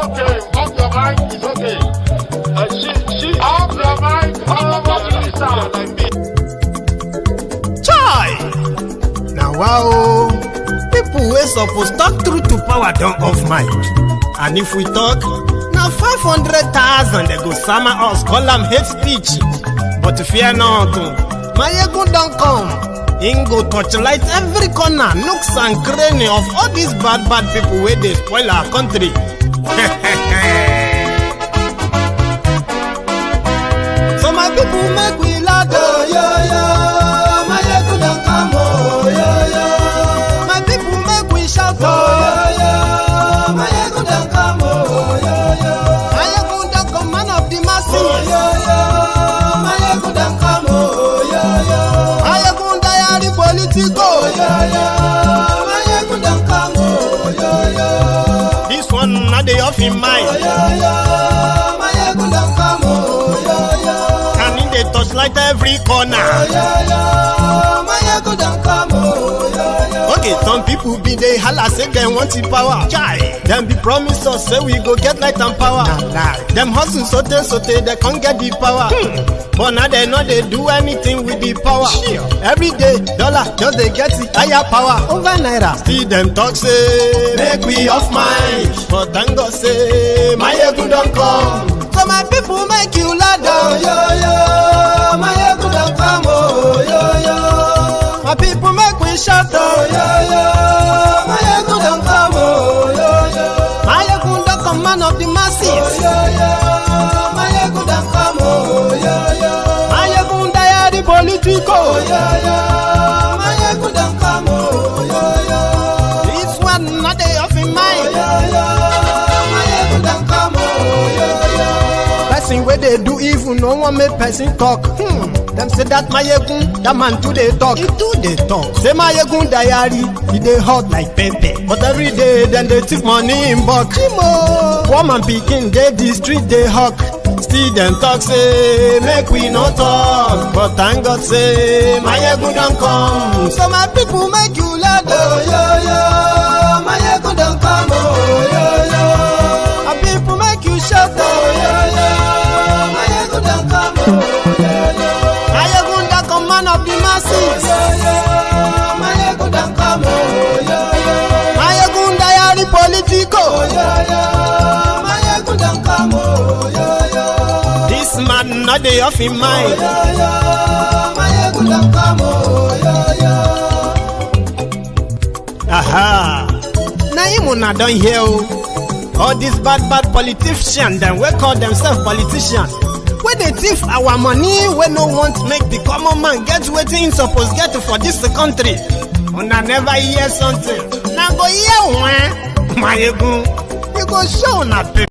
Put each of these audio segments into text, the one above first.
okay. Off your mind is okay. Off your mind. What is the sound like me? Chai! Now wow, people wey suppose talk truth to power don't off mic. And if we talk, now 500,000 they go summer us, call them hate speech. But fear not, Mayegun don't come. Ingo torchlight every corner, nooks and cranny of all these bad people where they spoil our country. So my people make we laugh, oh yo yo. Mayegun don't come, oh yo yo. My people make we shout, oh yo yo. Mayegun don't come, oh yo yo. Mayegun don't come, man of the masses, oh yo yo. Mayegun don't come, oh yo yo. Mayegun diary politico, oh yo yo. Mayegun don't come, oh yo yo. This one not the off in mind, oh yo yo. Mayegun don't come, oh yo yo. Can in the touchlight every corner, oh yo yo. Mayegun don't come, oh yo yo. Okay, some people be they holla say they want the power. Chai, them be promise us say we go get light and power. Them hustle sote they can't get the power. But now they know they do anything with the power. Every day, dollar just they get it higher power over naira. See them talk say make we off mind, but thank God say Mayegun don't come. So my people make you loud, oh yo yo. Mayegun don't come, oh yo yo. My people make we shout, oh yo yo. Mayegun don't come, oh yo yo. Mayegun don't come, man of the masses, oh yo yo. Mayegun don't come, oh yo yo. Mayegun diary politico, oh yo yo. Mayegun don't come, oh yo yo. This one not they off in mind, oh yo yo. Mayegun don't come, oh yo yo. Person where they do evil, no one make person talk. Them say that Mayegun, that man too they talk. He too they talk. Say Mayegun diary, he they hot like pepper. But every day then they take money in bulk. Woman picking, they the street they hawk. Still them talk say make we not talk. But thank God say Mayegun don't come. So my people make you loud, oh yo yo. Mayegun don't come, oh yo yo. My people make you shout, oh yo yo. Mayegun don't come, oh yo yo. Mayegun don't come, man of the masses, oh yo yo. Mayegun don't come, oh yo yo. Mayegun diary politico, oh yo yo. Mayegun don't come, oh yo yo. This man not the off in mind, oh yo yo. Mayegun don't come, oh yo yo. Aha. Now you muna don't hear all these bad politicians, them we call themselves politicians. When they thief our money, we no want to make the common man get what he supposed get for this country. Una never hear something. Now go hear one, Mayegun. You go show na people.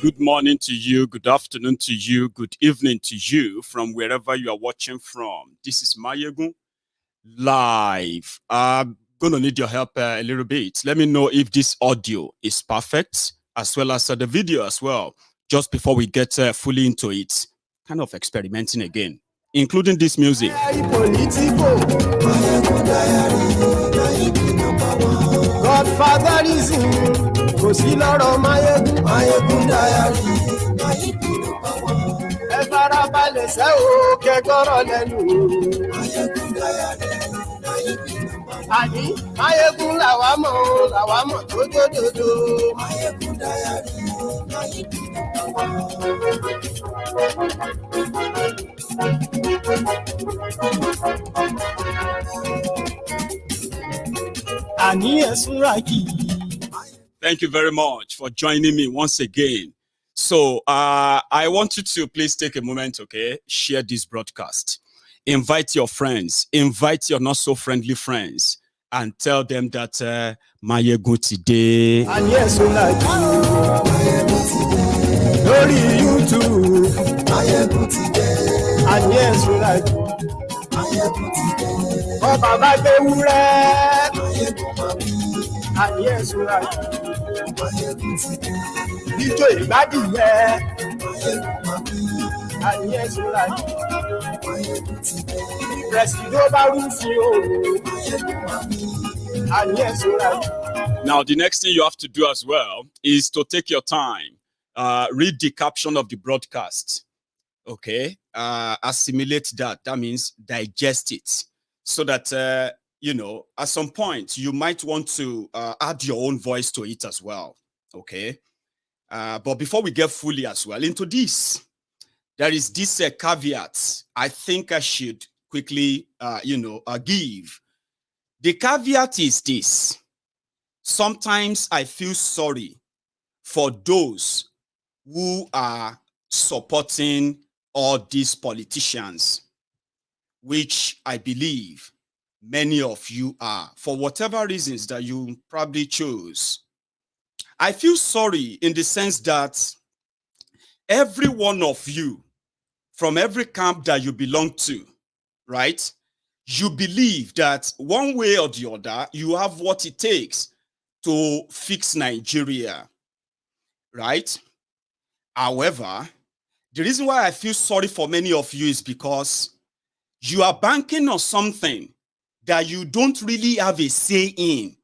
Good morning to you, good afternoon to you, good evening to you from wherever you are watching from. This is Mayegun live. I'm going to need your help a little bit. Let me know if this audio is perfect as well as the video as well. Just before we get fully into it, kind of experimenting again, including this music. Godfatherism, kò sí lọ́rọ̀ Mayegun diary. Ẹ farabalẹ̀ ṣe o kẹ́gbọ́rọ̀ lẹ́nu. Àní Mayegun làwa mọ̀ tó dòdòdò. Mayegun diary. Thank you very much for joining me once again. So I want you to please take a moment, okay? Share this broadcast. Invite your friends. Invite your not so friendly friends. And tell them that Mayegun today. And yes, we like Glory YouTube. Mayegun today. And yes, we like Mayegun today. Oh, Baba Bewure. Mayegun mami. And yes, we like Mayegun today. Ijó ìgbádìí yẹ. Mayegun mami. and yes, like Presido Barufio, and yes, like. Now, the next thing you have to do as well is to take your time, read the caption of the broadcast. Okay, assimilate that. That means digest it, so that you know, at some point you might want to add your own voice to it as well. Okay, but before we get fully as well into this, there is this caveat I think I should quickly, give. The caveat is this: sometimes I feel sorry for those who are supporting all these politicians, which I believe many of you are, for whatever reasons that you probably chose. I feel sorry in the sense that every one of you, from every camp that you belong to, right, you believe that one way or the other, you have what it takes to fix Nigeria, right? However, the reason why I feel sorry for many of you is because you are banking on something that you don't really have a say in,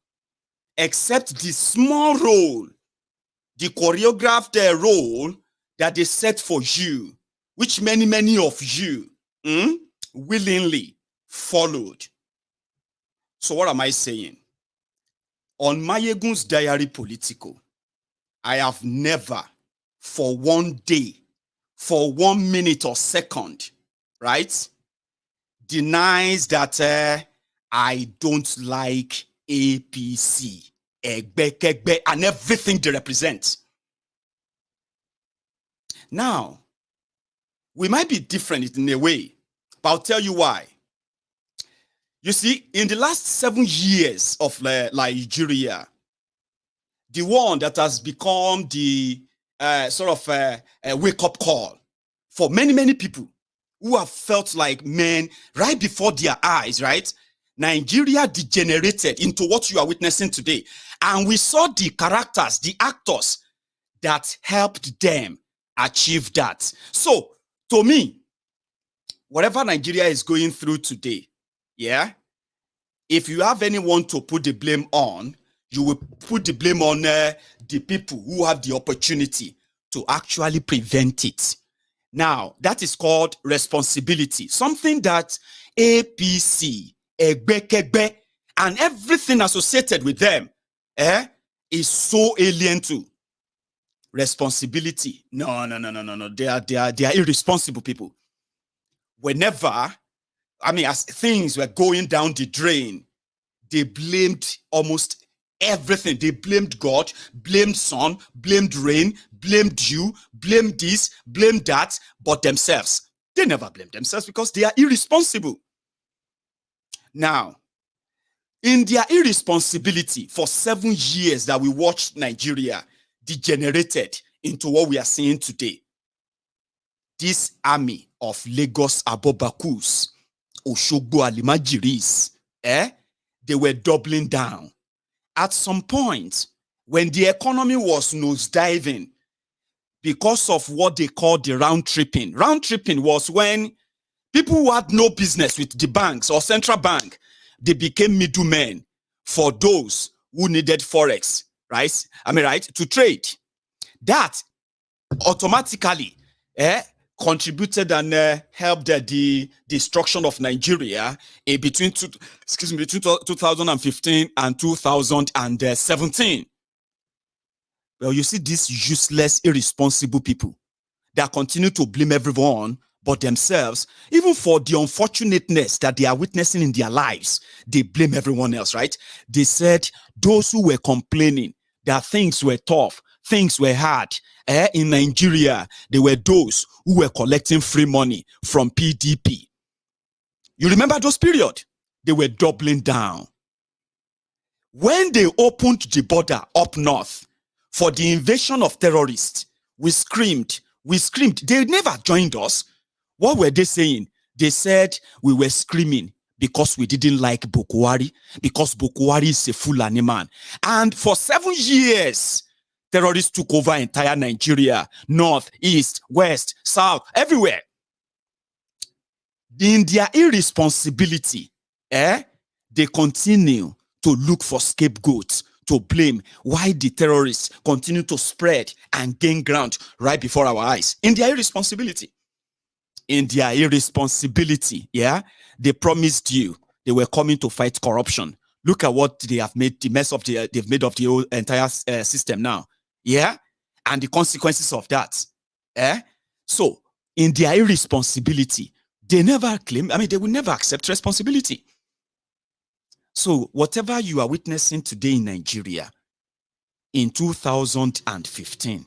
except the small role, the choreographed role that they set for you, which many of you willingly followed. So what am I saying? On Mayegun's Diary Political, I have never, for one day, for 1 minute or second, right, denies that I don't like APC, and everything they represent. Now, we might be different in a way, but I'll tell you why. You see, in the last 7 years of Nigeria, the one that has become the wake-up call for many people who have felt like, man, right before their eyes, right, Nigeria degenerated into what you are witnessing today. And we saw the characters, the actors that helped them achieve that. So, to me, whatever Nigeria is going through today, yeah, if you have anyone to put the blame on, you will put the blame on the people who have the opportunity to actually prevent it. Now, that is called responsibility. Something that APC, Egbekegbe, and everything associated with them is so alien to. Responsibility. No. They are irresponsible people. Whenever, as things were going down the drain, they blamed almost everything. They blamed God, blamed sun, blamed rain, blamed you, blamed this, blamed that, but themselves. They never blamed themselves because they are irresponsible. Now, in their irresponsibility for 7 years that we watched Nigeria degenerated into what we are seeing today, this army of Lagos Abobakus, Oshogbo Alimajiris, they were doubling down. At some point, when the economy was nosediving because of what they called the round tripping. Round tripping was when people who had no business with the banks or central bank, they became middlemen for those who needed forex, right? To trade. That automatically contributed and helped the destruction of Nigeria between 2015 and 2017. Well, you see these useless, irresponsible people that continue to blame everyone but themselves, even for the unfortunateness that they are witnessing in their lives. They blame everyone else, right? They said those who were complaining that things were tough, things were hard in Nigeria, they were those who were collecting free money from PDP. You remember those periods? They were doubling down. When they opened the border up north for the invasion of terrorists, we screamed. They never joined us. What were they saying? They said we were screaming because we didn't like Buhari, because Buhari is a Fulani man. And for 7 years, terrorists took over entire Nigeria, north, east, west, south, everywhere. In their irresponsibility, they continue to look for scapegoats to blame why the terrorists continue to spread and gain ground right before our eyes. In their irresponsibility. In their irresponsibility, they promised you they were coming to fight corruption. Look at what they have made, the mess of they've made of the whole entire system now. And the consequences of that. So, in their irresponsibility, they never claim, they will never accept responsibility. So, whatever you are witnessing today in Nigeria, in 2015,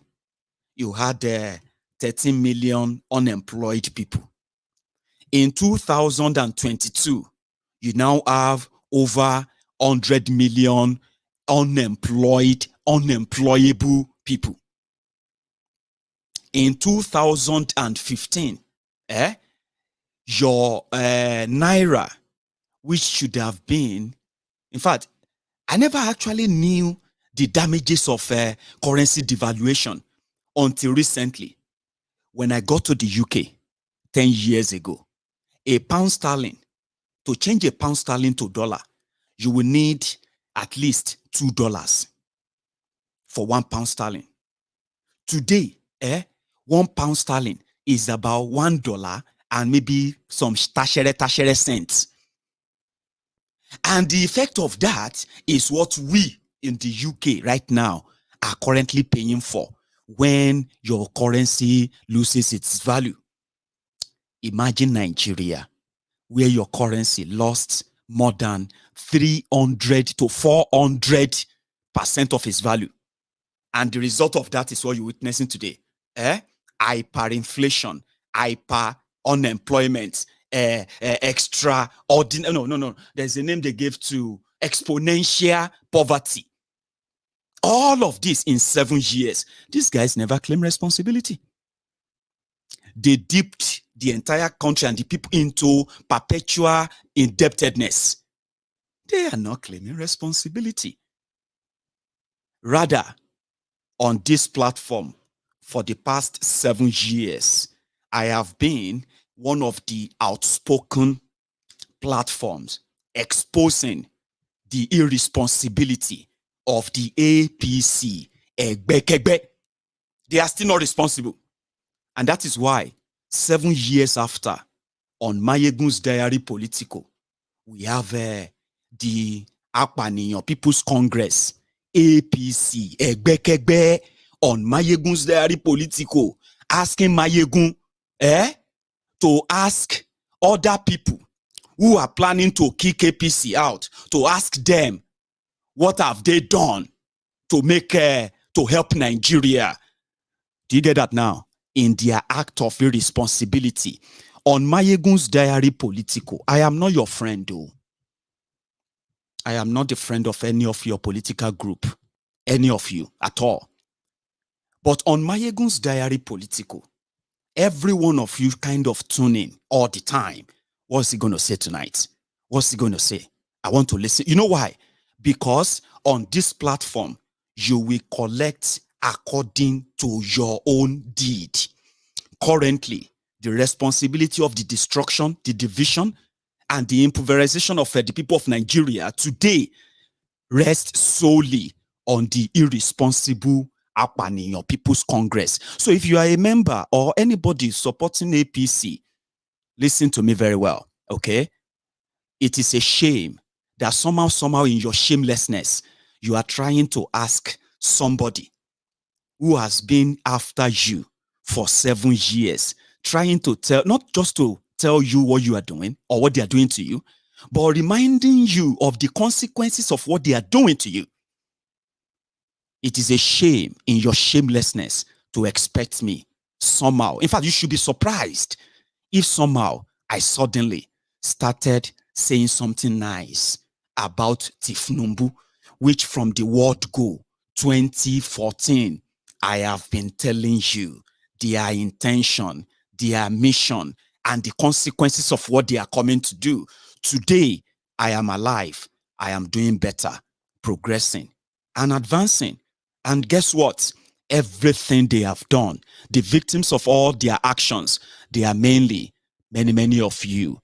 you had 13 million unemployed people. In 2022, you now have over 100 million unemployable people. In 2015, your Naira, which should have been, in fact, I never actually knew the damages of currency devaluation until recently. When I got to the UK 10 years ago, a pound sterling, to change a pound sterling to dollar, you will need at least $2 for 1 pound sterling. Today, 1 pound sterling is about $1 and maybe some tashere cents. And the effect of that is what we in the UK right now are currently paying for when your currency loses its value. Imagine Nigeria, where your currency lost more than 300 to 400% of its value. And the result of that is what you're witnessing today. Hyperinflation, hyper unemployment, extraordinary. No. There's a name they gave to exponential poverty. All of this in 7 years. These guys never claim responsibility. They dipped the entire country and the people into perpetual indebtedness. They are not claiming responsibility. Rather, on this platform, for the past 7 years, I have been one of the outspoken platforms exposing the irresponsibility of the APC. They are still not responsible. And that is why 7 years after, on Mayegun's Diary Politico, we have the Apaniyan People's Congress, APC, on Mayegun's Diary Politico, asking Mayegun to ask other people who are planning to kick APC out, to ask them what have they done to make to help Nigeria. Do you get that now? In their act of irresponsibility. On Mayegun's Diary Politico, I am not your friend, though. I am not the friend of any of your political group, any of you at all. But on Mayegun's Diary Politico, every one of you kind of tune in all the time. What's he going to say tonight? What's he going to say? I want to listen. You know why? Because on this platform, you will collect according to your own deed. Currently, the responsibility of the destruction, the division, and the impoverization of the people of Nigeria today rests solely on the irresponsible Apaniyan People's Congress. So if you are a member or anybody supporting APC, listen to me very well, okay? It is a shame that somehow in your shamelessness, you are trying to ask somebody who has been after you for 7 years, trying to tell, not just to tell you what you are doing or what they are doing to you, but reminding you of the consequences of what they are doing to you. It is a shame in your shamelessness to expect me somehow. In fact, you should be surprised if somehow I suddenly started saying something nice about Tinubu, which from the word go 2014, I have been telling you their intention, their mission, and the consequences of what they are coming to do. Today, I am alive. I am doing better, progressing, and advancing. And guess what? Everything they have done, the victims of all their actions, they are mainly many of you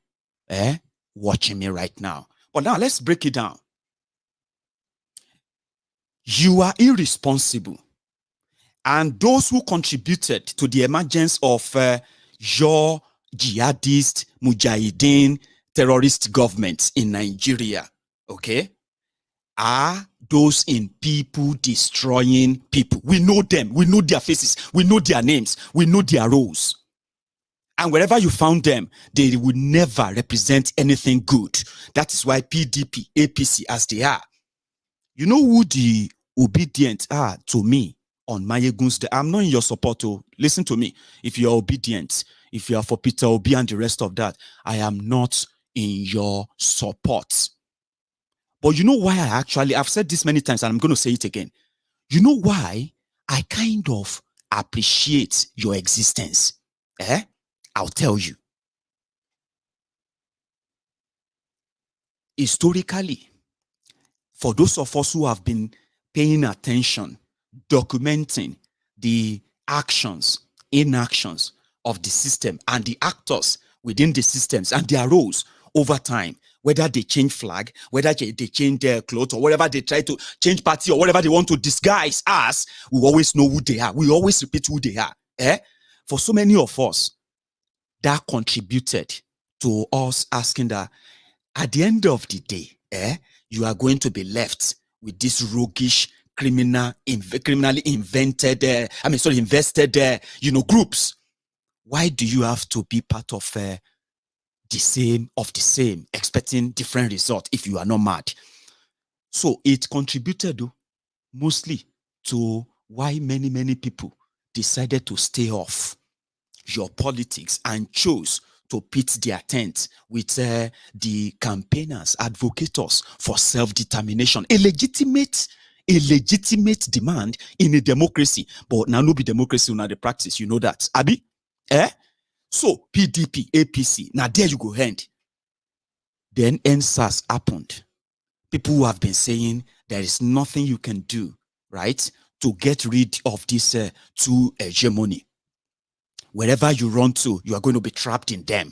watching me right now. But now let's break it down. You are irresponsible. And those who contributed to the emergence of your jihadist, mujahideen, terrorist governments in Nigeria, okay, are those in people destroying people. We know them. We know their faces. We know their names. We know their roles. And wherever you found them, they will never represent anything good. That is why PDP, APC, as they are. You know who the obedient are to me on Mayegun's day? I'm not in your support. Oh, listen to me. If you're obedient, if you are for Peter Obi and the rest of that, I am not in your support. But you know why I've said this many times and I'm going to say it again. You know why I kind of appreciate your existence? I'll tell you. Historically, for those of us who have been paying attention, documenting the actions, inactions of the system and the actors within the systems and their roles over time, whether they change flag, whether they change their clothes, or whatever they try to change party, or whatever they want to disguise as, we always know who they are. We always repeat who they are. For so many of us, that contributed to us asking that at the end of the day, you are going to be left with this roguish, criminally invested, groups. Why do you have to be part of the same, expecting different results if you are not mad? So it contributed mostly to why many people decided to stay off your politics and chose to pit their tent with the campaigners, advocates for self-determination, a legitimate demand in a democracy. But now no be democracy, now the practice, you know that. Abi? So PDP, APC, now there you go hand. Then NSAS happened. People who have been saying there is nothing you can do, right, to get rid of this two hegemony. Wherever you run to, you are going to be trapped in them.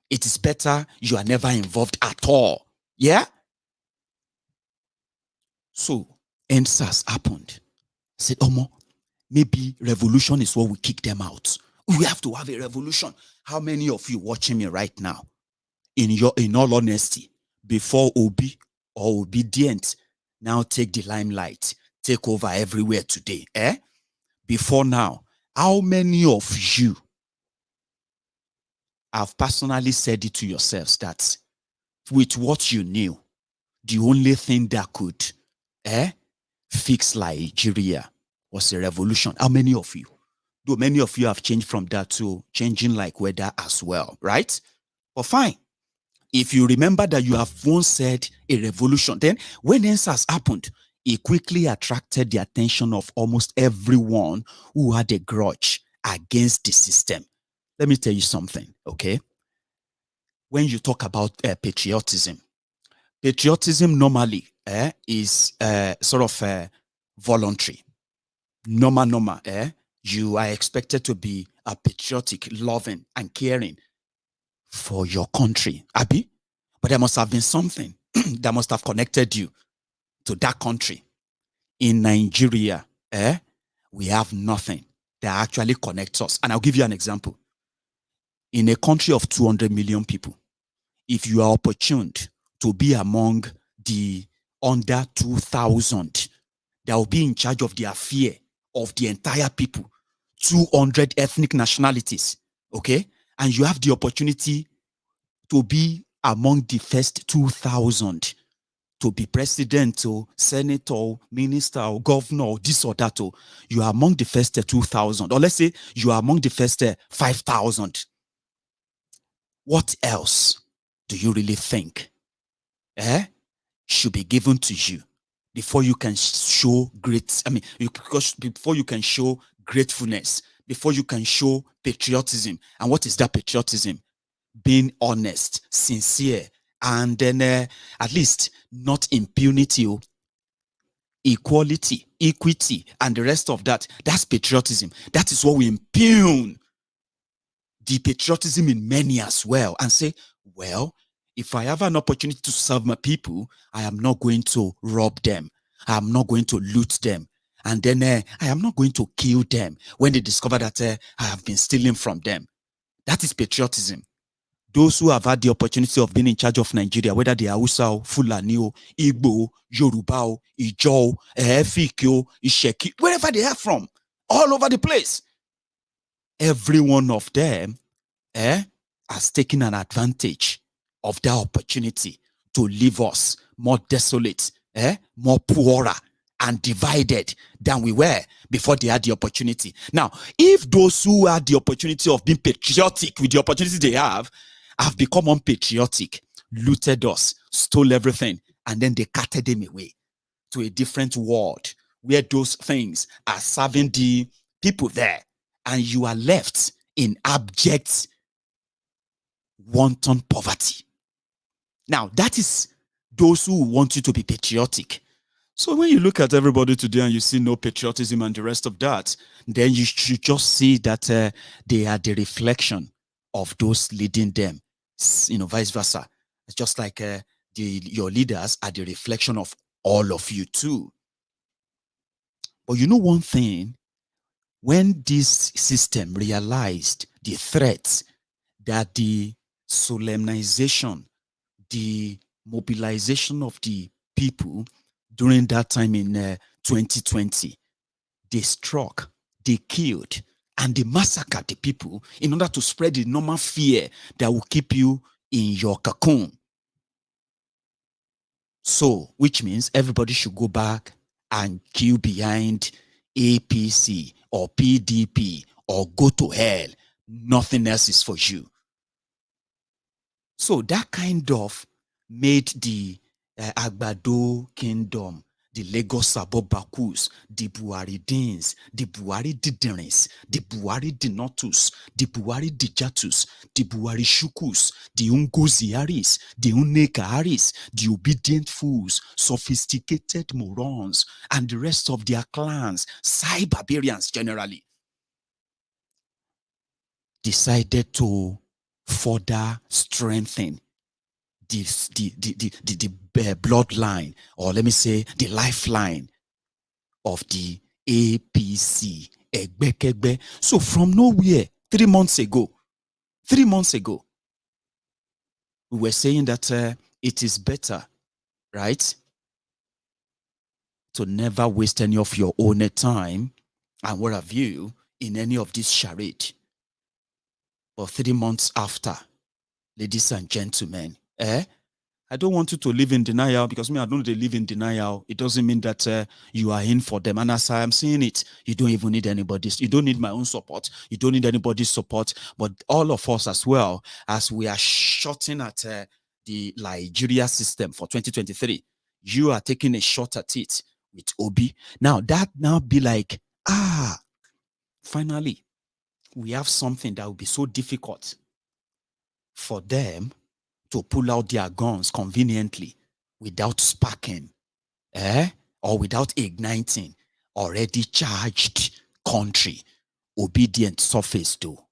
It is better you are never involved at all. Yeah? So, NSAS happened. Said, Omo, maybe revolution is what we kick them out. We have to have a revolution. How many of you watching me right now, in all honesty, before Obi or obedient now take the limelight, take over everywhere today, before now, how many of you have personally said it to yourselves that with what you knew, the only thing that could fix Nigeria was a revolution? How many of you? Though many of you have changed from that to changing like weather as well, right? But fine. If you remember that you have once said a revolution, then when NSAS happened, it quickly attracted the attention of almost everyone who had a grudge against the system. Let me tell you something, okay? When you talk about patriotism normally is sort of voluntary. Normal, you are expected to be a patriotic, loving, and caring for your country, Abi. But there must have been something that must have connected you to that country. In Nigeria, we have nothing that actually connects us. And I'll give you an example. In a country of 200 million people, if you are opportuned to be among the under 2,000 that will be in charge of the affair of the entire people, 200 ethnic nationalities, okay? And you have the opportunity to be among the first 2,000 to be president or senator or minister or governor or this or that, or you are among the first 2,000, or let's say you are among the first 5,000. What else do you really think should be given to you before you can show before you can show gratefulness, before you can show patriotism? And what is that patriotism? Being honest, sincere, and then at least not impunity, equality, equity, and the rest of that. That's patriotism. That is what we impugn the patriotism in many as well and say, well, if I have an opportunity to serve my people, I am not going to rob them. I am not going to loot them. And then I am not going to kill them when they discover that I have been stealing from them. That is patriotism. Those who have had the opportunity of being in charge of Nigeria, whether they are Hausa, Fulani, Igbo, Yoruba, Ijo, Efik, Isheki, wherever they are from, all over the place, every one of them has taken an advantage of that opportunity to leave us more desolate, more poorer and divided than we were before they had the opportunity. Now, if those who had the opportunity of being patriotic with the opportunity they have become unpatriotic, looted us, stole everything, and then they carted them away to a different world where those things are serving the people there, and you are left in abject, wanton poverty. Now, that is those who want you to be patriotic. So when you look at everybody today and you see no patriotism and the rest of that, then you should just see that they are the reflection of those leading them, vice versa. It's just like your leaders are the reflection of all of you too. But you know one thing, when this system realized the threat that the solemnization, the mobilization of the people during that time in 2020, they struck, they killed, and they massacred the people in order to spread the normal fear that will keep you in your cocoon. So, which means everybody should go back and queue behind APC or PDP or go to hell. Nothing else is for you. So that kind of made the Agbado Kingdom, the Lagos Abobakus, the Buhari Deans, the Buhari Diderins, the Buhari Dinotus, the Buhari Dijatus, the Buhari Shukus, the Ungoziaris, the Unekaharis, the obedient fools, sophisticated morons, and the rest of their clans, barbarians generally, decided to further strengthen the bloodline, or let me say the lifeline of the APC. So from nowhere, 3 months ago, we were saying that it is better, right, to never waste any of your own time and what have you in any of this charade. But 3 months after, ladies and gentlemen, I don't want you to live in denial, because I don't live in denial. It doesn't mean that you are in for them. And as I am saying it, you don't even need anybody's. You don't need my own support. You don't need anybody's support. But all of us as well, as we are shooting at the Nigeria system for 2023, you are taking a shot at it with Obi. Now, that now be like, finally, we have something that will be so difficult for them to pull out their guns conveniently without sparking, or without igniting already charged country, obedient surface though.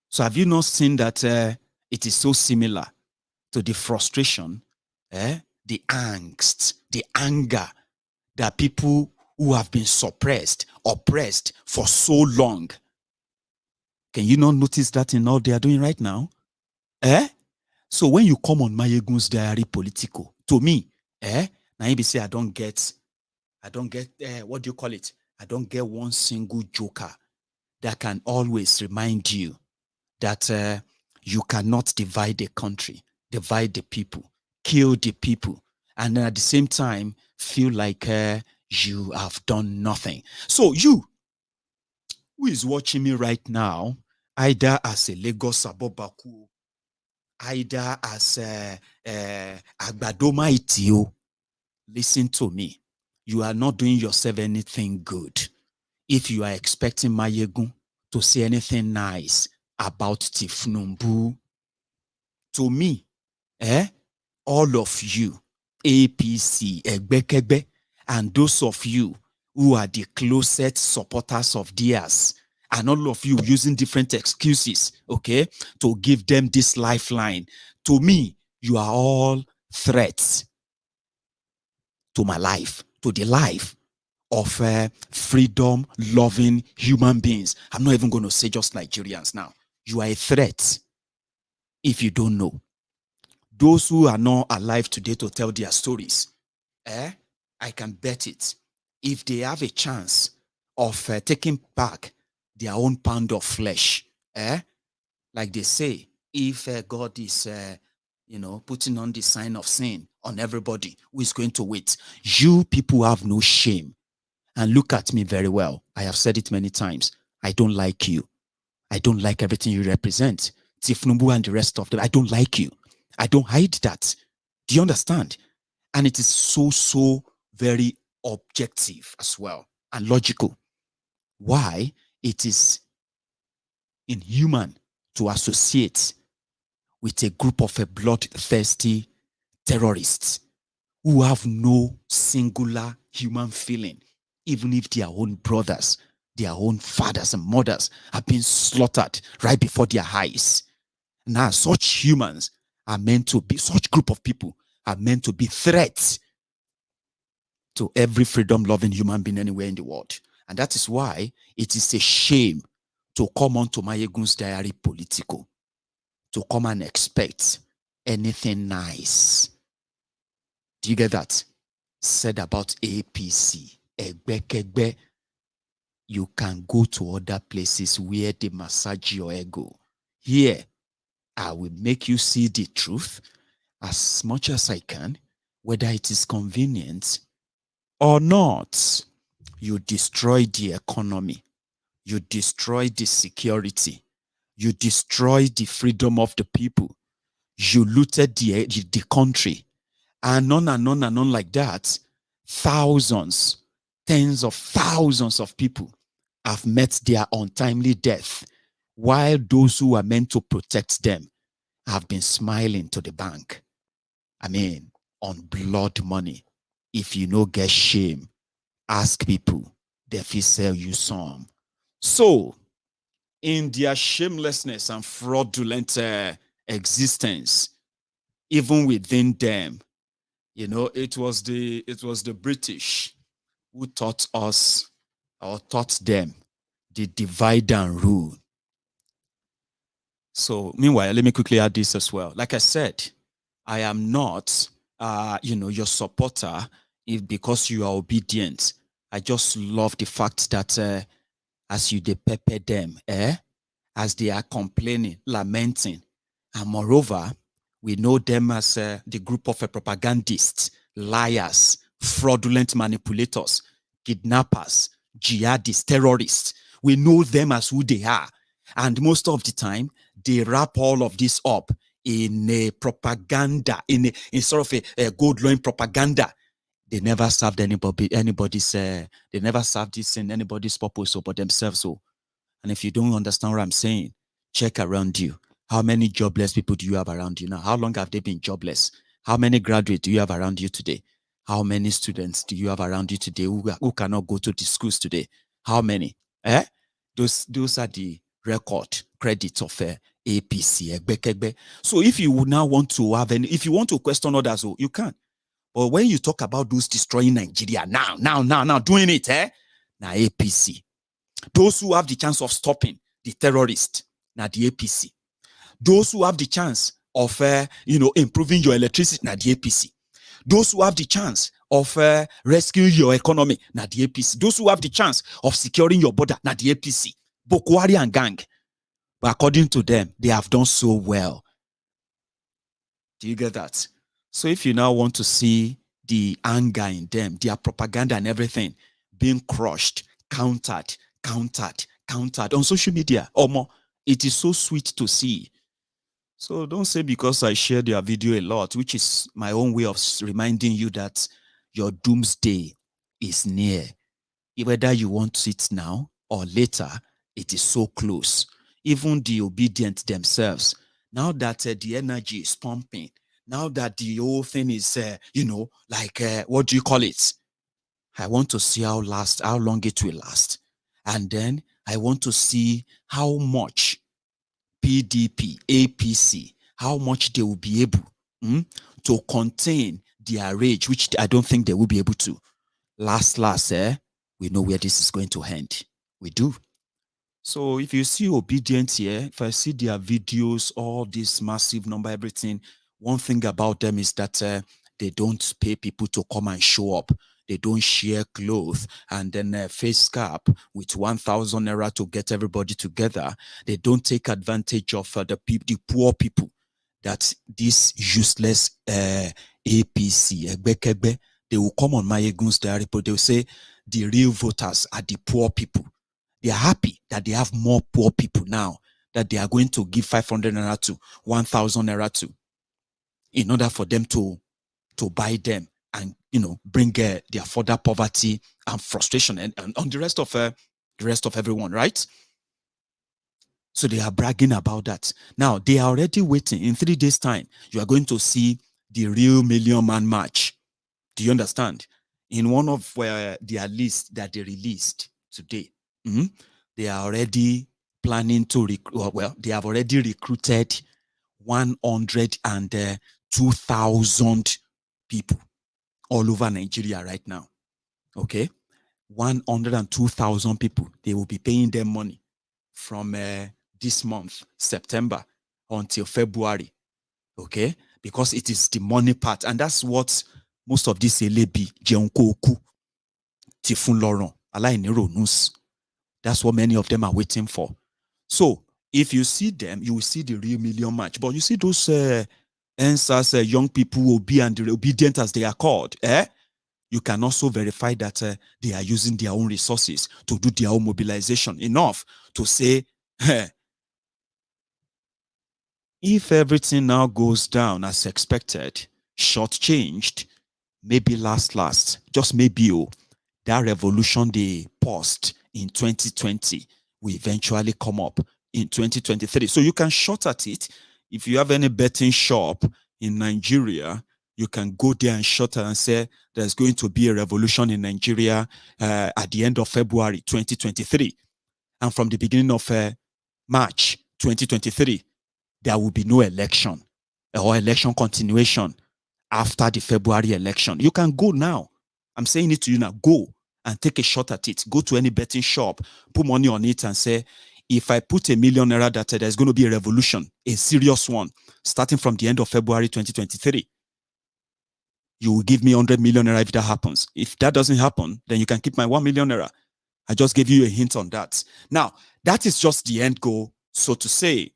So have you not seen that it is so similar to the frustration, the angst, the anger that people who have been suppressed, oppressed for so long? Can you not notice that in all they are doing right now? So when you come on Mayegun's Diary Politico, to me, now you say I don't get, what do you call it? I don't get one single joker that can always remind you that you cannot divide the country, divide the people, kill the people, and at the same time feel like you have done nothing. So you, who is watching me right now, either as a Lagos Abobaku, either as Agbadoma Itio, listen to me. You are not doing yourself anything good if you are expecting Mayegun to say anything nice about Tinubu. To me, all of you, APC, Egbekegbe, and those of you who are the closest supporters of theirs and all of you using different excuses, okay, to give them this lifeline. To me, you are all threats to my life, to the life of freedom-loving human beings. I'm not even going to say just Nigerians now. You are a threat if you don't know. Those who are not alive today to tell their stories, I can bet it. If they have a chance of taking back their own pound of flesh, like they say, if God is, putting on the sign of sin on everybody who is going to wait, you people have no shame. And look at me very well. I have said it many times. I don't like you. I don't like everything you represent. Tinubu and the rest of them. I don't like you. I don't hide that. Do you understand? And it is so very objective as well and logical. Why? It is inhuman to associate with a group of bloodthirsty terrorists who have no singular human feeling, even if their own brothers, their own fathers and mothers have been slaughtered right before their eyes. Now, such humans are meant to be, such group of people are meant to be threats to every freedom-loving human being anywhere in the world. And that is why it is a shame to come onto Mayegun's Diary Politico, to come and expect anything nice. Do you get that? Said about APC, Egbekegbe. You can go to other places where they massage your ego. Here, I will make you see the truth as much as I can, whether it is convenient or not. You destroy the economy. You destroy the security. You destroy the freedom of the people. You looted the country. And on like that. Thousands, tens of thousands of people have met their untimely death, while those who are meant to protect them have been smiling to the bank. I mean, on blood money. If you no get shame, ask people, they will sell you some. So, in their shamelessness and fraudulent existence, even within them, it was the British who taught us, or taught them, the divide and rule. So, meanwhile, let me quickly add this as well. Like I said, I am not, your supporter because you are obedient. I just love the fact that as you pepper them, as they are complaining, lamenting, and moreover, we know them as the group of propagandists, liars, fraudulent manipulators, kidnappers, jihadists, terrorists. We know them as who they are. And most of the time, they wrap all of this up in a propaganda, in sort of a gold-loin propaganda. They never served anybody's, they never served this in anybody's purpose or but themselves. So, and if you don't understand what I'm saying, check around you. How many jobless people do you have around you now? How long have they been jobless? How many graduates do you have around you today? How many students do you have around you today who cannot go to the schools today? How many? Those are the record credits of APC. So if you would now want to have if you want to question others, you can. But when you talk about those destroying Nigeria now doing it, now APC. Those who have the chance of stopping the terrorists, now the APC. Those who have the chance of improving your electricity, now the APC. Those who have the chance of rescuing your economy, now the APC. Those who have the chance of securing your border, now the APC. Boko Haram and gang. But according to them, they have done so well. Do you get that? So if you now want to see the anger in them, their propaganda and everything being crushed, countered on social media, it is so sweet to see. So don't say because I share their video a lot, which is my own way of reminding you that your doomsday is near. Whether you want it now or later, it is so close. Even the obedient themselves, now that the energy is pumping, now that the whole thing is, what do you call it? I want to see how long it will last. And then I want to see how much PDP, APC, how much they will be able to contain their rage, which I don't think they will be able to. Last, we know where this is going to end. We do. So if you see obedient here, if I see their videos, all this massive number, everything, one thing about them is that they don't pay people to come and show up. They don't share clothes and then face cap with 1,000 naira to get everybody together. They don't take advantage of the poor people. That this useless APC, they will come on Mayegun's diary, but they will say the real voters are the poor people. They are happy that they have more poor people now that they are going to give 500 naira to 1,000 naira to, in order for them to buy them and bring their further poverty and frustration and on the rest of everyone, right? So they are bragging about that. Now they are already waiting. In 3 days' time, you are going to see the real Million Man March. Do you understand? In one of their list that they released today, they are already planning to they have already recruited 102,000 people all over Nigeria right now. Okay, 102,000 people. They will be paying them money from this month, September, until February. Okay, because it is the money part, and that's what most of these elebi, Jeonkoku, Tifun Laurent, Alainiro Nus. That's what many of them are waiting for. So if you see them, you will see the real Million March. But you see those NSAS young people obedient as they are called. You can also verify that they are using their own resources to do their own mobilization. Enough to say, if everything now goes down as expected, shortchanged, maybe last, just maybe that revolution they paused in 2020 will eventually come up in 2023. So you can shot at it. If you have any betting shop in Nigeria, you can go there and shot and say there's going to be a revolution in Nigeria at the end of February 2023. And from the beginning of March 2023, there will be no election or election continuation after the February election. You can go now. I'm saying it to you now. Go and take a shot at it. Go to any betting shop, put money on it and say, if I put $1 million that there's going to be a revolution, a serious one, starting from the end of February 2023, you will give me 100 million naira if that happens. If that doesn't happen, then you can keep my 1 million naira. I just gave you a hint on that. Now, that is just the end goal, so to say.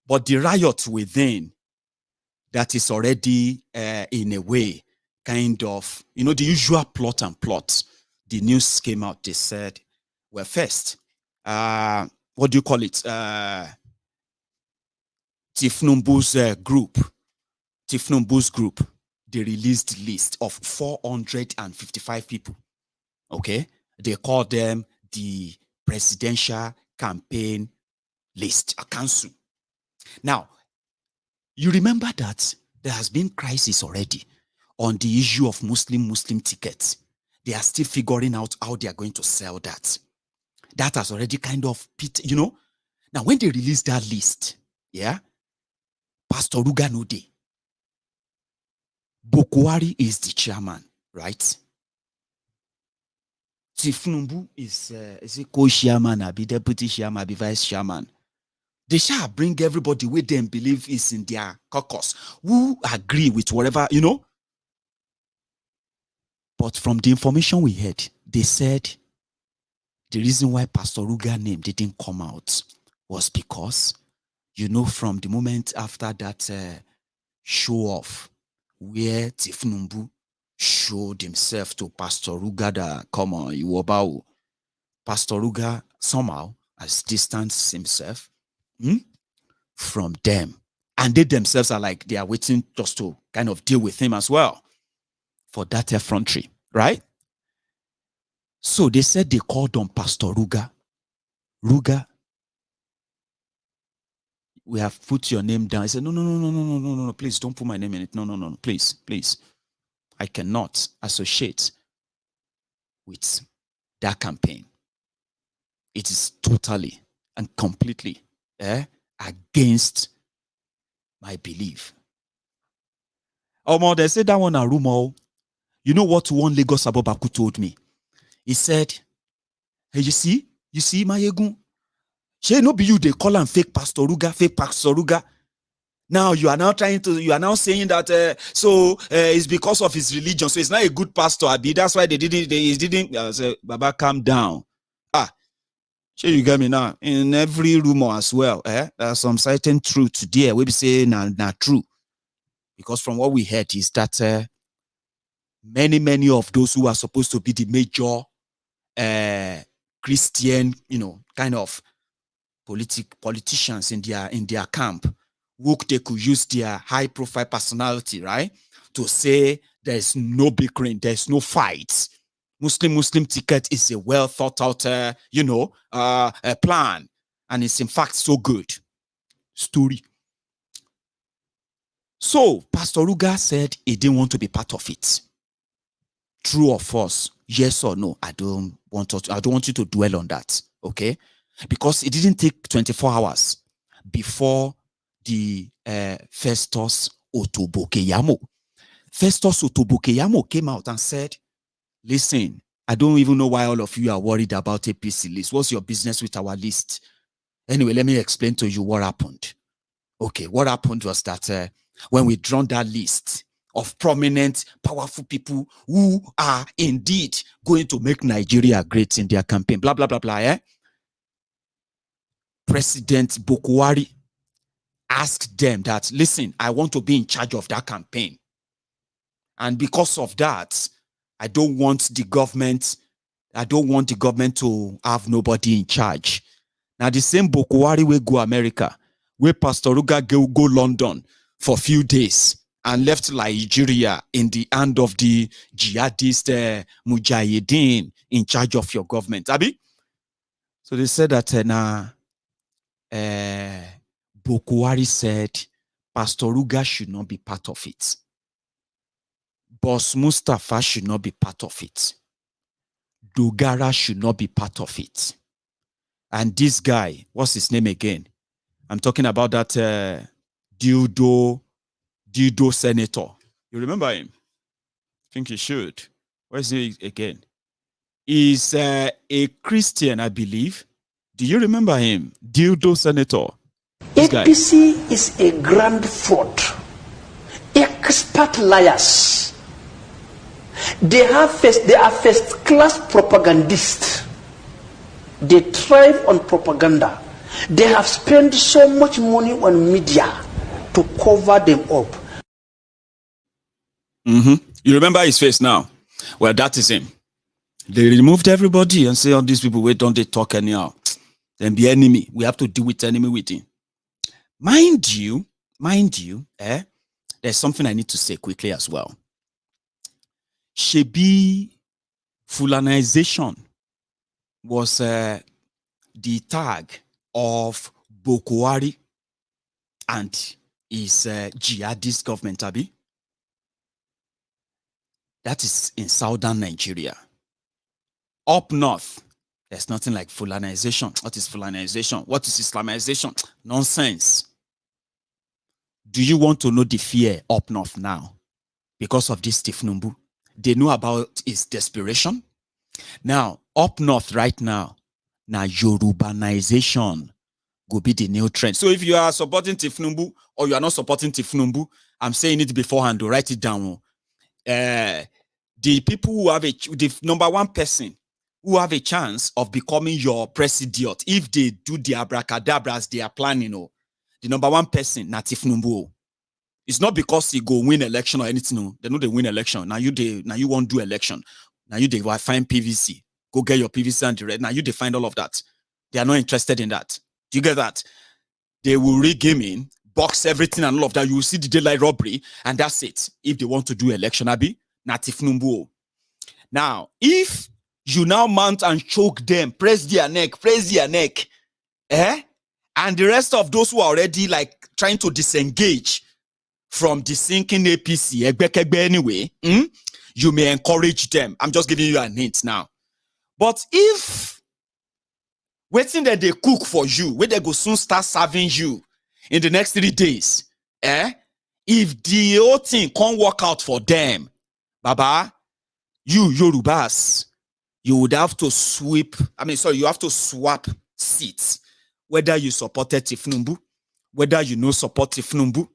But the riot within, that is already, in a way, kind of, the usual plot and plot. The news came out, they said, well, first, what do you call it? Tifnumbu's group, they released a list of 455 people. Okay? They call them the presidential campaign list, a council. Now, you remember that there has been crisis already on the issue of Muslim tickets. They are still figuring out how they are going to sell that. That has already kind of, Now, when they release that list, Pastor Ruga no dey. Buhari is the chairman, right? Tifnumbu is a co-chairman, be deputy chairman, be vice chairman. They shall bring everybody with them believe is in their caucus, who agree with whatever, But from the information we had, they said the reason why Pastor Ruga's name didn't come out was because, from the moment after that show off, where Tifnumbu showed himself to Pastor Ruga that, come on, Iwobawo. Pastor Ruga somehow has distanced himself from them. And they themselves are like, they are waiting just to kind of deal with him as well for that effrontery, right? So they said they called on Pastor Ruga. Ruga, we have put your name down. I said, no, please don't put my name in it. No, please. I cannot associate with that campaign. it is totally and completely against my belief. They said that one a rumor. You know what one Lagos Abobaku told me? He said, hey, you see, Mayegun, she no be you, they call him fake Pastor Ruga. Now you are now saying that it's because of his religion, so it's not a good pastor. That's why he didn't. I said, Baba, calm down. Sure, you get me now. In every rumor as well, there's some certain truth there. We be saying not true, because from what we heard is that many of those who are supposed to be the major Christian, kind of politicians in their camp, who they could use their high-profile personality, right, to say there's no bickering, there's no fights. Muslim ticket is a well thought out, plan, and it's in fact so good. Story. So Pastor Ruga said he didn't want to be part of it. True or false? Yes or no? I don't want you to dwell on that, okay? Because it didn't take 24 hours before the Festus Otobo Keyamo. Festus Otobo Keyamo came out and said, listen, I don't even know why all of you are worried about APC list. What's your business with our list? Anyway, let me explain to you what happened. Okay, what happened was that when we drawn that list of prominent, powerful people who are indeed going to make Nigeria great in their campaign, blah, blah, blah, blah, President Buhari asked them that, listen, I want to be in charge of that campaign. And because of that, I don't want the government to have nobody in charge. Now, the same Buhari will go America, where Pastor Ruga go London for a few days and left Nigeria in the hand of the jihadist Mujahideen in charge of your government. Abi? So they said that Buhari said Pastor Ruga should not be part of it. Boss Mustafa should not be part of it. Dogara should not be part of it. And this guy, what's his name again? I'm talking about that Dildo senator. You remember him? I think you should. Where's he again? He's a Christian, I believe. Do you remember him? Dildo senator. APC is a grand fraud. Expert liars. They are first-class propagandists. They thrive on propaganda. They have spent so much money on media to cover them up. You remember his face now? Well, that is him. They removed everybody and say, all these people, wait, don't they talk anyhow? Then be enemy. We have to deal with enemy with him. Mind you, there's something I need to say quickly as well. Shebi Fulanization was the tag of Buhari and his jihadist government, Abi. That is in southern Nigeria. Up north, there's nothing like Fulanization. What is Fulanization? What is Islamization? Nonsense. Do you want to know the fear up north now? Because of this Tinubu. They know about his desperation. Now, up north right now, Yorubanization will be the new trend. So if you are supporting Tinubu or you are not supporting Tinubu, I'm saying it beforehand, write it down. The people who have the number one person who have a chance of becoming your president, if they do the abracadabras they are planning, the number one person, not Tinubu. It's not because he go win election or anything. No. They know they win election. Now you won't do election. Now you they will find PVC. Go get your PVC and direct. Now you they find all of that. They are not interested in that. Do you get that? They will rig him in, box everything and all of that. You will see the daylight robbery, and that's it. If they want to do election, Abi, native numbu. Now, if you now mount and choke them, press their neck, and the rest of those who are already like trying to disengage from the sinking APC, anyway, you may encourage them. I'm just giving you a hint now. But if Waiting that they cook for you, where they go soon start serving you in the next 3 days. If the whole thing can't work out for them, Baba, you Yorubas, you would have to you have to swap seats. Whether you supported Tinubu, whether you know support Tinubu.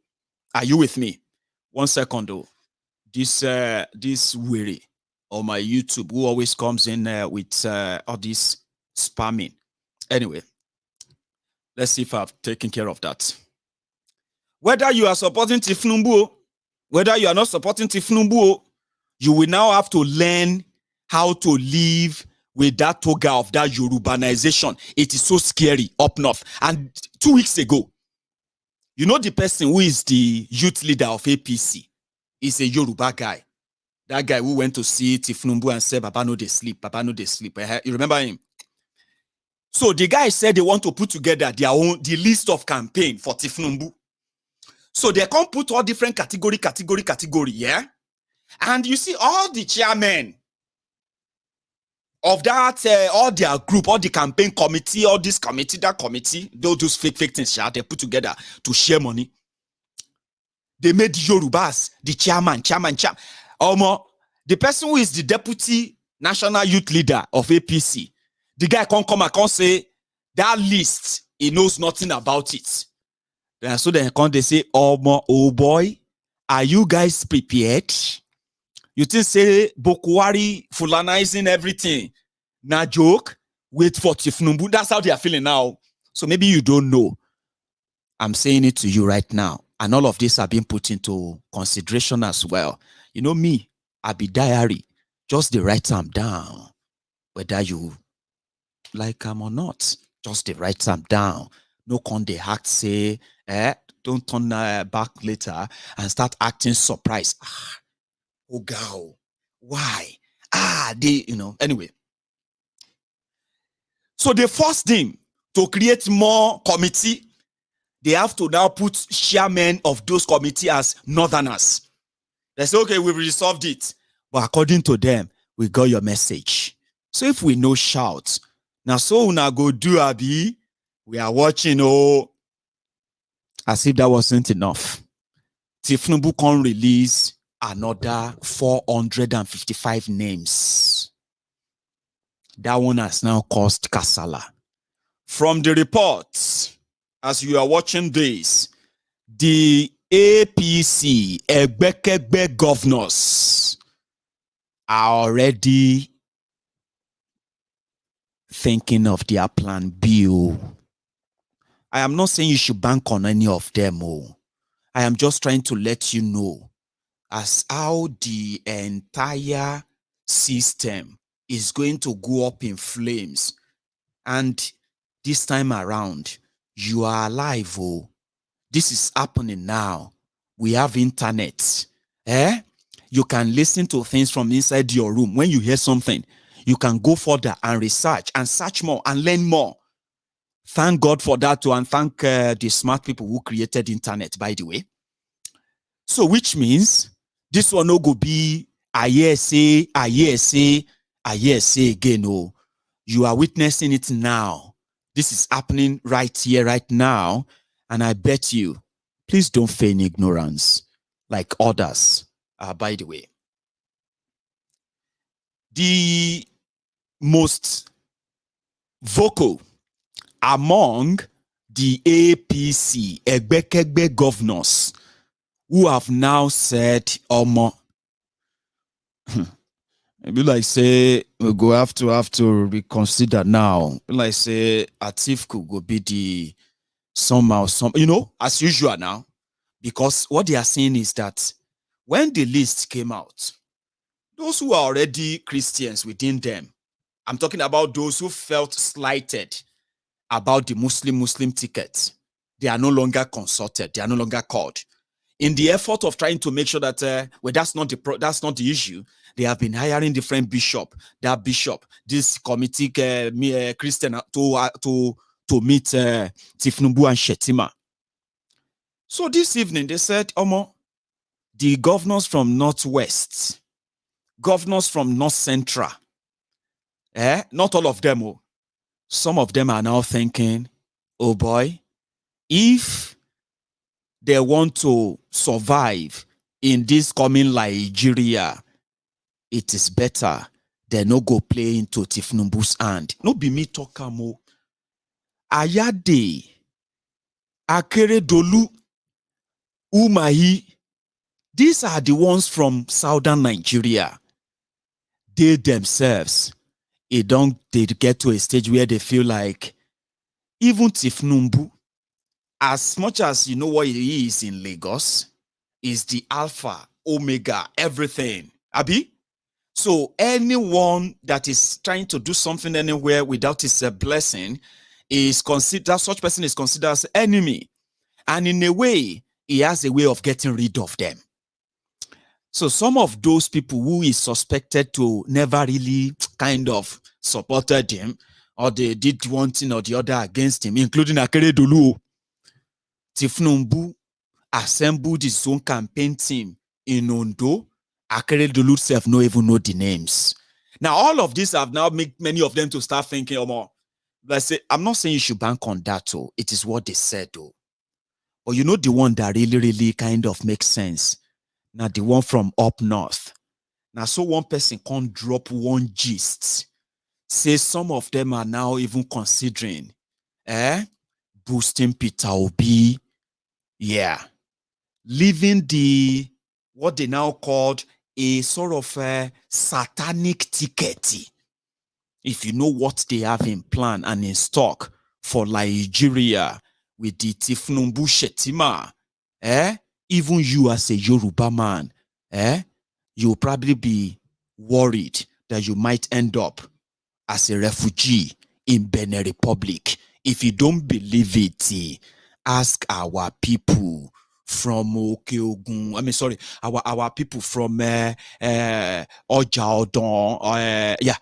Are you with me? 1 second though. This weary on my YouTube who always comes in with all this spamming. Anyway, let's see if I've taken care of that. Whether you are supporting Tinubu, whether you are not supporting Tinubu, you will now have to learn how to live with that toga of that Yorubanization. It is so scary up north. And 2 weeks ago, you know the person who is the youth leader of APC is a Yoruba guy. That guy who went to see Tinubu and said, Baba no dey sleep, Baba no dey sleep. You remember him? So the guy said they want to put together the list of campaign for Tinubu. So they can't put all different category, yeah? And you see all the chairmen of that, all their group, all the campaign committee, all this committee, that committee, those fake things, they put together to share money. They made Yorubas, the chairman. The person who is the deputy national youth leader of APC, the guy can't come and can't say that list, he knows nothing about it. So then they say, oh boy, are you guys prepared? You think say Buhari fulanizing everything? Na joke? Wait for Tinubu. That's how they are feeling now. So maybe you don't know. I'm saying it to you right now. And all of this are being put into consideration as well. You know me, I be diary. Just the write them down. Whether you like them or not. Just the write them down. No con they act say, don't turn back later and start acting surprised. Oh, God, why? Anyway. So they forced him to create more committee. They have to now put chairmen of those committee as northerners. They say, okay, we've resolved it. But according to them, we got your message. So if we no shout, now so una go do abi, we are watching, as if that wasn't enough. Tinubu can release another 455 names. That one has now caused Kasala. From the reports, as you are watching this, the APC, Egbekegbe governors, are already thinking of their plan B. I am not saying you should bank on any of them. I am just trying to let you know as how the entire system is going to go up in flames. And this time around, you are alive. This is happening now. We have internet. You can listen to things from inside your room. When you hear something, you can go further and research and search more and learn more. Thank God for that too, and thank the smart people who created internet, by the way. So which means this one no go be I hear say again. Oh, you are witnessing it now. This is happening right here, right now. And I bet you, please don't feign ignorance like others, by the way. The most vocal among the APC, Egbekegbe governors, who have now said, Omo, maybe like say, we go have to reconsider now. Like say, Atiku go be the somehow, as usual now. Because what they are saying is that when the list came out, those who are already Christians within them, I'm talking about those who felt slighted about the Muslim ticket, they are no longer consulted, they are no longer called. In the effort of trying to make sure that, that's not the issue, they have been hiring different bishop, this committee, Christian, to meet Tinubu and Shetima. So this evening, they said, Omo, the governors from Northwest, governors from North Central, not all of them, some of them are now thinking, oh boy, if they want to survive in this coming Nigeria, it is better they no go play into Tinubu's hand. No be me talk mo. Ayade, Akeredolu, Umahi, these are the ones from southern Nigeria. They themselves, they get to a stage where they feel like even Tinubu, as much as you know what he is in Lagos, is the alpha, omega, everything. Abi? So anyone that is trying to do something anywhere without his blessing is considered, such person is considered as enemy. And in a way, he has a way of getting rid of them. So some of those people who is suspected to never really kind of supported him, or they did one thing or the other against him, including Akeredolu, Tinubu assembled his own campaign team in Ondo. Akeredolu self no even know the names. Now all of this have now made many of them to start thinking, oh, more. Let's say, I'm not saying you should bank on that, though. It is what they said, though. But you know the one that really kind of makes sense. Now the one from up north. Now so one person can't drop one gist. Say some of them are now even considering boosting Peter Obi. Yeah. Leaving the what they now called a sort of a satanic ticket. If you know what they have in plan and in stock for Nigeria with the Tinubu Shetima, even you as a Yoruba man, you'll probably be worried that you might end up as a refugee in Benin Republic. If you don't believe it, ask our people from Okeogun. I mean, sorry, our people from Ojaodon. Yeah.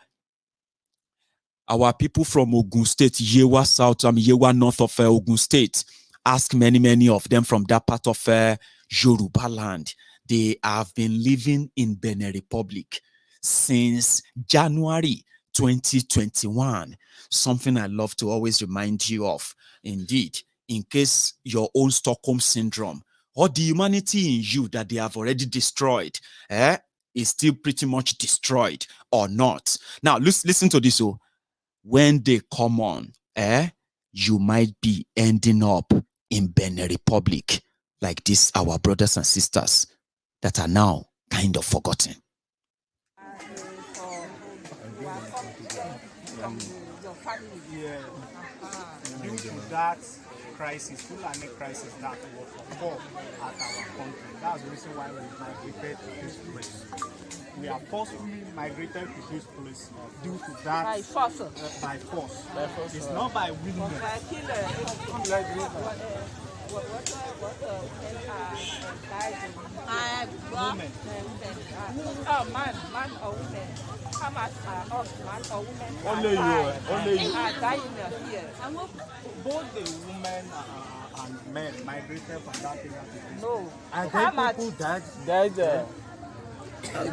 Our people from Ogun State, Yewa South, Yewa North of Ogun State. Ask many of them from that part of Yoruba land. They have been living in Benin Republic since January 2021. Something I love to always remind you of. Indeed, in case your own Stockholm syndrome or the humanity in you that they have already destroyed is still pretty much destroyed or not. Now, listen to this. So, when they come on, you might be ending up in Benin Republic like this, our brothers and sisters that are now kind of forgotten. Due to that crisis, Fulani crisis that was occurred at our country, that's the reason why we migrated to this place. We are forcefully migrated to this place due to that by force. It's not by willingness. Women. Oh, man or women. How much are us, man or women? Only you. Are dying here. Both the women and men migrated from that area. No. And How then much? people died.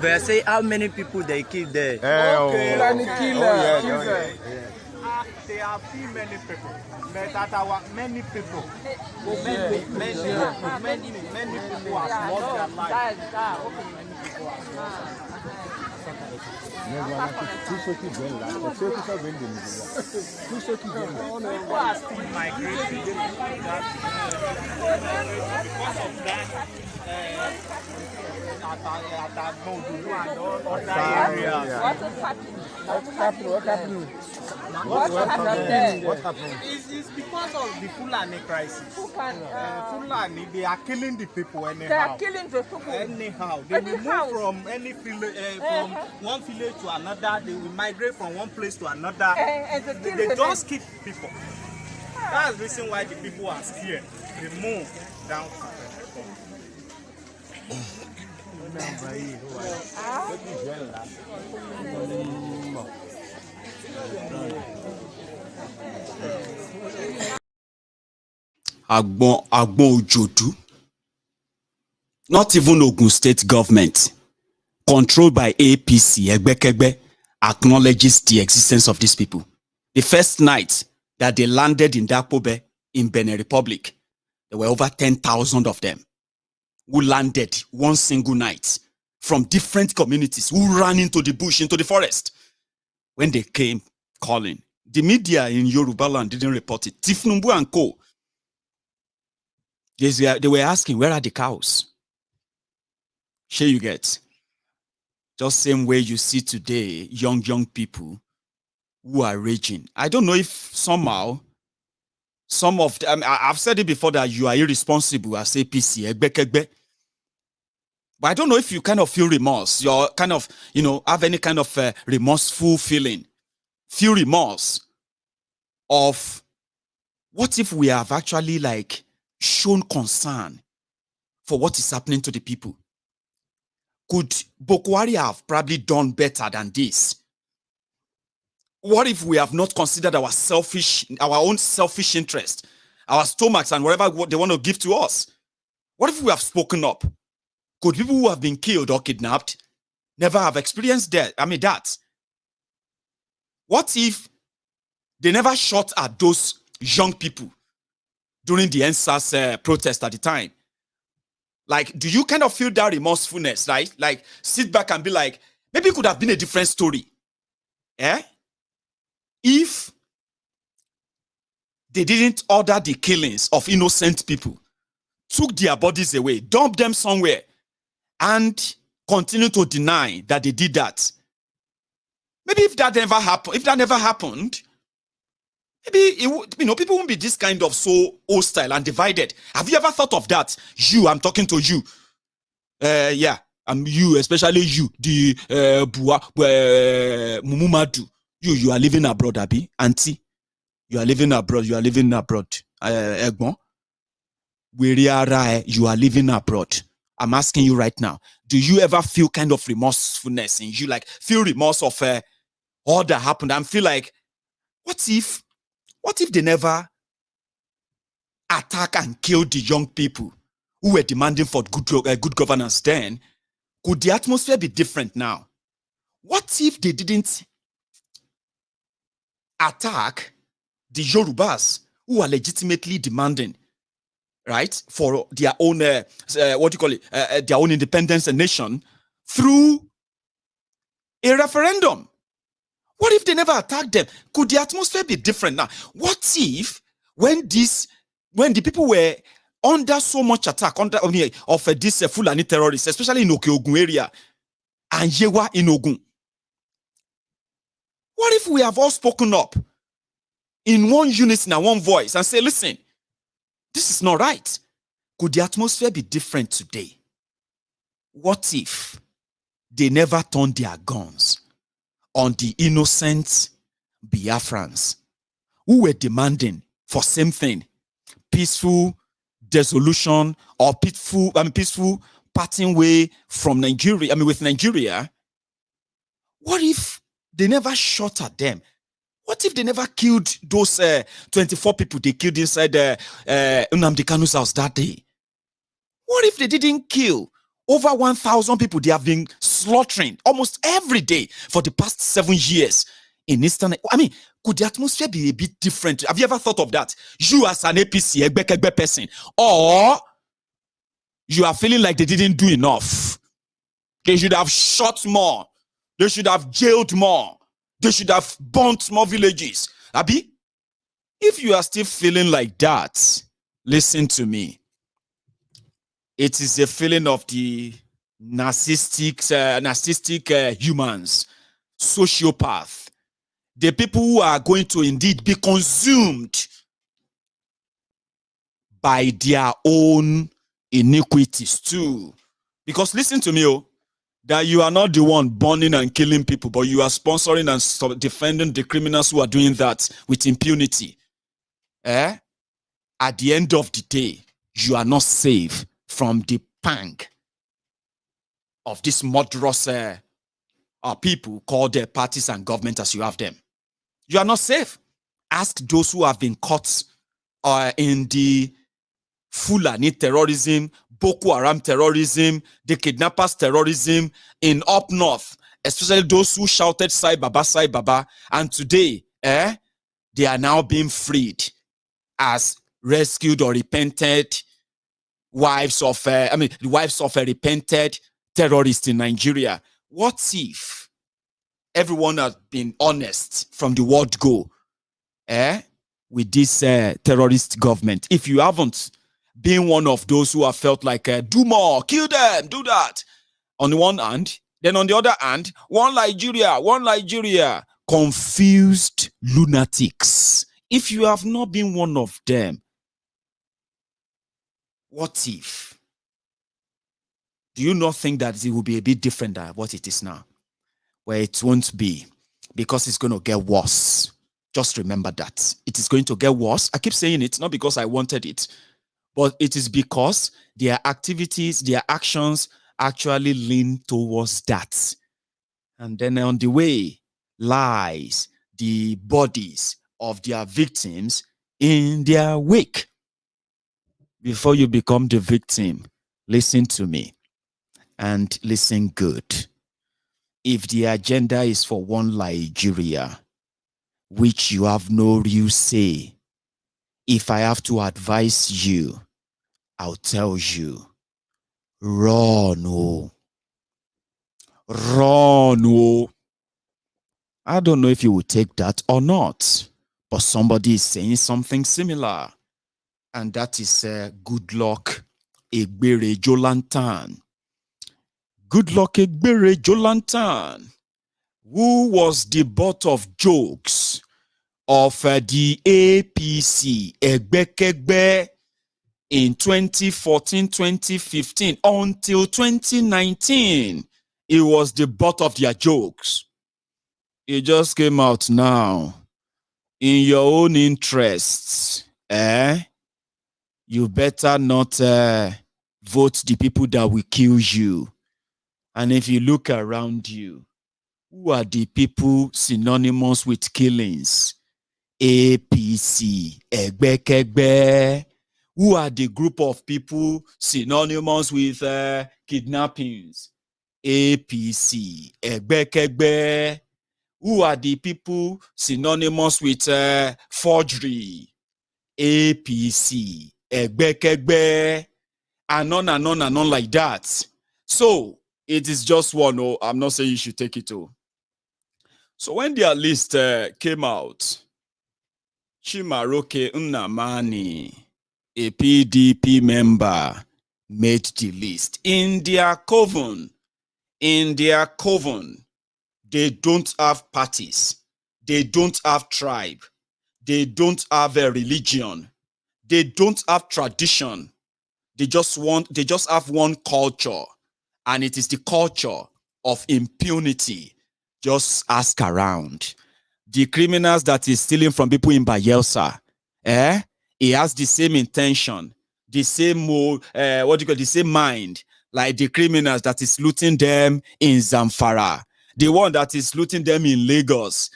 But I say how many people they killed there? Okay. Yeah. There are few many people, but that our many people, many people have lost their lives. People are still migrating because of that. Adebanjo and other areas. What happened? What happened? It's because of the Fulani crisis. Fulani, they are killing the people anyhow. They are killing the people. Anyhow. They will move from any village, from one village to another. They will migrate from one place to another. They just keep people. That's the reason why the people are scared. They move down to Agbon Ojodu, not even Ogun State government, controlled by APC, Egbekegbe, acknowledges the existence of these people. The first night that they landed in Dapobe in Benin Republic, there were over 10,000 of them who landed one single night from different communities who ran into the bush, into the forest. When they came calling, the media in Yoruba land didn't report it. Tinubu and co. They were asking, where are the cows? Sure you get. Just same way you see today, young people who are raging. I don't know if somehow, some of them, I've said it before that you are irresponsible as APC, but I don't know if you kind of feel remorse. You're kind of, have any kind of remorseful feeling. Feel remorse of what if we have actually like shown concern for what is happening to the people? Could Buhari have probably done better than this? What if we have not considered our own selfish interest, our stomachs and whatever they want to give to us? What if we have spoken up? Could people who have been killed or kidnapped never have experienced that? That. What if they never shot at those young people during the NSAS protest at the time? Like, do you kind of feel that remorsefulness, right? Like, sit back and be like, maybe it could have been a different story. If they didn't order the killings of innocent people, took their bodies away, dumped them somewhere, and continue to deny that they did that. Maybe if that never happened, maybe people won't be this kind of so hostile and divided. Have you ever thought of that? I'm talking to you. I'm you, especially you, the Mumumadu. You are living abroad, Abi. Auntie, you are living abroad. Egbon, you are living abroad. I'm asking you right now, do you ever feel kind of remorsefulness in you? Like, feel remorse of all that happened and feel like, what if they never attack and kill the young people who were demanding for good governance then? Could the atmosphere be different now? What if they didn't attack the Yorubas who are legitimately demanding, right, for their own, their own independence and nation through a referendum? What if they never attacked them? Could the atmosphere be different now? What if when the people were under so much attack of this Fulani terrorists, especially in Okeogun area and Yewa in Ogun, what if we have all spoken up in one unison and one voice and say, listen, this is not right? Could the atmosphere be different today? What if they never turned their guns on the innocent Biafrans who were demanding for same thing, peaceful dissolution or peaceful parting way from Nigeria, with Nigeria? What if they never shot at them? What if they never killed those 24 people they killed inside Nnamdi Kanu's house that day? What if they didn't kill over 1,000 people they have been slaughtering almost every day for the past 7 years in Eastern? Could the atmosphere be a bit different? Have you ever thought of that? You as an APC, Egbe person, or you are feeling like they didn't do enough? They should have shot more. They should have jailed more. They should have burnt more villages. Abi, if you are still feeling like that, listen to me. It is a feeling of the narcissistic humans, sociopath, the people who are going to indeed be consumed by their own iniquities too. Because listen to me, that you are not the one burning and killing people, but you are sponsoring and defending the criminals who are doing that with impunity. At the end of the day, you are not safe from the pang of this murderous people called their parties and government as you have them. You are not safe. Ask those who have been caught in the Fulani terrorism, Boko Haram terrorism, the kidnappers terrorism in up north, especially those who shouted Sai Baba, and today, they are now being freed as rescued or repented wives of, the wives of a repented terrorist in Nigeria. What if everyone has been honest from the word go, with this terrorist government? If you haven't been one of those who have felt like, do more, kill them, do that, on the one hand, then on the other hand, one Nigeria, confused lunatics. If you have not been one of them, what if? Do you not think that it will be a bit different than what it is now? Well, it won't be, because it's going to get worse. Just remember that. It is going to get worse. I keep saying it, not because I wanted it, but it is because their activities, their actions actually lean towards that. And then on the way lies the bodies of their victims in their wake. Before you become the victim, listen to me, and listen good. If the agenda is for one Nigeria, which you have no real say, if I have to advise you, I'll tell you, run, oh. Run, oh. I don't know if you will take that or not, but somebody is saying something similar, and that is Goodluck Jonathan. Goodluck Jonathan, who was the butt of jokes of the APC, Egbekegbe, in 2014, 2015, until 2019. It was the butt of their jokes. It just came out now. In your own interests, you better not vote the people that will kill you. And if you look around you, who are the people synonymous with killings? APC, Egbekegbe. Who are the group of people synonymous with kidnappings? APC, Egbekegbe. Who are the people synonymous with forgery? APC, Egbekegbe. And on and on and on like that. So, it is just one. Oh, I'm not saying you should take it all. So when their list came out, Chimaroke Nnamani, a PDP member, made the list. In their coven, they don't have parties. They don't have tribe. They don't have a religion. They don't have tradition. They just have one culture. And it is the culture of impunity. Just ask around. The criminals that is stealing from people in Bayelsa, he has the same intention, the same the same mind, like the criminals that is looting them in Zamfara. The one that is looting them in Lagos,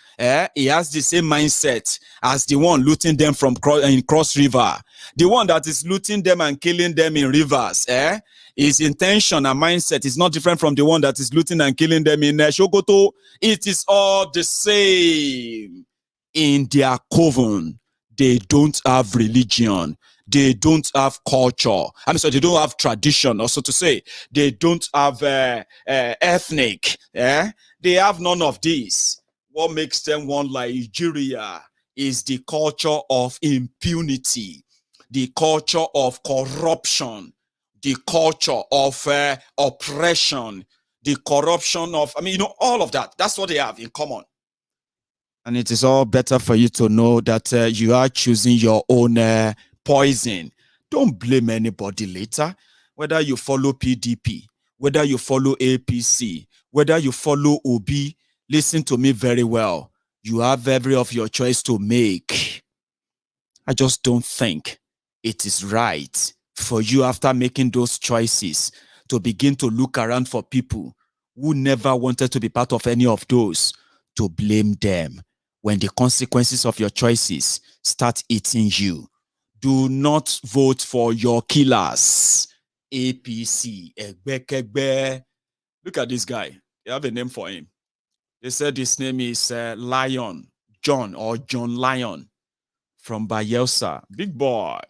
he has the same mindset as the one looting them from Cross River. The one that is looting them and killing them in Rivers, his intention and mindset is not different from the one that is looting and killing them in Sokoto. It is all the same. In their coven, they don't have religion. They don't have culture. They don't have tradition, or so to say. They don't have ethnic. They have none of these. What makes them one Nigeria is the culture of impunity, the culture of corruption, the culture of oppression, the corruption of, all of that. That's what they have in common. And it is all better for you to know that you are choosing your own poison. Don't blame anybody later. Whether you follow PDP, whether you follow APC, whether you follow OB, listen to me very well. You have every of your choice to make. I just don't think it is right for you, after making those choices, to begin to look around for people who never wanted to be part of any of those, to blame them when the consequences of your choices start eating you. Do not vote for your killers. APC, Egbekegbe. Look at this guy. They have a name for him. They said his name is Lion, John Lion. from Bayelsa. Big boy.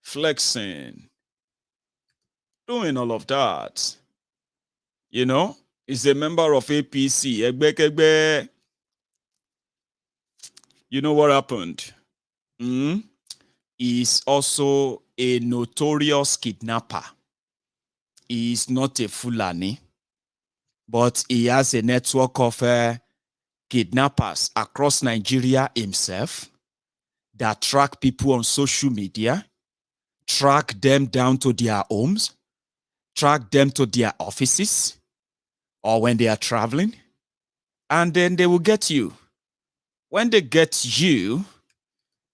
Flexing. Doing all of that. You know, he's a member of APC. Egbe. You know what happened? He's also a notorious kidnapper. He's not a Fulani, but he has a network of kidnappers across Nigeria himself that track people on social media, track them down to their homes, track them to their offices, or when they are traveling, and then they will get you. When they get you,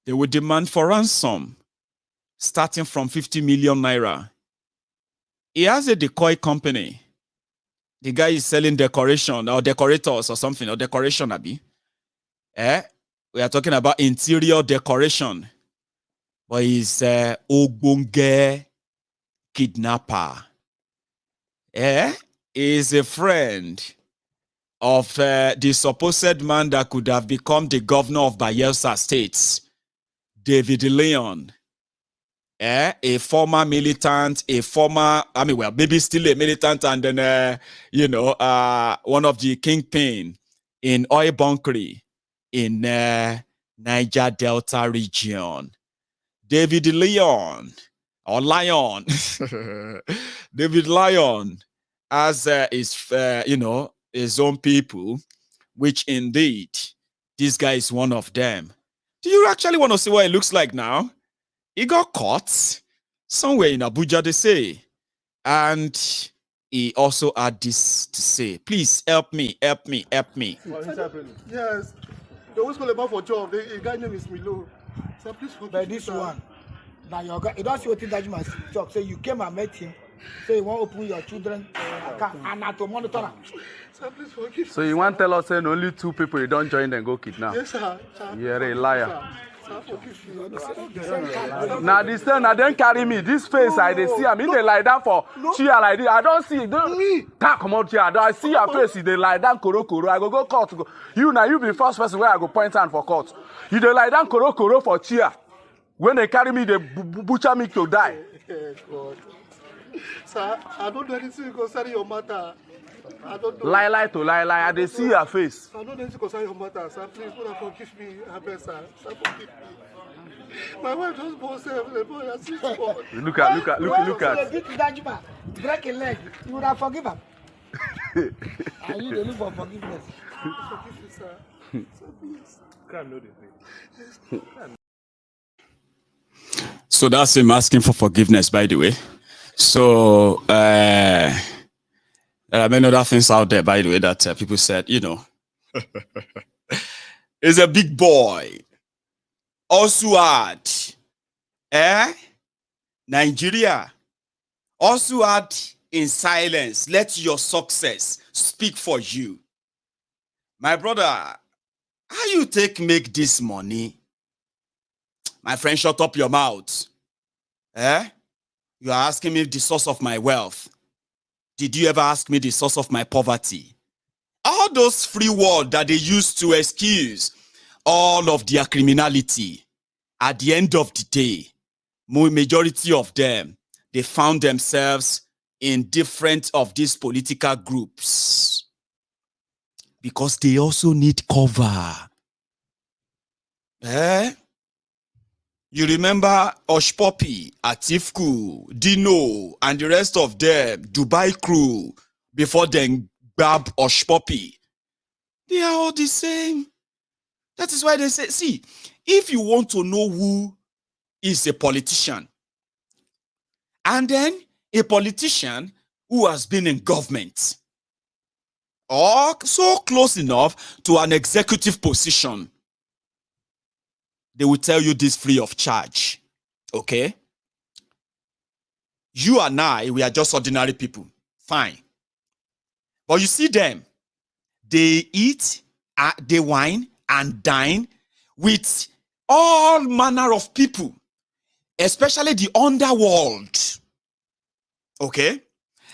they will demand for ransom, starting from 50 million naira. He has a decoy company. The guy is selling decoration or decorators or something, or decoration, Abi. We are talking about interior decoration. But he's Ogbonge kidnapper. He's a friend of the supposed man that could have become the governor of Bayelsa State, David Leon. A former militant, maybe still a militant, and then, one of the kingpin in oil bunkering in Niger Delta region. David Leon, or Lion, David Lion has his own people, which indeed, this guy is one of them. Do you actually want to see what it looks like now? He got caught somewhere in Abuja, they say. And he also had this to say. Please help me. What is happening? Yes. They always call about for job. The guy name is Milo. So please forgive me. But this one, now your guy, you don't see what that must talk. So you came and met him. So you want to open your children account and not to monitor them. So please forgive me. So you want to tell us saying only 2 people you don't join and go kidnap? Yes, sir. You're a liar. Now this thing, I don't carry me. This face, I they see. I mean, they lie down for chair like this. I don't see. Don't come out here. I see your face. They lie down, koro. I go court. You now, you be first person where I go point hand for court. You they lie down, koro for chair. When they carry me, they butcher me to die. Yes, God. Sir, I don't do anything concerning your matter. I don't know. Lie to lie. I they see your face. I don't do anything concerning your matter, sir. Please, forgive me. I beg, sir. Sir, forgive me. My wife just bought herself. Look at. Break a leg. You would have forgiven him. And you don't look for forgiveness. Forgive me, sir. Sir, please. Crime no dey. So that's him asking for forgiveness, by the way. So there are many other things out there, by the way, that people said, he's a big boy. Oswald, Nigeria. Oswald in silence. Let your success speak for you. My brother, how you make this money? My friend, shut up your mouth. You are asking me the source of my wealth. Did you ever ask me the source of my poverty? All those free words that they use to excuse all of their criminality, at the end of the day, majority of them, they found themselves in different of these political groups because they also need cover. You remember Osh Poppy, Atiku, Dino, and the rest of them, Dubai crew, before then grab Osh Poppy. They are all the same. That is why they say, see, if you want to know who is a politician, and then a politician who has been in government, or so close enough to an executive position, they will tell you this free of charge. Okay? You and I, we are just ordinary people. Fine. But you see them, they eat, they wine, and dine with all manner of people, especially the underworld. Okay?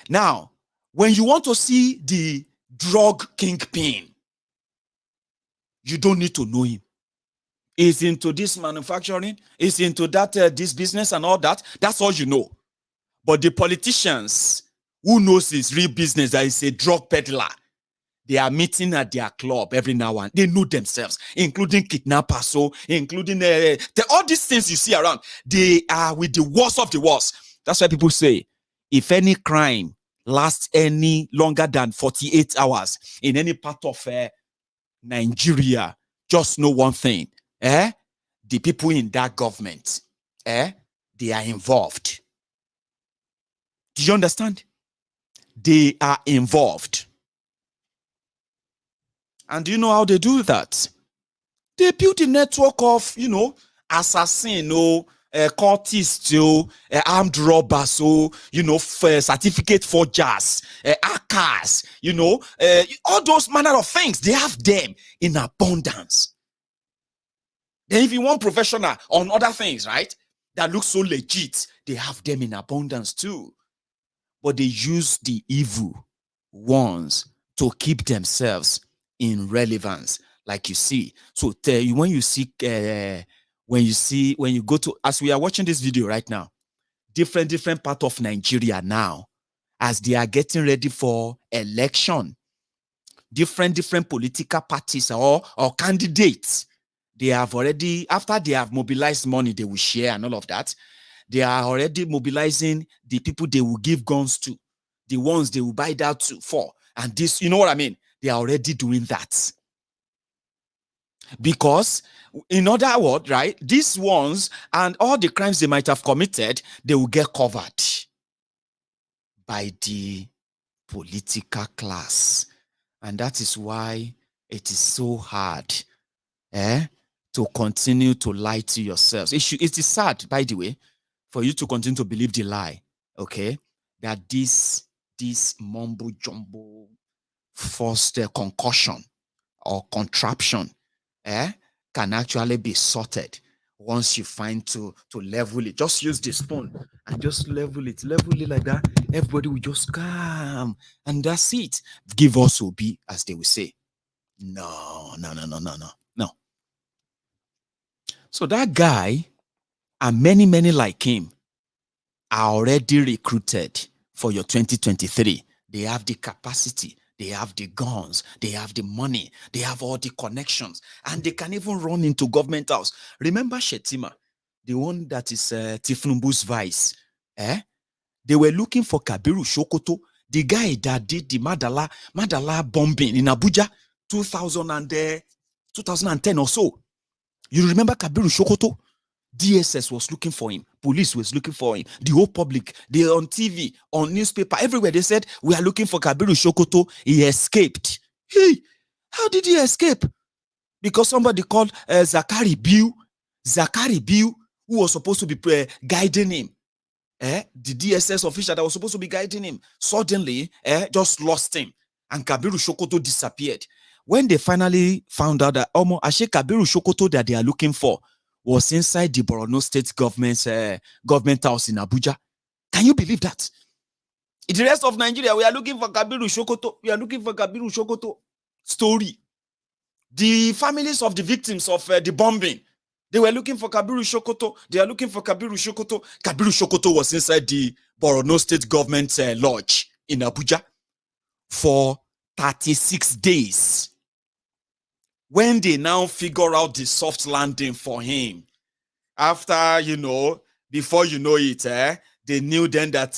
Now, when you want to see the drug kingpin, you don't need to know him. is into this manufacturing, is into that this business and all that. That's all you know. But the politicians who knows his real business, that is a drug peddler, they are meeting at their club every now and they know themselves, including kidnappers, so including all these things you see around. They are with the worst of the worst. That's why people say, if any crime lasts any longer than 48 hours in any part of Nigeria, just know one thing, the people in that government, they are involved. Do you understand? They are involved. And do you know how they do that? They build a network of, assassin, cultists, armed robbers, certificate forgers, hackers, all those manner of things. They have them in abundance. Then if you want professional on other things, right, that look so legit, they have them in abundance too. But they use the evil ones to keep themselves in relevance, like you see. So when you go to, as we are watching this video right now, different part of Nigeria now, as they are getting ready for election, different political parties or candidates, they have already, after they have mobilized money, they will share and all of that. They are already mobilizing the people they will give guns to, the ones they will buy that for. And this, you know what I mean? They are already doing that. Because, in other words, right, these ones and all the crimes they might have committed, they will get covered by the political class. And that is why it is so hard to continue to lie to yourselves. It is sad, by the way, for you to continue to believe the lie, okay, that this mumbo jumbo forced concussion or contraption can actually be sorted once you find to level it. Just use the spoon and just level it like that. Everybody will just come, and that's it. Give us Obi, as they will say. No. So that guy and many like him are already recruited for your 2023. They have the capacity, they have the guns, they have the money, they have all the connections, and they can even run into government house. Remember Shetima, the one that is Tinubu's vice? They were looking for Kabiru Sokoto, the guy that did the Madala bombing in Abuja 2010 or so. You remember Kabiru Sokoto? DSS was looking for him. Police was looking for him. The whole public, they on TV, on newspaper, everywhere, they said, we are looking for Kabiru Sokoto. He escaped. Hey, how did he escape? Because somebody called Zakari Biu, who was supposed to be guiding him. The DSS official that was supposed to be guiding him, suddenly just lost him. And Kabiru Sokoto disappeared. When they finally found out that Ashe Kabiru Sokoto that they are looking for was inside the Borno State government house in Abuja. Can you believe that? In the rest of Nigeria, we are looking for Kabiru Sokoto. We are looking for Kabiru Sokoto. Story. The families of the victims of the bombing, they were looking for Kabiru Sokoto. They are looking for Kabiru Sokoto. Kabiru Sokoto was inside the Borno State government lodge in Abuja for 36 days. When they now figure out the soft landing for him, after, before you know it, they knew then that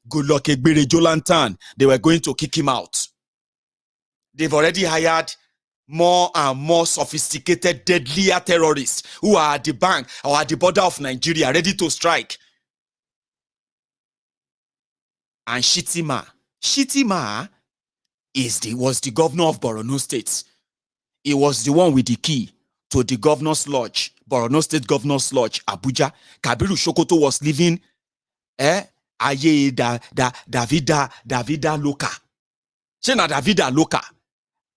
Goodluck Jonathan, they were going to kick him out. They've already hired more and more sophisticated, deadlier terrorists who are at the bank or at the border of Nigeria, ready to strike. And Shitima was the governor of Borno State. He was the one with the key to the governor's lodge, Borno State Governor's Lodge, Abuja. Kabiru Sokoto was living Aye Davida Loka. Chena Davida Loka.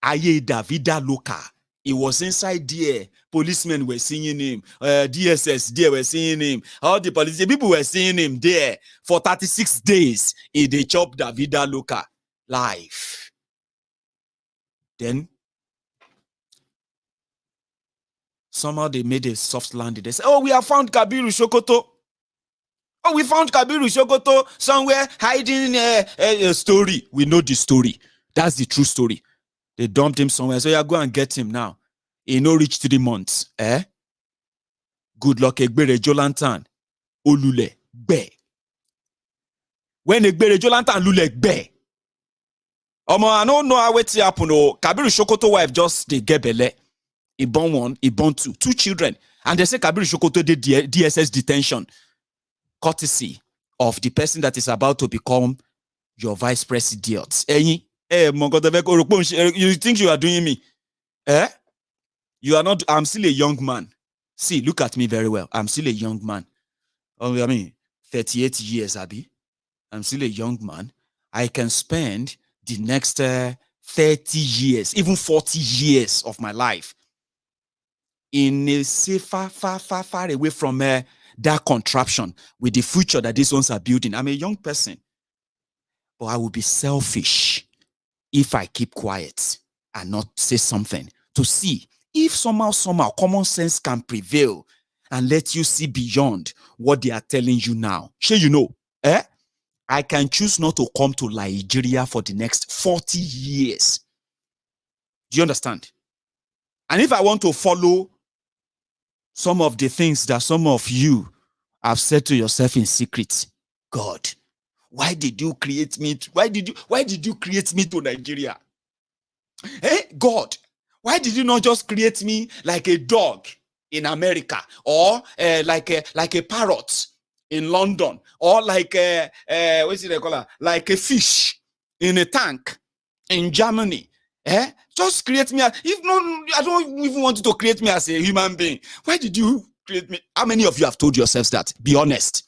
Aye Davida Loka. He was inside there. Policemen were seeing him. DSS there were seeing him. All the police people were seeing him there for 36 days. They chopped Davida Loka live. Then somehow they made a soft landing. They said, oh, we have found Kabiru Sokoto. Oh, we found Kabiru Sokoto somewhere hiding a story. We know the story. That's the true story. They dumped him somewhere. So yeah, go and get him now. He no reach 3 months. Goodluck Jonathan. Olule. Be. When Jonathan Lule Be. I don't know how it happen. Kabiru Sokoto wife just they get belle. He born one, he born two children. And they say Kabiru Sokoto did DSS detention. Courtesy of the person that is about to become your vice president. You think you are doing me? You are not. I'm still a young man. See, look at me very well. I'm still a young man. 38 years, Abi. I'm still a young man. I can spend the next 30 years, even 40 years of my life in a safer, far away from that contraption with the future that these ones are building. I'm a young person, but I will be selfish if I keep quiet and not say something to see if somehow common sense can prevail and let you see beyond what they are telling you now. Sure, you know, I can choose not to come to Nigeria for the next 40 years. Do you understand? And if I want to follow some of the things that some of you have said to yourself in secret, God, why did you create me? Why did you create me to Nigeria? God, why did you not just create me like a dog in America, or like a parrot in London, or like what's it they call it? Like a fish in a tank in Germany? Just create me. If no, I don't even want you to create me as a human being. Why did you create me? How many of you have told yourselves that? Be honest.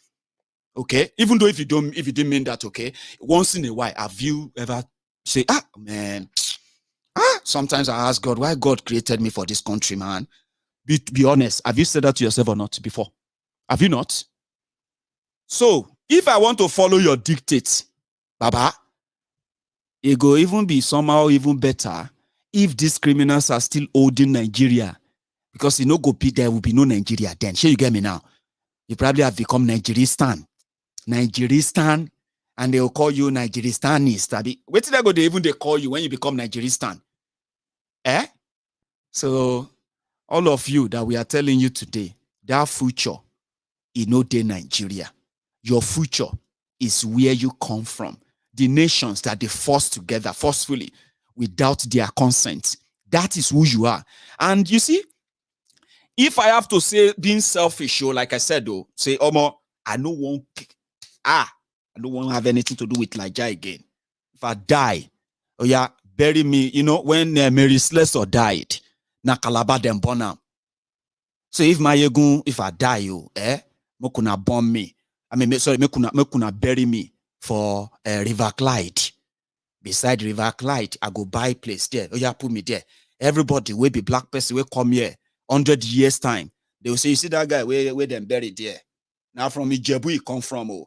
Okay? Even though if you didn't mean that, okay? Once in a while, have you ever say, man, sometimes I ask God, why God created me for this country, man? Be honest. Have you said that to yourself or not before? Have you not? So, if I want to follow your dictates, Baba, it go even be somehow even better if these criminals are still holding Nigeria, because there will be no Nigeria then. Sure, you get me now? You probably have become Nigeristan, and they will call you Nigeristanist. Wait till they call you when you become Nigeristan. So all of you that we are telling you today, that future is not in Nigeria. Your future is where you come from. The nations that they forced together forcefully without their consent. That is who you are. And you see, if I have to say being selfish, like I said, say, Omo, I don't want to have anything to do with Nigeria again. If I die, bury me. You know, when Mary Slessor died, na Calabar dem born am. So if I die, mokuna bomb me. Mekuna bury me for River Clyde. Beside River Clyde, I go buy place there. Put me there. Everybody will be black person will come here 100 years time. They will say, you see that guy where them buried there. Now from Ijebu he come from.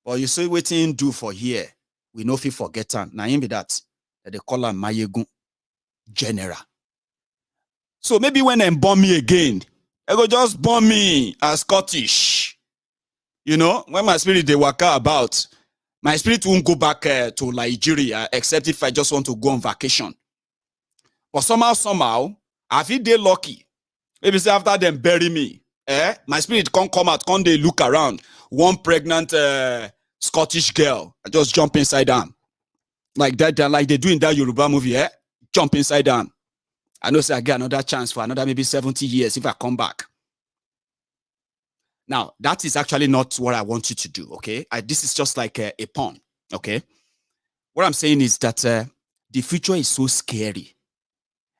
But you see what he do for here. We know if he forget him. Now him be that they call him Mayegun General. So maybe when they bomb me again, they go just bomb me as Scottish. You know, when my spirit they walk out about, my spirit won't go back to Nigeria except if I just want to go on vacation. But somehow, I feel they lucky. Maybe say after them bury me, my spirit can't come out, can't they look around. One pregnant Scottish girl, I just jump inside them. Like that, like they do in that Yoruba movie, jump inside them. I know say I get another chance for another maybe 70 years if I come back. Now, that is actually not what I want you to do, okay? This is just like a pawn, okay? What I'm saying is that the future is so scary.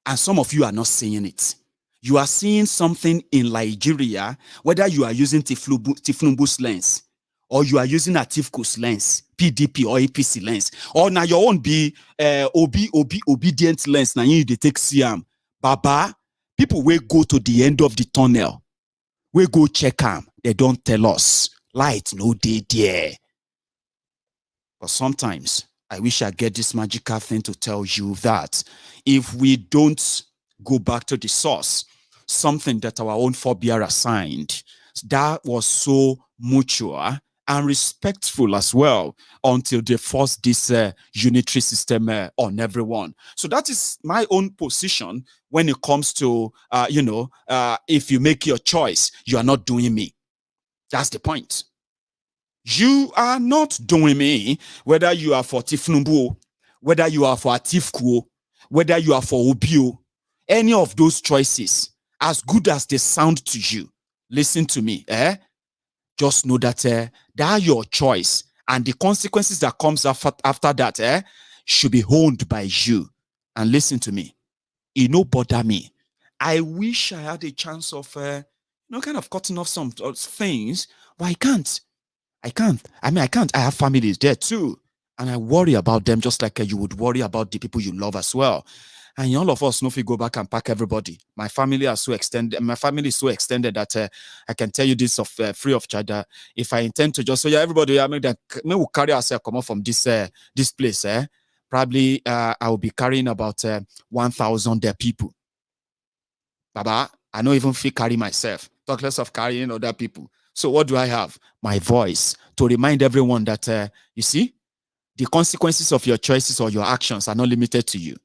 And some of you are not seeing it. You are seeing something in Nigeria, whether you are using Tinubu's lens, or you are using Atiku's lens, PDP or APC lens, or now your own be obedient lens, now you take Siam. Baba, people will go to the end of the tunnel. We go check them. They don't tell us. Light no day there. But sometimes, I wish I get this magical thing to tell you that if we don't go back to the source, something that our own forebearers signed. That was so mutual and respectful as well until they forced this unitary system on everyone. So that is my own position when it comes to, if you make your choice, you are not doing me. That's the point. You are not doing me, whether you are for Tinubu, whether you are for Atiku, whether you are for Obio, any of those choices, as good as they sound to you, listen to me, just know that that your choice and the consequences that comes after that should be honed by you. And listen to me, it no bother me. I wish I had a chance of kind of cutting off some things, but I can't. I can't. I have families there too, and I worry about them just like you would worry about the people you love as well. And all of us know if we go back and pack everybody. My family are so extended. My family is so extended that I can tell you this of free of charge. If I intend to just say, everybody, we'll carry ourselves come off from this place. Probably I will be carrying about 1,000 people. Baba, I don't even feel carry myself. Talk less of carrying other people. So what do I have? My voice to remind everyone that you see, the consequences of your choices or your actions are not limited to you.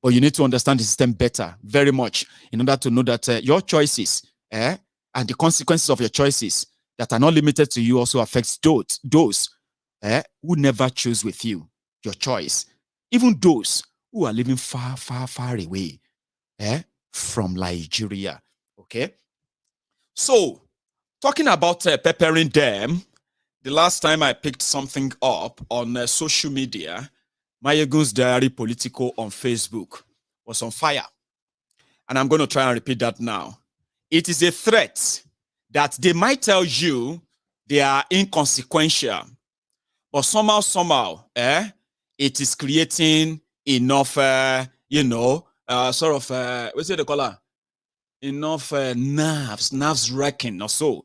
But you need to understand the system better, very much, in order to know that your choices and the consequences of your choices that are not limited to you also affects those who never choose with you, your choice. Even those who are living far, far, far away from Nigeria. Okay? So, talking about peppering them, the last time I picked something up on social media, Mayegun's Diary Political on Facebook was on fire. And I'm going to try and repeat that now. It is a threat that they might tell you they are inconsequential, but somehow, it is creating enough, what's it they call it? Enough nerves wrecking or so.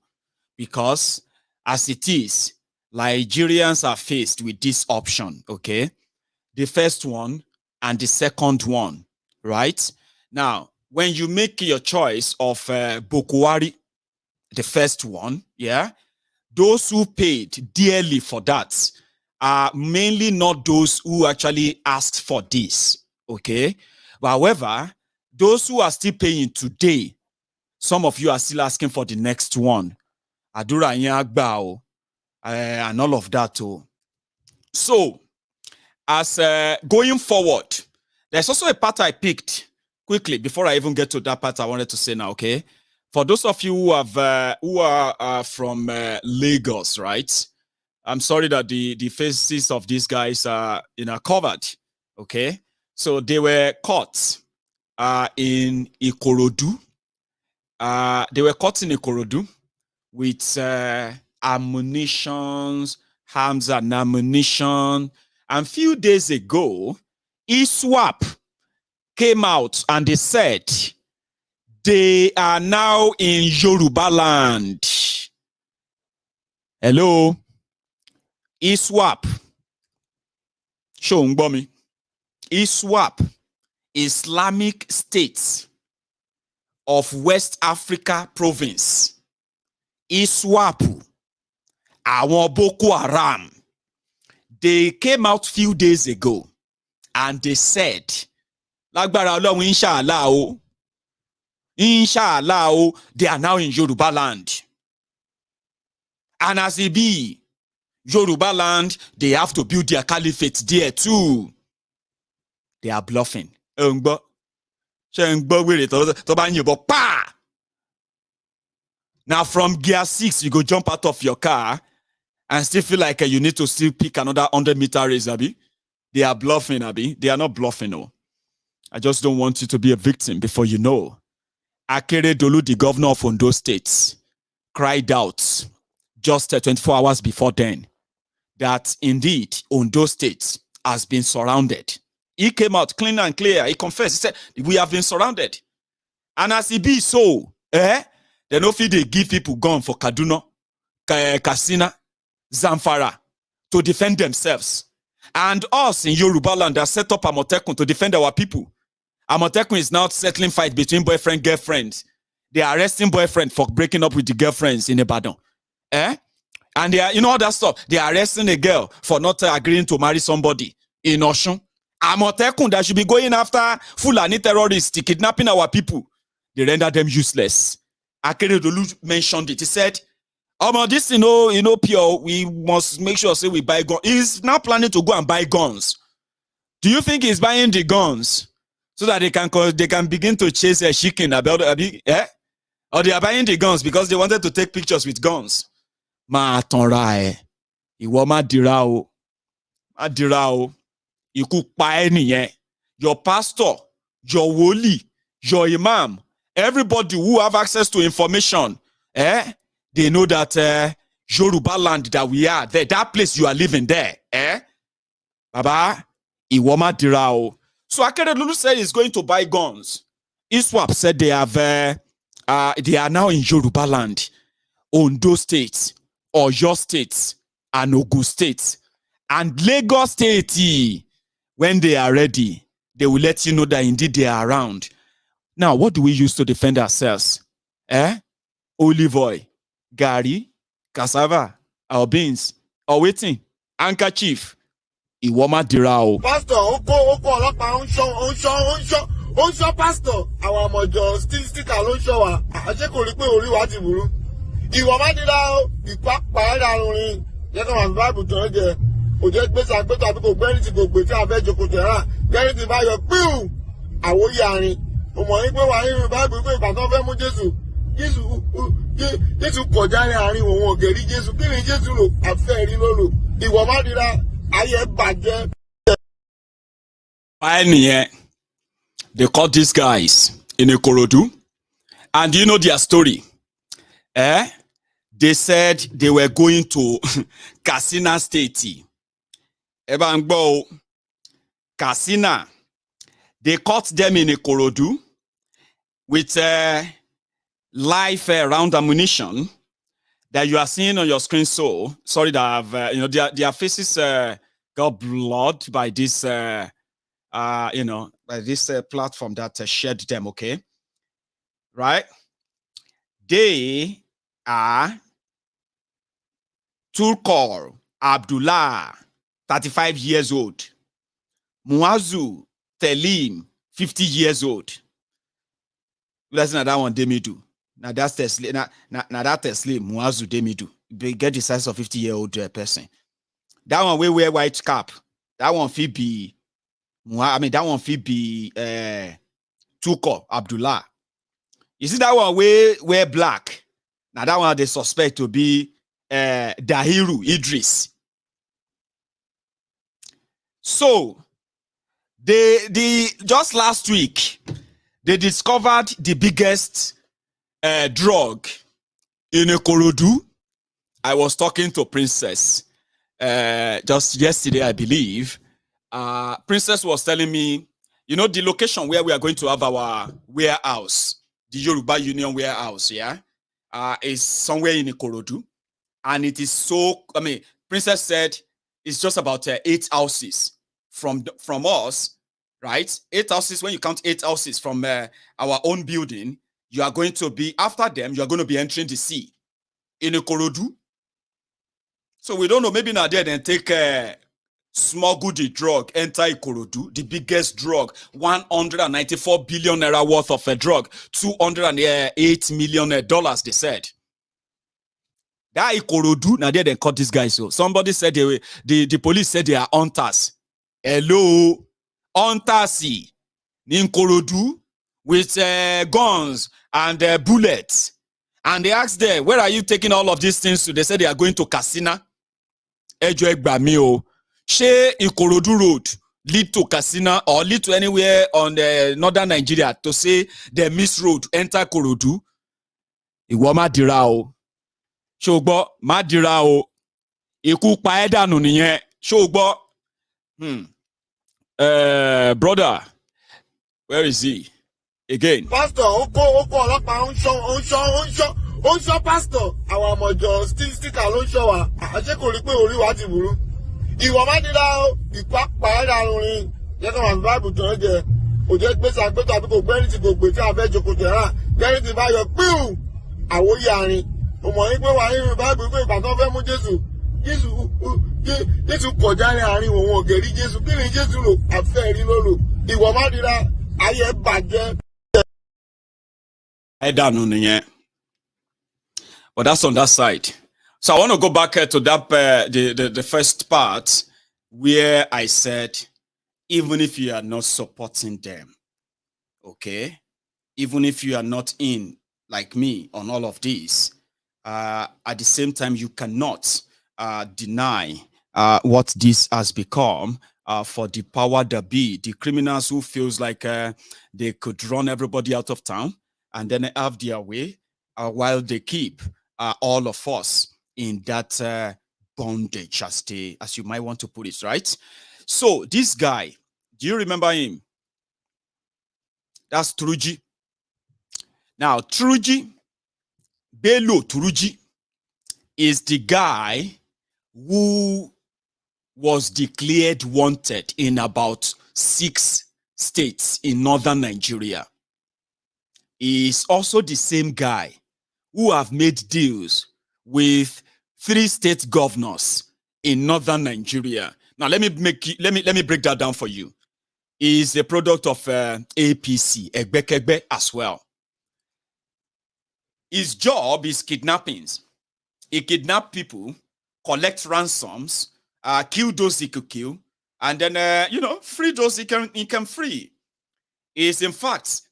Because as it is, Nigerians are faced with this option, okay? The first one and the second one, right? Now, when you make your choice of Buhari, the first one, those who paid dearly for that are mainly not those who actually asked for this, okay? But however, those who are still paying today, some of you are still asking for the next one. Adura Yagbao, and all of that too. So, as going forward, there's also a part I picked quickly before I even get to that part I wanted to say now, okay? For those of you who are from Lagos, right? I'm sorry that the faces of these guys are covered, okay? So they were caught in Ikorodu. They were caught in Ikorodu with ammunitions, arms and ammunition. And a few days ago, ISWAP came out and they said they are now in Yoruba land. Hello? ISWAP. Shongbomi. ISWAP, Islamic State of West Africa Province. ISWAP, àwọn Boko Haram. They came out few days ago and they said, Lágbára Ọlọ́run inshallah o, they are now in Yoruba land. And as it be, Yoruba land, they have to build their caliphate there too. They are bluffing. Now from gear 6, you go jump out of your car and still feel like you need to still pick another 100-meter race, Abi. They are bluffing, Abi. They are not bluffing, no. I just don't want you to be a victim before you know. Akeredolu, the governor of Ondo State, cried out just 24 hours before then that indeed Ondo State has been surrounded. He came out clean and clear. He confessed. He said, we have been surrounded. And as it be so, they no feel they give people gun for Kaduna, Katsina, Zamfara to defend themselves. And us in Yoruba land are set up Amotekun to defend our people. Amotekun is now settling fight between boyfriend, girlfriends. they are arresting boyfriend for breaking up with the girlfriends in Ibadan. And they are, you know, all that stuff. They are arresting a girl for not agreeing to marry somebody in Oshun. Amotekun that should be going after Fulani terrorists, kidnapping our people. They render them useless. Akeredolu mentioned it. He said, this, pure, we must make sure say we buy guns. He's now planning to go and buy guns. Do you think he's buying the guns so that they can begin to chase a chicken about or they are buying the guns because they wanted to take pictures with guns? Ma tonra iwo ma dirao. Ma dirao. Iku pa eniyen. Your pastor, your woli, your imam, everybody who have access to information, they know that Yoruba land that we are there, that place you are living there, Baba, iwo ma dirao. So Akeredolu said he's going to buy guns. ISWAP said they are now in Yoruba land, Ondo State, Oyo State, and Ogun State, and Lagos State. When they are ready, they will let you know that indeed they are around. Now, what do we use to defend ourselves? Olive oil, gari, cassava, or beans, or waiting, handkerchief. Iwoma dirao. Pastor, oko ọlọ́pàá pastor. Àwọn ọmọjọ sticker ló ń ṣọ́ wa. Àṣé kò rí pé orí wa ti burú. Ìwọ̀má dirao, ìpápá ẹ̀dá lórin. Yẹ́n kàn wá ní Bible tó ń jẹ. Òjò gbèsè àgbẹ̀tọ̀ àbí kò gbẹ́rì tí kò gbè tí a fẹ́ jókòó tẹ̀rà. Gbẹ́rì tí bá yọ píù. Àwòyí àárín. Mo mọ̀ ní pé wà nínú Bible pé ìbátan fẹ́ mú Jésù kọjá ní àárín òun ògèrí Jésù. Kí ni Jésù lò? Àfẹ́ rí ló lò. Ìwọ̀má dira ayé bàjẹ́. They caught these guys in Ikorodu. And do you know their story? They said they were going to Katsina State. Ebangbo, Katsina. They caught them in Ikorodu with live round ammunition that you are seeing on your screen. So sorry that I've, their faces got blurred by this, by this platform that shared them. Okay, right? They are Turkor Abdullah, 35 years old. Muazu Telim, 50 years old. That's not that one Demidu. Now that's Tesla. Now that Tesla Muazu Demidu. Get the size of 50-year-old person. That one we wear white cap. That one fit be. That one fit be Turkor Abdullah. You see that one wear black. Now that one they suspect to be Dahiru Idris. So they just last week they discovered the biggest drug in Ikorodu. I was talking to Princess just yesterday, I believe. Princess was telling me, the location where we are going to have our warehouse, the Yoruba Union warehouse, is somewhere in Ikorodu. And it is so, Princess said it's just about 8 houses from us, right? 8 houses, when you count 8 houses from our own building, you are going to be, after them, you are going to be entering the sea in Ikorodu. So we don't know, maybe now there then take small goody drug, enter Ikorodu, the biggest drug, 194 billion naira worth of a drug, $208 million, they said. That Ikorodu, now they caught these guys. So somebody said the police said they are hunters. Hello, hunters in Ikorodu with guns and bullets. And they asked them, where are you taking all of these things to? They said they are going to Katsina. Ejo Egbami. She Ikorodu Road lead to Katsina or lead to anywhere on the northern Nigeria to say the miss road enter Ikorodu. Iwoma dirao. Shogbo madirao. Iku paedanu niyen. Shogbo. Brother, where is he? Again. Pastor, oko ọlọ́pàá ń ṣọ́ pastor. Àwọn ọmọjọ sticker ló ń ṣọ́ wa. Àṣé kò rí pé orí wa ti burú. Ìwọ̀má dirao, ìpápá ẹ̀dá lórin. Yẹ́n kàn wá ní Bible tó ń jẹ. kò jẹ́ gbèsè àgbẹ̀tọ̀ àbí kò gbẹ́rì tí kò gbè tí a fẹ́ jókòó tẹ̀ rà gbẹ́rì tí bá yọ píù àwòyí àárín ọmọ yín pé wà nínú báìbù pé ìgbà tó fẹ́ mú Jésù kọjá ní àárín òun ògèrí Jésù kí ni Jésù lò àfẹ́ rí ló lò ìwọ má dira ayé bàjẹ́. I don't know. But that's on that side. So I want to go back to that the first part where I said, even if you are not supporting them, okay, even if you are not in like me on all of this, at the same time you cannot deny what this has become for the power that be, the criminals who feels like they could run everybody out of town and then have their way while they keep all of us in that bondage, as you might want to put it, right? So this guy, do you remember him? That's Turji. Now, Turji, Bello Turji, is the guy who was declared wanted in about 6 states in northern Nigeria. He is also the same guy who have made deals with 3 state governors in northern Nigeria. Now let me break that down for you. He is a product of APC, Egbekegbe as well. His job is kidnappings. He kidnap people, collect ransoms, kill those he could kill, and then free those he can free. He is in fact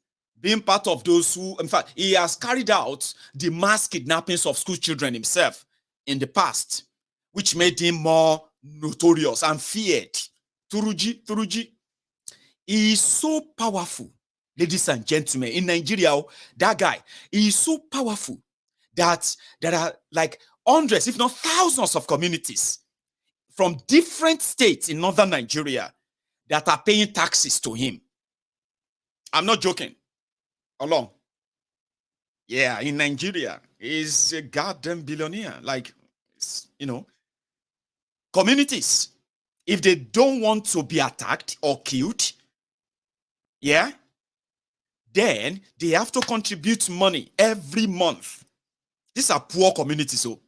being part of those who, in fact, he has carried out the mass kidnappings of school children himself in the past, which made him more notorious and feared. Turji, he is so powerful, ladies and gentlemen. In Nigeria, that guy, he is so powerful that there are like hundreds, if not thousands of communities from different states in northern Nigeria that are paying taxes to him. I'm not joking. Along. Yeah, in Nigeria, he's a goddamn billionaire. Like, communities, if they don't want to be attacked or killed, yeah, then they have to contribute money every month. These are poor communities, so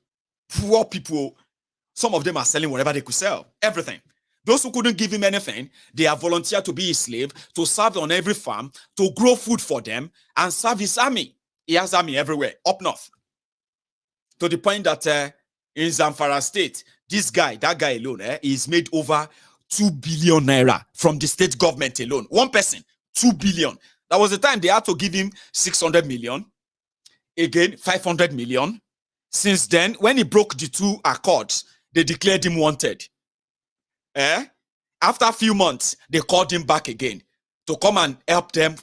poor people. Some of them are selling whatever they could sell, everything. Those who couldn't give him anything, they have volunteered to be his slave, to serve on every farm, to grow food for them, and serve his army. He has army everywhere, up north. To the point that in Zamfara state, that guy alone, he's made over 2 billion naira from the state government alone. One person, 2 billion. That was the time they had to give him 600 million. Again, 500 million. Since then, when he broke the 2 accords, they declared him wanted. After a few months, they called him back again to come and help them,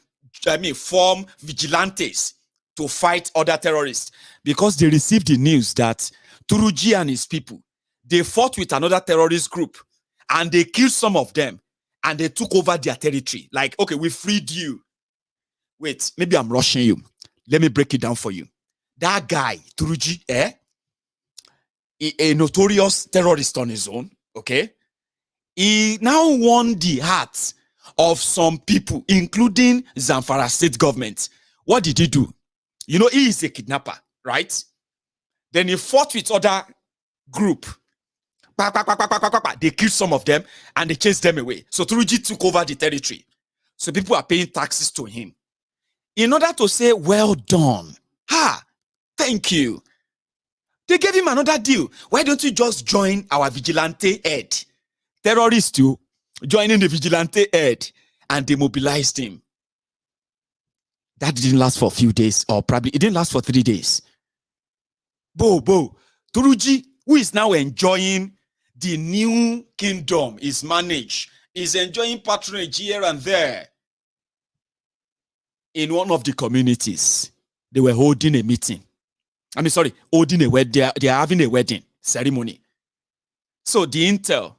form vigilantes to fight other terrorists, because they received the news that Turji and his people, they fought with another terrorist group and they killed some of them and they took over their territory. Like, okay, we freed you. Wait, maybe I'm rushing you. Let me break it down for you. That guy, Turji, a notorious terrorist on his own, okay? He now won the hearts of some people, including Zamfara state government. What did he do? He is a kidnapper, right? Then he fought with other group. They killed some of them and they chased them away. So Turji took over the territory. So people are paying taxes to him. In order to say, well done. Thank you. They gave him another deal. Why don't you just join our vigilante head? Terrorists too, joining the vigilante head, and they mobilized him. That didn't last for a few days, or probably it didn't last for 3 days. Turji, who is now enjoying the new kingdom, is managed, is enjoying patronage here and there. In one of the communities, they were holding a meeting. Holding a wedding. They are having a wedding ceremony. So the intel,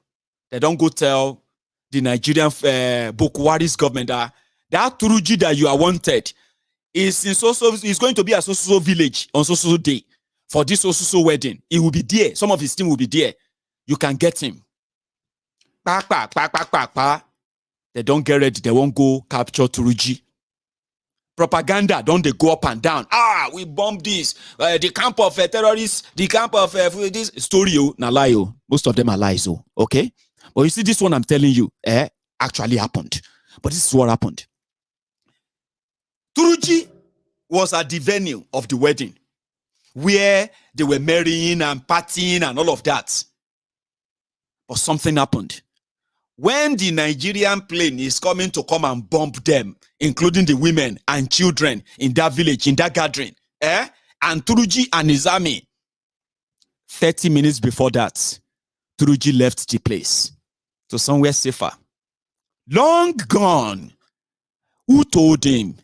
they don't go tell the Nigerian Buhari's government that Turji that you are wanted is going to be at so village on so day for this so wedding. He will be there. Some of his team will be there. You can get him. They don't get ready. They won't go capture Turji. Propaganda don't they go up and down. We bomb this. The camp of terrorists, the camp of this story, na lie. Most of them are lies. Okay? But you see, this one I'm telling you, actually happened. But this is what happened. Turji was at the venue of the wedding where they were marrying and partying and all of that. But something happened. When the Nigerian plane is coming to come and bomb them, including the women and children in that village, in that gathering, and Turji and his army, 30 minutes before that, Turji left the place to somewhere safer. Long gone. Who told him?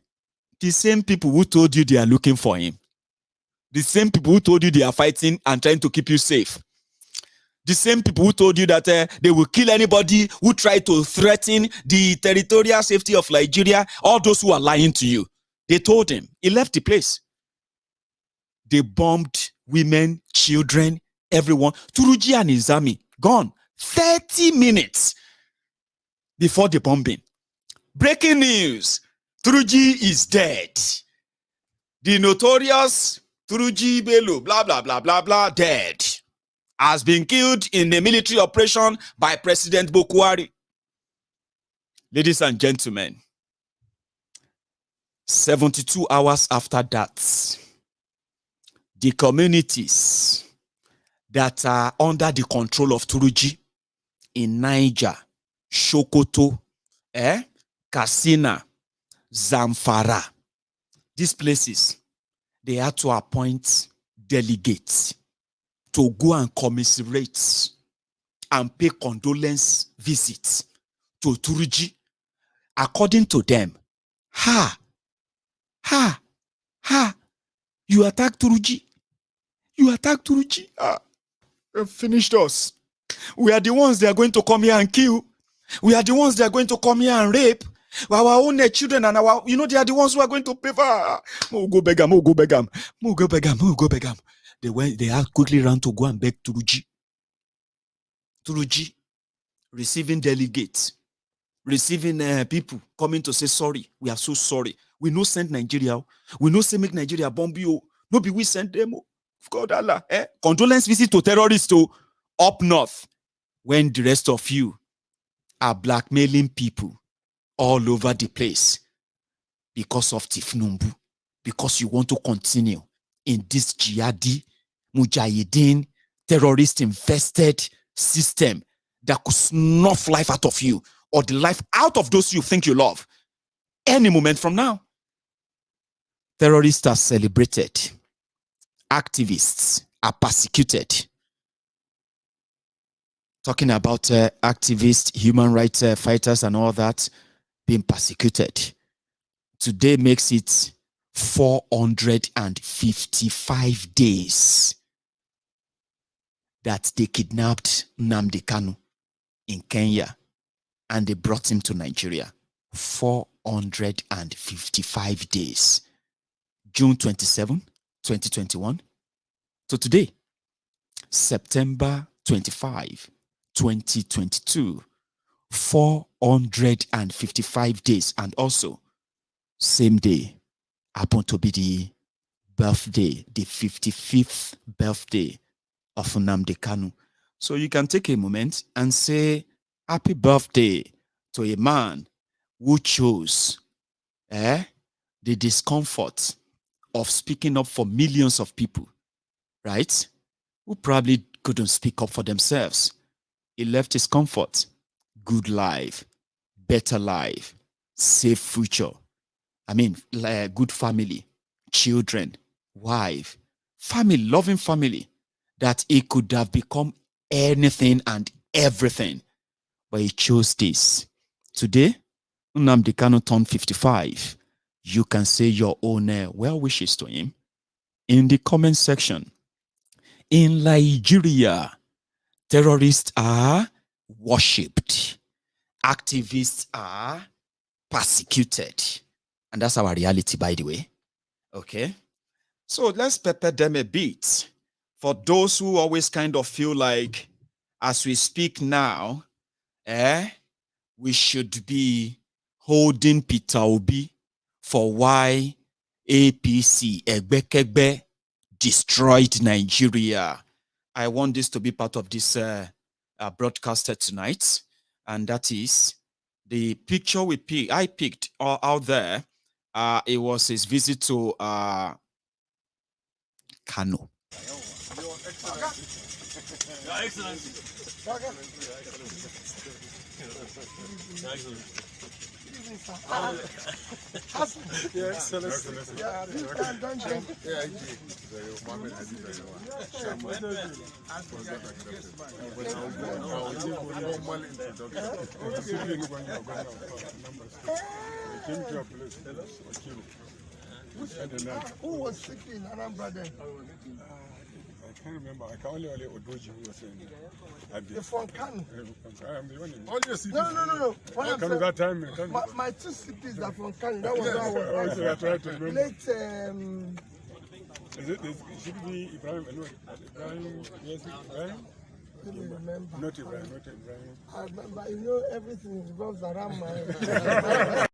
The same people who told you they are looking for him. The same people who told you they are fighting and trying to keep you safe. The same people who told you that they will kill anybody who try to threaten the territorial safety of Nigeria, all those who are lying to you. They told him. He left the place. They bombed women, children, everyone. Turji and his army, gone. 30 minutes before the bombing. Breaking news. Turji is dead. The notorious Turji Bello, blah, blah, blah, blah, blah, dead. Has been killed in a military operation by President Buhari. Ladies and gentlemen, 72 hours after that, the communities that are under the control of Turji in Niger, Sokoto, Katsina, Zamfara, these places, they had to appoint delegates to go and commiserate and pay condolence visits to Turji. According to them, you attacked Turji. You attacked Turji. You finished us. We are the ones they are going to come here and kill. We are the ones they are going to come here and rape. Our own children and our, they are the ones who are going to pay for. Go beg them. They had quickly run to go and beg Turji. Turji receiving delegates, receiving people coming to say sorry. We are so sorry. We no send Nigeria. We no say make Nigeria bomb you. No be we send them. God Allah. Condolence visit to terrorists up north. When the rest of you are blackmailing people all over the place because of Tinubu, because you want to continue in this jihadi, mujahideen, terrorist-infested system that could snuff life out of you or the life out of those you think you love any moment from now. Terrorists are celebrated. Activists are persecuted. Talking about activists, human rights fighters and all that being persecuted. Today makes it 455 days that they kidnapped Nnamdi Kanu in Kenya and they brought him to Nigeria. 455 days. June 27, 2021 to today, September 25, 2022. 455 days. And also, same day happened to be the birthday, the 55th birthday of Nnamdi Kanu. So you can take a moment and say happy birthday to a man who chose the discomfort of speaking up for millions of people, right? Who probably couldn't speak up for themselves. He left his comfort, good life, better life, safe future. I mean, good family, children, wife, family, loving family, that he could have become anything and everything. But he chose this. Today, Nnamdi Kanu turned 55. You can say your own well wishes to him in the comment section. In Nigeria, terrorists are worshipped. Activists are persecuted. And that's our reality, by the way. Okay? So let's pepper them a bit. For those who always kind of feel like, as we speak now, we should be holding Peter Obi for why APC Egbekegbe destroyed Nigeria. I want this to be part of this broadcasted tonight, and that is the picture I picked out there. It was his visit to Kano. Your Excellency. Your Excellency. Who was sick in Anambra then? I can't remember. I can only Odoji who was saying You're from Kano. I'm the one. No. What Kano that time? My two CPs are from Kano. That was how I tried to remember. late. It should be Ibrahim. Ibrahim, yes, Ibrahim. I don't remember. Not Ibrahim. I remember. You know, everything revolves around my.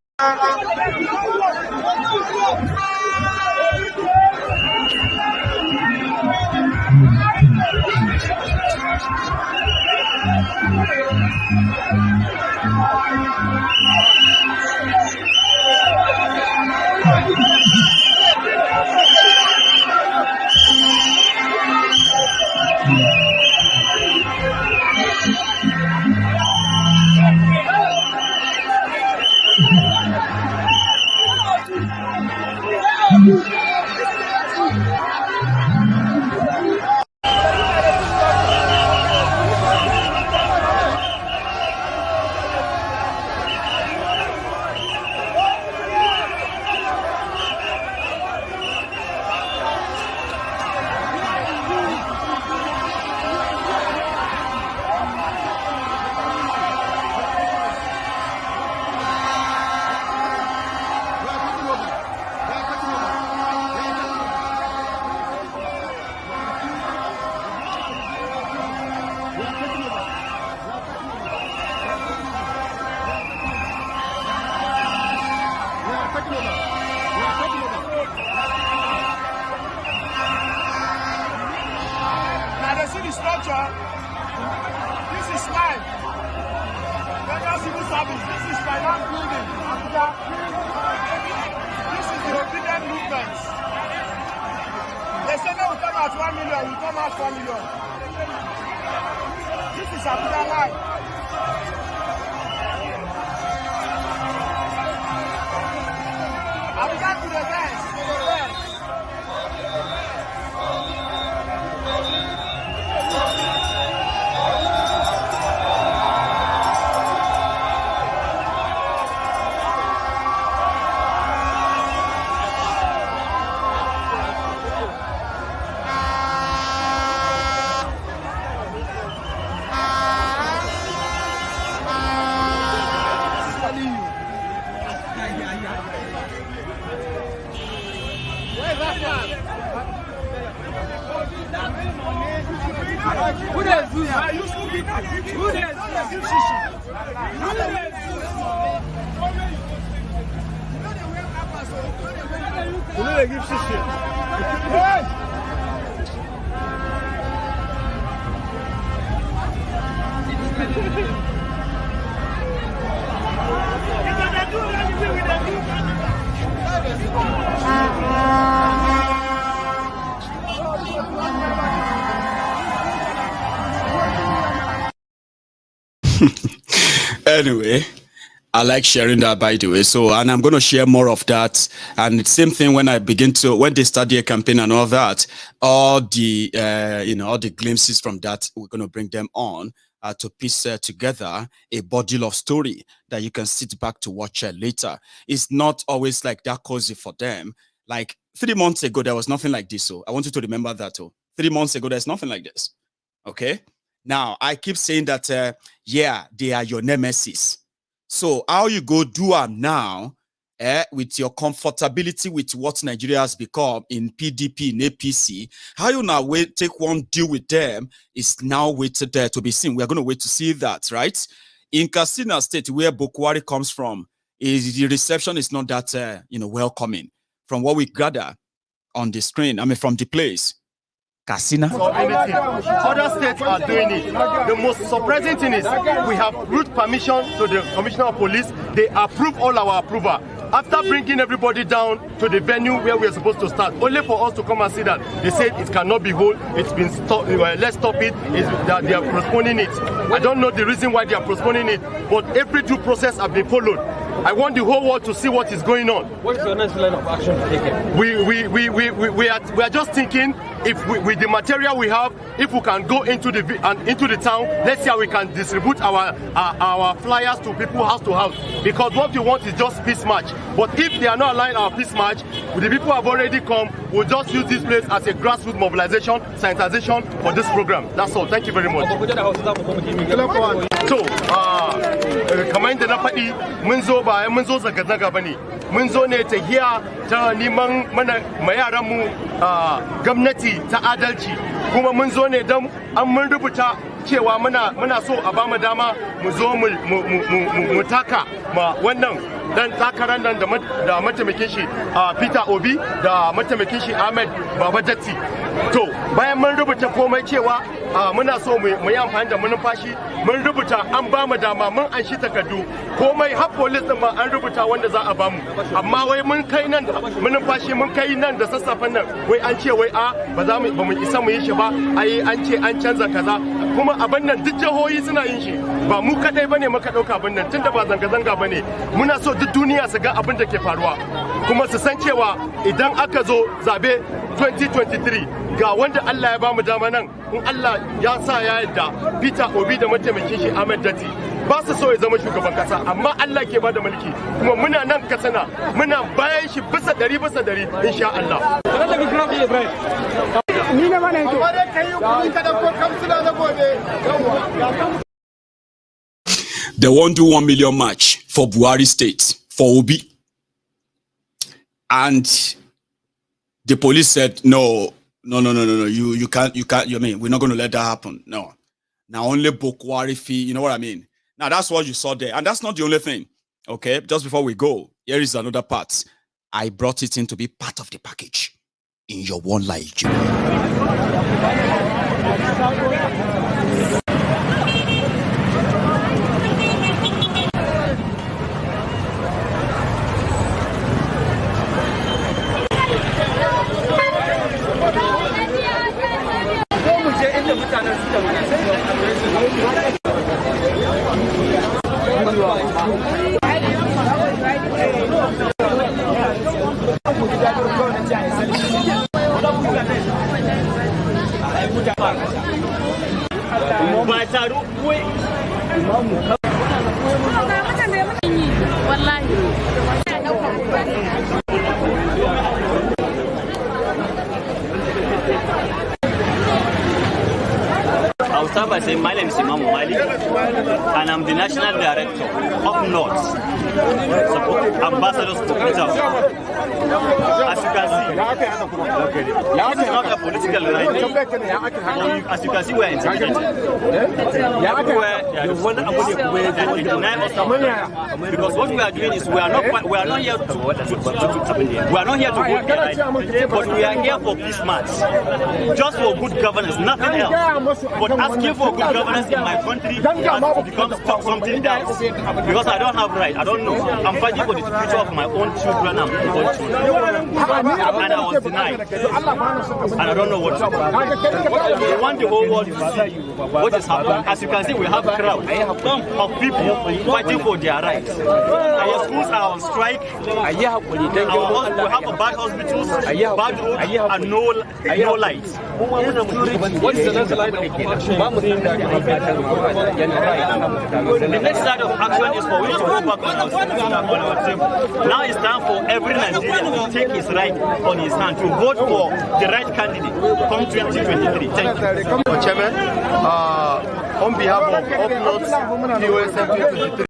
Anyway, I like sharing that, by the way. So, and I'm going to share more of that. And it's same thing when when they start their campaign and all that, all the, all the glimpses from that, we're going to bring them on to piece together a body of story that you can sit back to watch later. It's not always like that cozy for them. Like 3 months ago, there was nothing like this. So I want you to remember that. 3 months ago, there's nothing like this. Okay. Now, I keep saying that, yeah, they are your nemesis. So how you go do them now with your comfortability with what Nigeria has become in PDP, in APC, how you now take one deal with them is now waited there to be seen. We are going to wait to see that, right? in Katsina State, where Buhari comes from, the reception is not that welcoming. From what we gather on the screen, I mean, from the place. Katsina. Other states are doing it. The most surprising thing is we have route permission to the Commissioner of Police. They approve all our approval. After bringing everybody down to the venue where we are supposed to start, only for us to come and see that they said it cannot be hold. It's been stopped. Let's stop it. That they are postponing it. I don't know the reason why they are postponing it, but every due process has been followed. I want the whole world to see what is going on. What is your next line of action to take? We are just thinking, if with the material we have, if we can go into the town, let's see how we can distribute our flyers to people house to house. Because what we want is just peace march. But if they are not allowing our peace march, the people have already come. We'll just use this place as a grassroots mobilization, sanitization for this program. That's all. Thank you very much. So, kamar yadda na faɗi, mun zo zanga-zanga bane. Mun zo ne ta hiya ta neman mana yaranmu gwamnati ta adalci. Kuma mun zo ne don an mun rubuta cewa muna so a bamu dama mu zo mu taka ma wannan dan takarar nan da mataimakin shi Peter Obi da mataimakin shi Ahmed Babajatti. To bayan mun rubuta komai cewa muna so mu yi amfani da manumfashi, mun rubuta an bamu dama, mun an shi takardu komai har police din ma an rubuta wanda za a bamu. Amma wai mun kai nan manumfashi, mun kai nan da sassafen nan wai an ce wai ba mu isa mu yi shi ba, ai an ce an canza kaza. Kuma abin nan duk jihohi suna yin shi, ba mu kadai bane muka dauka abin nan, tunda ba zanga-zanga bane. Muna so duk duniya su ga abin da ke faruwa, kuma su san cewa idan aka zo zabe 2023 ga wanda Allah ya bamu dama nan, in Allah ya sa ya yadda Peter Obi da mataimakin shi Ahmed Datti ba su so ya zama shugaban kasa, amma Allah ke bada mulki, kuma muna nan Katsina muna bayan shi bisa 100% insha Allah. They won't do 1 million march for Buhari State, for Obi. And the police said, no, you can't, you mean, we're not going to let that happen. No. Now only Buhari fee, you know what I mean? Now that's what you saw there. And that's not the only thing. Okay, just before we go, here is another part. I brought it in to be part of the package in your one life journey. I'll start by saying my name is Imam Mali, and I'm the National Director of North, Ambassadors for Peter. As you can see, this is not a political right. As you can see, we're intimidated. Everywhere, they deny us something. Because what we are doing is we are not here to vote right, but we are here for peace march, just for good governance, nothing else. But asking for good governance in my country has become something else. Because I don't have right, I don't know. I'm fighting for the future of my own children and own children. And I was denied. And I don't know what to do. We want the whole world to see what is happening. As you can see, we have a crowd of people fighting for their rights. Our schools are on strike. We have bad hospitals, bad roads, and no lights. What is the next line of action? The next side of action is for we to go back on our table. Now it's time for every Nigerian to take his right on his hand to vote for the right candidate come 2023. Thank you. Chairman, on behalf of Up North, POSM 2023.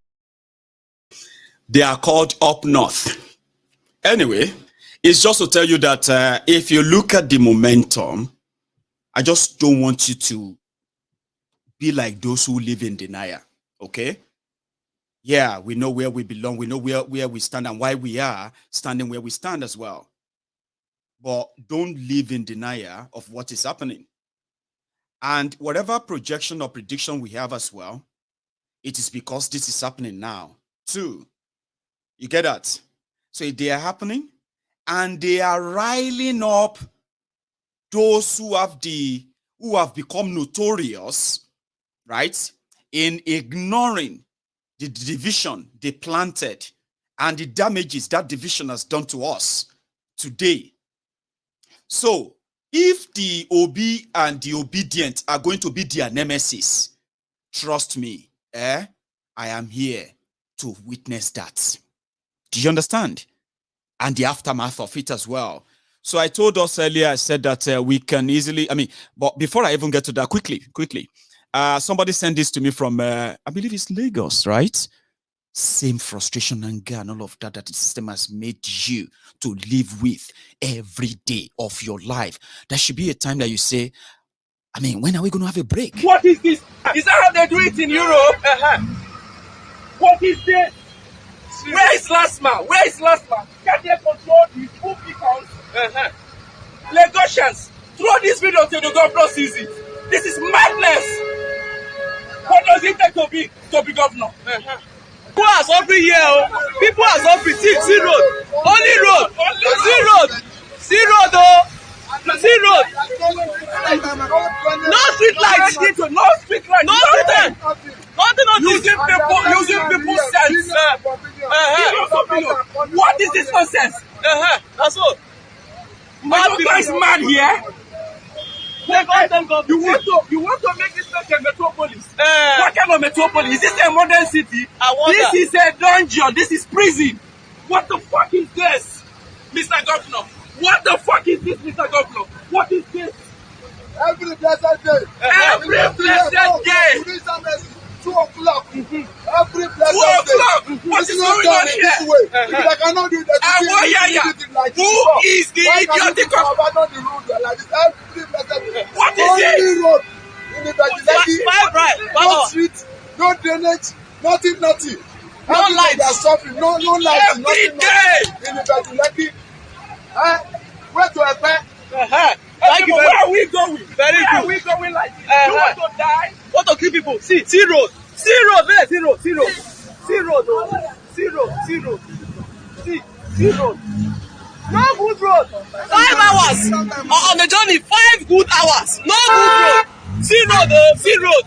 They are called Up North. Anyway, it's just to tell you that if you look at the momentum, I just don't want you to be like those who live in denial, okay? Yeah, we know where we belong. We know where we stand and why we are standing where we stand as well. But don't live in denial of what is happening. And whatever projection or prediction we have as well, it is because this is happening now too. You get that? So they are happening and they are riling up those who have become notorious, right, in ignoring the division they planted and the damages that division has done to us today. So if the Obi and the obedient are going to be their nemesis, trust me, I am here to witness that. Do you understand? And the aftermath of it as well. So I told us earlier, I said that we can easily, but before I even get to that, quickly, somebody sent this to me from, I believe it's Lagos, right? Same frustration, anger, and all of that the system has made you to live with every day of your life. There should be a time that you say, when are we going to have a break? What is this? Is that how they do it in Europe? What is this? Where is last man? Where is last man? Can they control the full beacons? Lagosians, throw this video till the governor sees it. This is madness. What does it take to be governor? People are suffering here. People are suffering. See road. Only road. See road though. See road. No street lights. No street lights. Nothing. Nothing on using people's sense. What is this nonsense? That's all. Are you guys mad here? You want to make this place a metropolis? What kind of metropolis? Is this a modern city? This is a dungeon. This is prison. What the fuck is this, Mr. Governor? What the fuck is this, Mr. Governor? What is this? Every blessed day. Every blessed day. 2 o'clock. Every blessed 2 o'clock. day. What is going on here? If I cannot do that, who is the idiotic abandon the road like this? Every blessed day. What is it? Road in the no street, no drainage, nothing. No lights. They are suffering. No lights. Every day. In the where to expect? Thank you. Where are we going? Very good. Where are we going like this? You want to die? Want to kill people? See road. See road. No good road. 5 hours on the journey. 5 good hours. No good road. See road.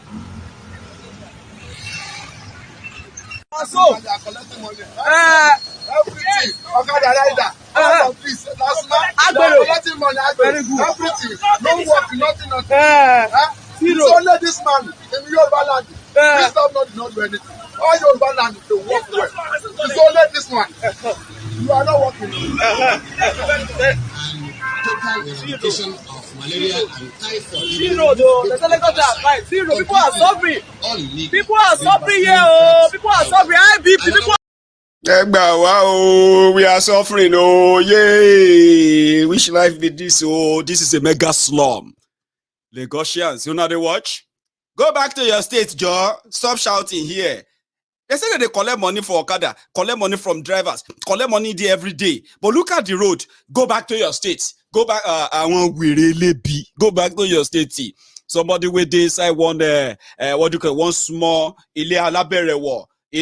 So, everything. Okada rider. Collecting money. Everything. No work. Nothing. It's only this man in Yoruba land. This government did not do anything. All Yoruba land they work well. It's only this one. You are not working. Total eradication of malaria and typhoid. Zero, people are suffering. People are suffering here. People are suffering. People. Wow, we are suffering. Oh, yay! Which life be this? Oh, this is a mega slum. Lagosians, you know they watch? Go back to your state, Joe. Stop shouting here. They say that they collect money for Okada, collect money from drivers, collect money there every day. But look at the road. Go back to your state. Go back. I want we really be. Go back to your state. Somebody with this, I want one small in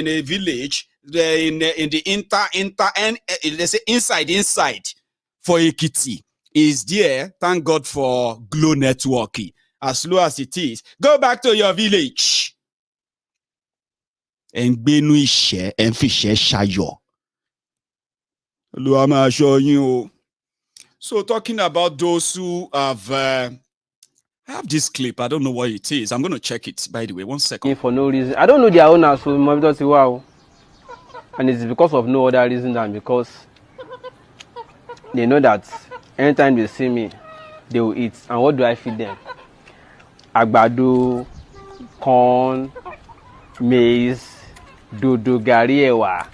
a village. In the and they say inside for Ekiti is there. Thank God for Glow Networking. As low as it is, go back to your village. And benu ishe and fishe shayo. Luama show you. So talking about those who have I have this clip. I don't know what it is. I'm going to check it. By the way, 1 second. For no reason, I don't know their owners. So wow. And it's because of no other reason than because they know that anytime they see me, they will eat. And what do I feed them? Agbado, corn, maize, dodo, gari, ewa.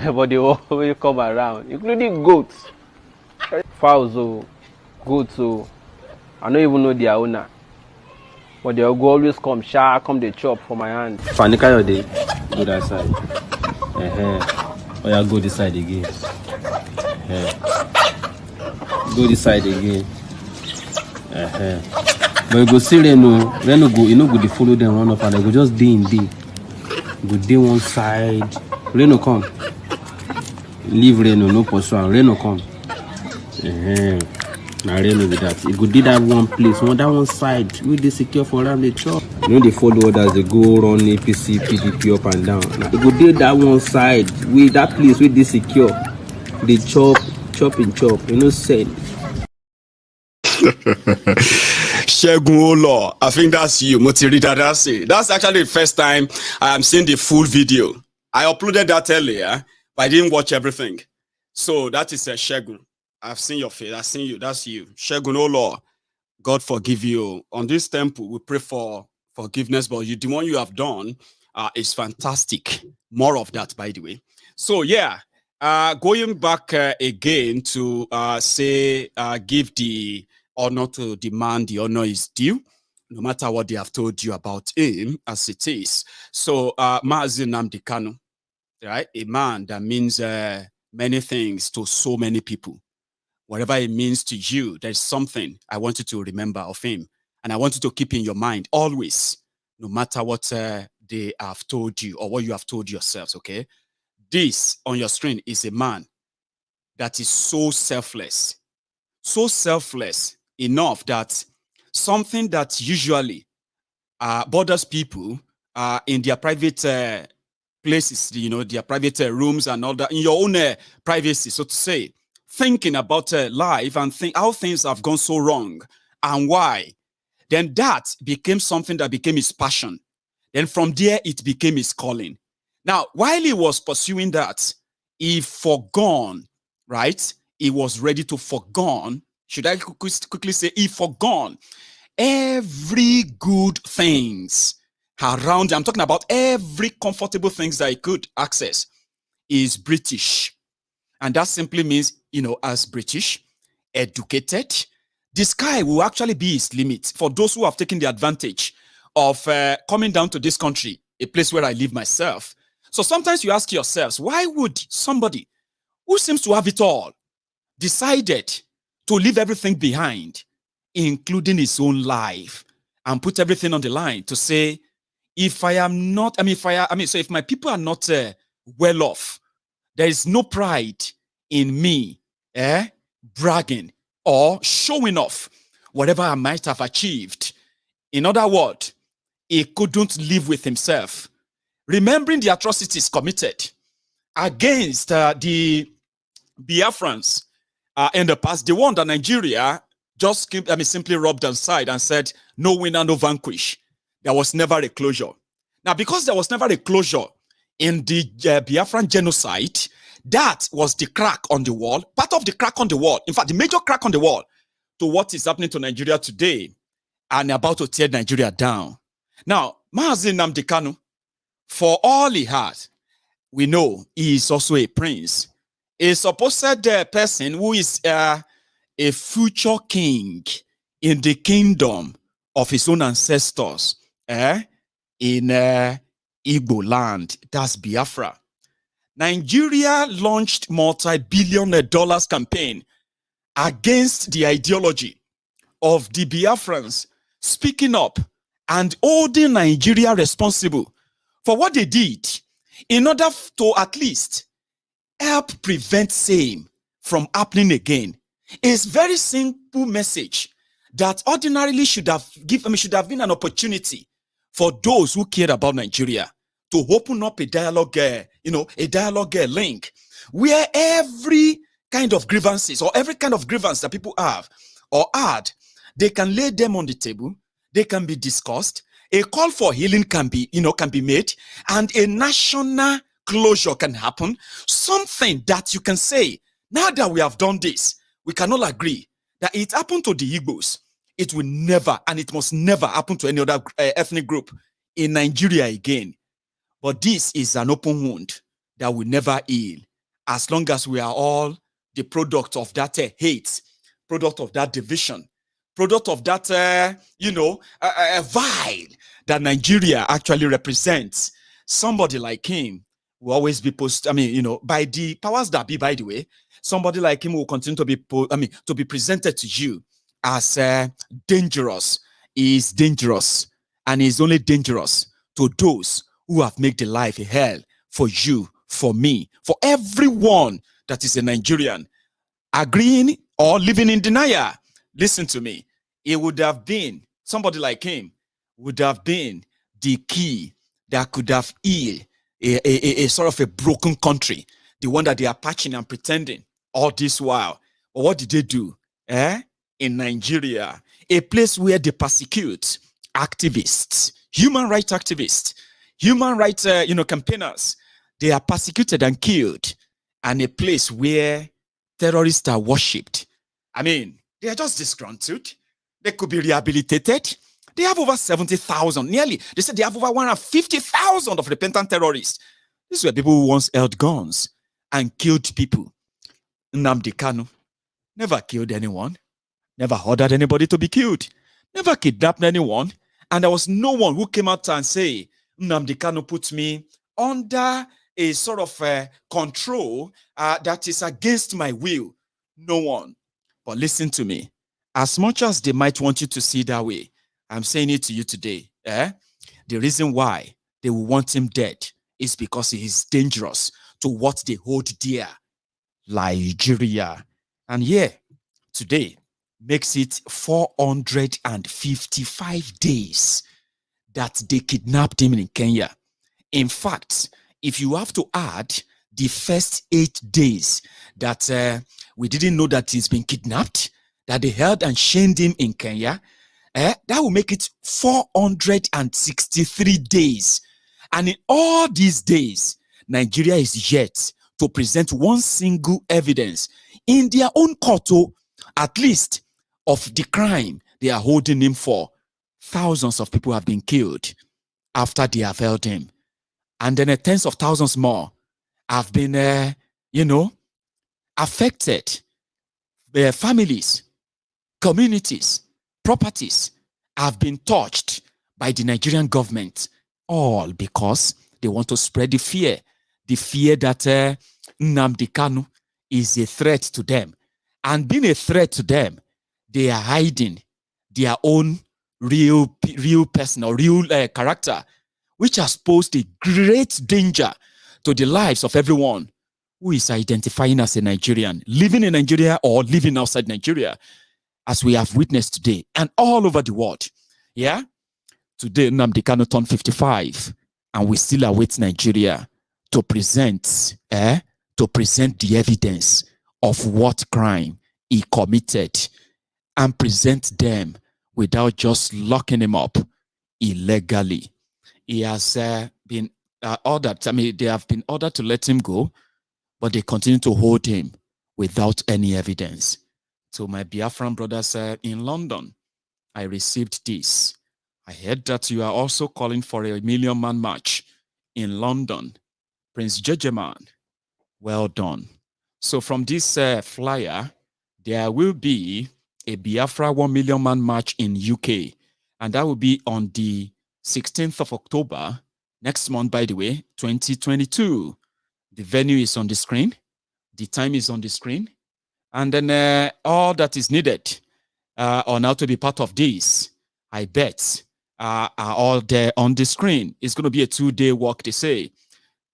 But they always come around, including goats. Fowls, goats, I don't even know their owner. But they will always come, come the chop for my hand. Funny kind of day. Go that side. Oh yeah, go this side again. Go this side again. But you go see Reno go, you know, go to follow them run up and they go just day in day. Go day one side. Reno come. Leave Reno, no pursue. Reno come. Now Reno with that. You go do that one place, on that one side. We they secure for them, they chop. You know they follow others, they go run APC, PDP up and down. Now you go do that one side. We that place where they secure. They chop and chop. You know say. Shegun Olo, I think that's you, Motirida. That's it. That's actually the first time I am seeing the full video. I uploaded that earlier, but I didn't watch everything. So that is a Shegun. I've seen your face. I've seen you. That's you. Shegun Olo. God forgive you. On this temple, we pray for forgiveness, but the one you have done is fantastic. More of that, by the way. So yeah, going back again to give the honor to the man, the honor is due, no matter what they have told you about him, as it is. So, Mazi Nnamdi Kanu, right? A man that means many things to so many people. Whatever it means to you, there's something I want you to remember of him. And I want you to keep in your mind always, no matter what they have told you or what you have told yourselves, okay? This on your screen is a man that is so selfless enough that something that usually bothers people in their private places, you know, their private rooms and all that, in your own privacy, so to say, thinking about life and how things have gone so wrong and why, then that became something that became his passion. Then from there, it became his calling. Now, while he was pursuing that, he forgone, right? He was ready to forgone. Should I quickly say he forgone every good things around? I'm talking about every comfortable things that he could access. Is British. And that simply means, you know, as British, educated, the sky will actually be his limit for those who have taken the advantage of coming down to this country, a place where I live myself. So sometimes you ask yourselves, why would somebody who seems to have it all decided to leave everything behind, including his own life, and put everything on the line to say, if my people are not well off, there is no pride in me bragging or showing off whatever I might have achieved. In other words, he couldn't live with himself, remembering the atrocities committed against the Biafrans in the past, the one that Nigeria just simply rubbed aside and said, no winner, no vanquish. There was never a closure. Now, because there was never a closure in the Biafran genocide, that was the crack on the wall, part of the crack on the wall, in fact, the major crack on the wall to what is happening to Nigeria today and about to tear Nigeria down. Now, Mazi Nnamdi Kanu, for all he has, we know he is also a prince. A supposed person who is a future king in the kingdom of his own ancestors in Igbo land, that's Biafra. Nigeria launched multi-billion dollars campaign against the ideology of the Biafrans, speaking up and holding Nigeria responsible for what they did in order to at least help prevent same from happening again. It's very simple message that ordinarily should have been an opportunity for those who cared about Nigeria to open up a dialogue, link where every kind of grievances or every kind of grievance that people have or had, they can lay them on the table, they can be discussed, a call for healing can be made, and a national closure can happen. Something that you can say, now that we have done this, we can all agree that it happened to the Igbos. It will never, and it must never happen to any other ethnic group in Nigeria again. But this is an open wound that will never heal as long as we are all the product of that hate, product of that division, product of that, vile that Nigeria actually represents. somebody like him will always be by the powers that be, by the way, somebody like him will continue to be, to be presented to you as dangerous. He is dangerous, and he is only dangerous to those who have made the life a hell for you, for me, for everyone that is a Nigerian, agreeing or living in denial. Listen to me. It would have been, somebody like him would have been the key that could have healed a sort of a broken country, the one that they are patching and pretending all this while. But what did they do? In Nigeria, a place where they persecute activists, human rights activists, human rights campaigners, they are persecuted and killed, and a place where terrorists are worshipped. I mean, they are just disgruntled. They could be rehabilitated. They have over 70,000, nearly. They said they have over 150,000 of repentant terrorists. These were people who once held guns and killed people. Nnamdi Kanu never killed anyone, never ordered anybody to be killed, never kidnapped anyone, and there was no one who came out and say, Nnamdi Kanu put me under a sort of control that is against my will. No one. But listen to me. As much as they might want you to see that way, I'm saying it to you today. The reason why they will want him dead is because he is dangerous to what they hold dear, Nigeria. And today makes it 455 days that they kidnapped him in Kenya. In fact, if you have to add the first 8 days that we didn't know that he's been kidnapped, that they held and chained him in Kenya, that will make it 463 days. And in all these days, Nigeria is yet to present one single evidence in their own court, at least, of the crime they are holding him for. Thousands of people have been killed after they have held him. And then tens of thousands more have been, affected. Their families, communities, properties have been touched by the Nigerian government, all because they want to spread the fear that Nnamdi Kanu is a threat to them. And being a threat to them, they are hiding their own real person or real character, which has posed a great danger to the lives of everyone who is identifying as a Nigerian, living in Nigeria or living outside Nigeria, as we have witnessed today and all over the world. Today, Nnamdi Kanu turned 55, and we still await Nigeria to present the evidence of what crime he committed and present them without just locking him up illegally. He has been ordered, they have been ordered to let him go, but they continue to hold him without any evidence. So my Biafran brothers in London, I received this. I heard that you are also calling for a 1 million man march in London. Prince Jejeman, well done. So from this flyer, there will be a Biafra 1 million man march in UK. And that will be on the 16th of October, next month, by the way, 2022. The venue is on the screen. The time is on the screen. And then all that is needed on how to be part of this, I bet, are all there on the screen. It's going to be a 2-day walk, they say.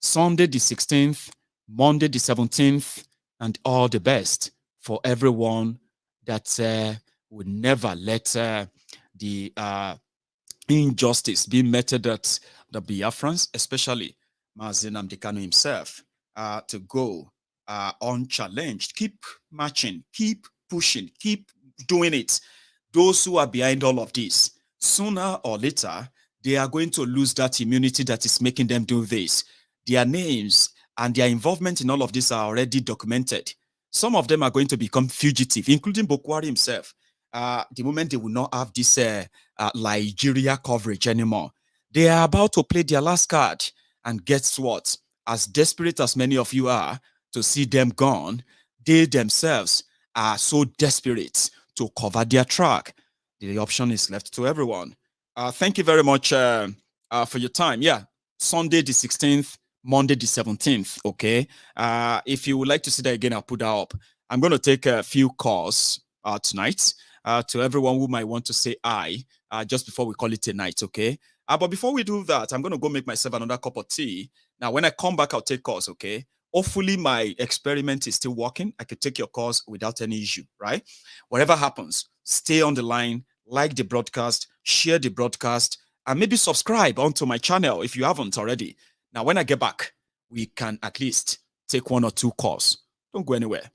Sunday the 16th, Monday the 17th, and all the best for everyone that would never let the injustice be meted at the Biafrans, especially Mazi Nnamdi Kanu himself, to go unchallenged. Keep marching, keep pushing, keep doing it. Those who are behind all of this, sooner or later, they are going to lose that immunity that is making them do this. Their names and their involvement in all of this are already documented. Some of them are going to become fugitive, including Buhari himself. The moment they will not have this Nigeria coverage anymore, they are about to play their last card. And guess what? As desperate as many of you are to see them gone, they themselves are so desperate to cover their track. The option is left to everyone. Thank you very much for your time. Yeah, Sunday the 16th, Monday the 17th, okay? If you would like to see that again, I'll put that up. I'm going to take a few calls tonight to everyone who might want to say hi just before we call it a night, okay? But before we do that, I'm going to go make myself another cup of tea. Now, when I come back, I'll take calls, okay? Hopefully, my experiment is still working. I could take your calls without any issue, right? Whatever happens, stay on the line, like the broadcast, share the broadcast, and maybe subscribe onto my channel if you haven't already. Now, when I get back, we can at least take 1 or 2 calls. Don't go anywhere.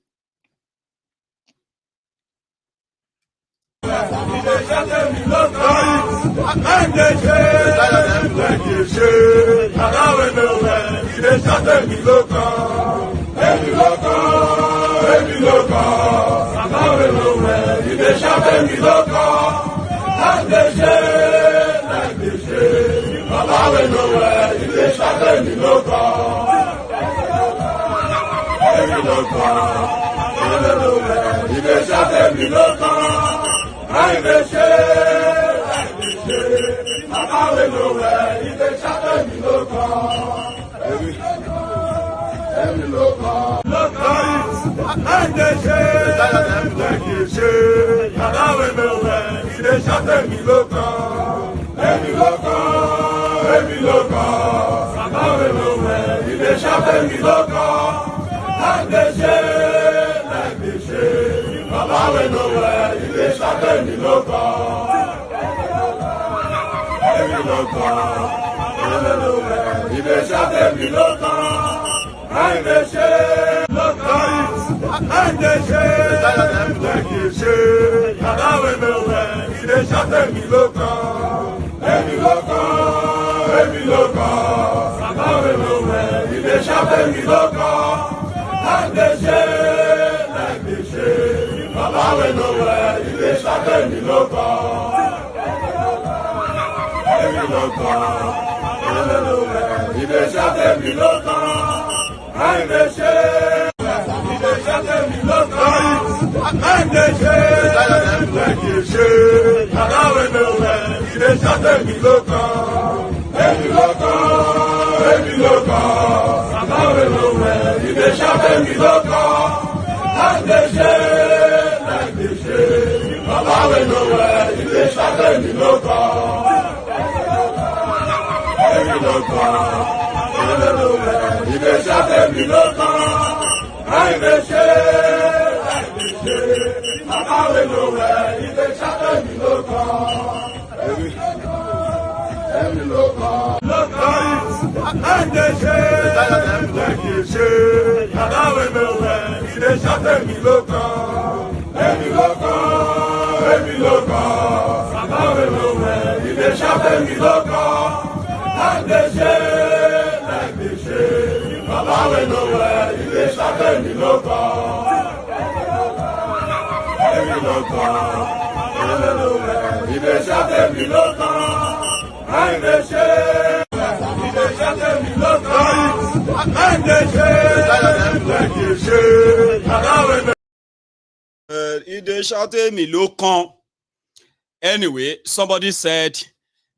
Anyway, somebody said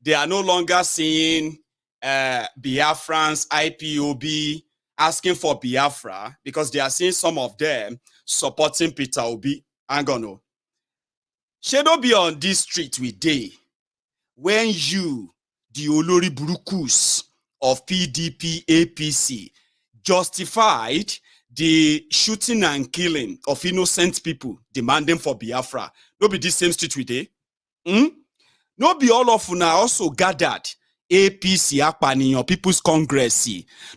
they are no longer seeing Biafrans, IPOB asking for Biafra because they are seeing some of them supporting Peter Obi. I'm gonna shadow be on this street with day when you, the Olori Burukus of PDP APC, justified the shooting and killing of innocent people demanding for Biafra. No be this same street with day. No be all of una also gathered APC Akpaniyan People's Congress.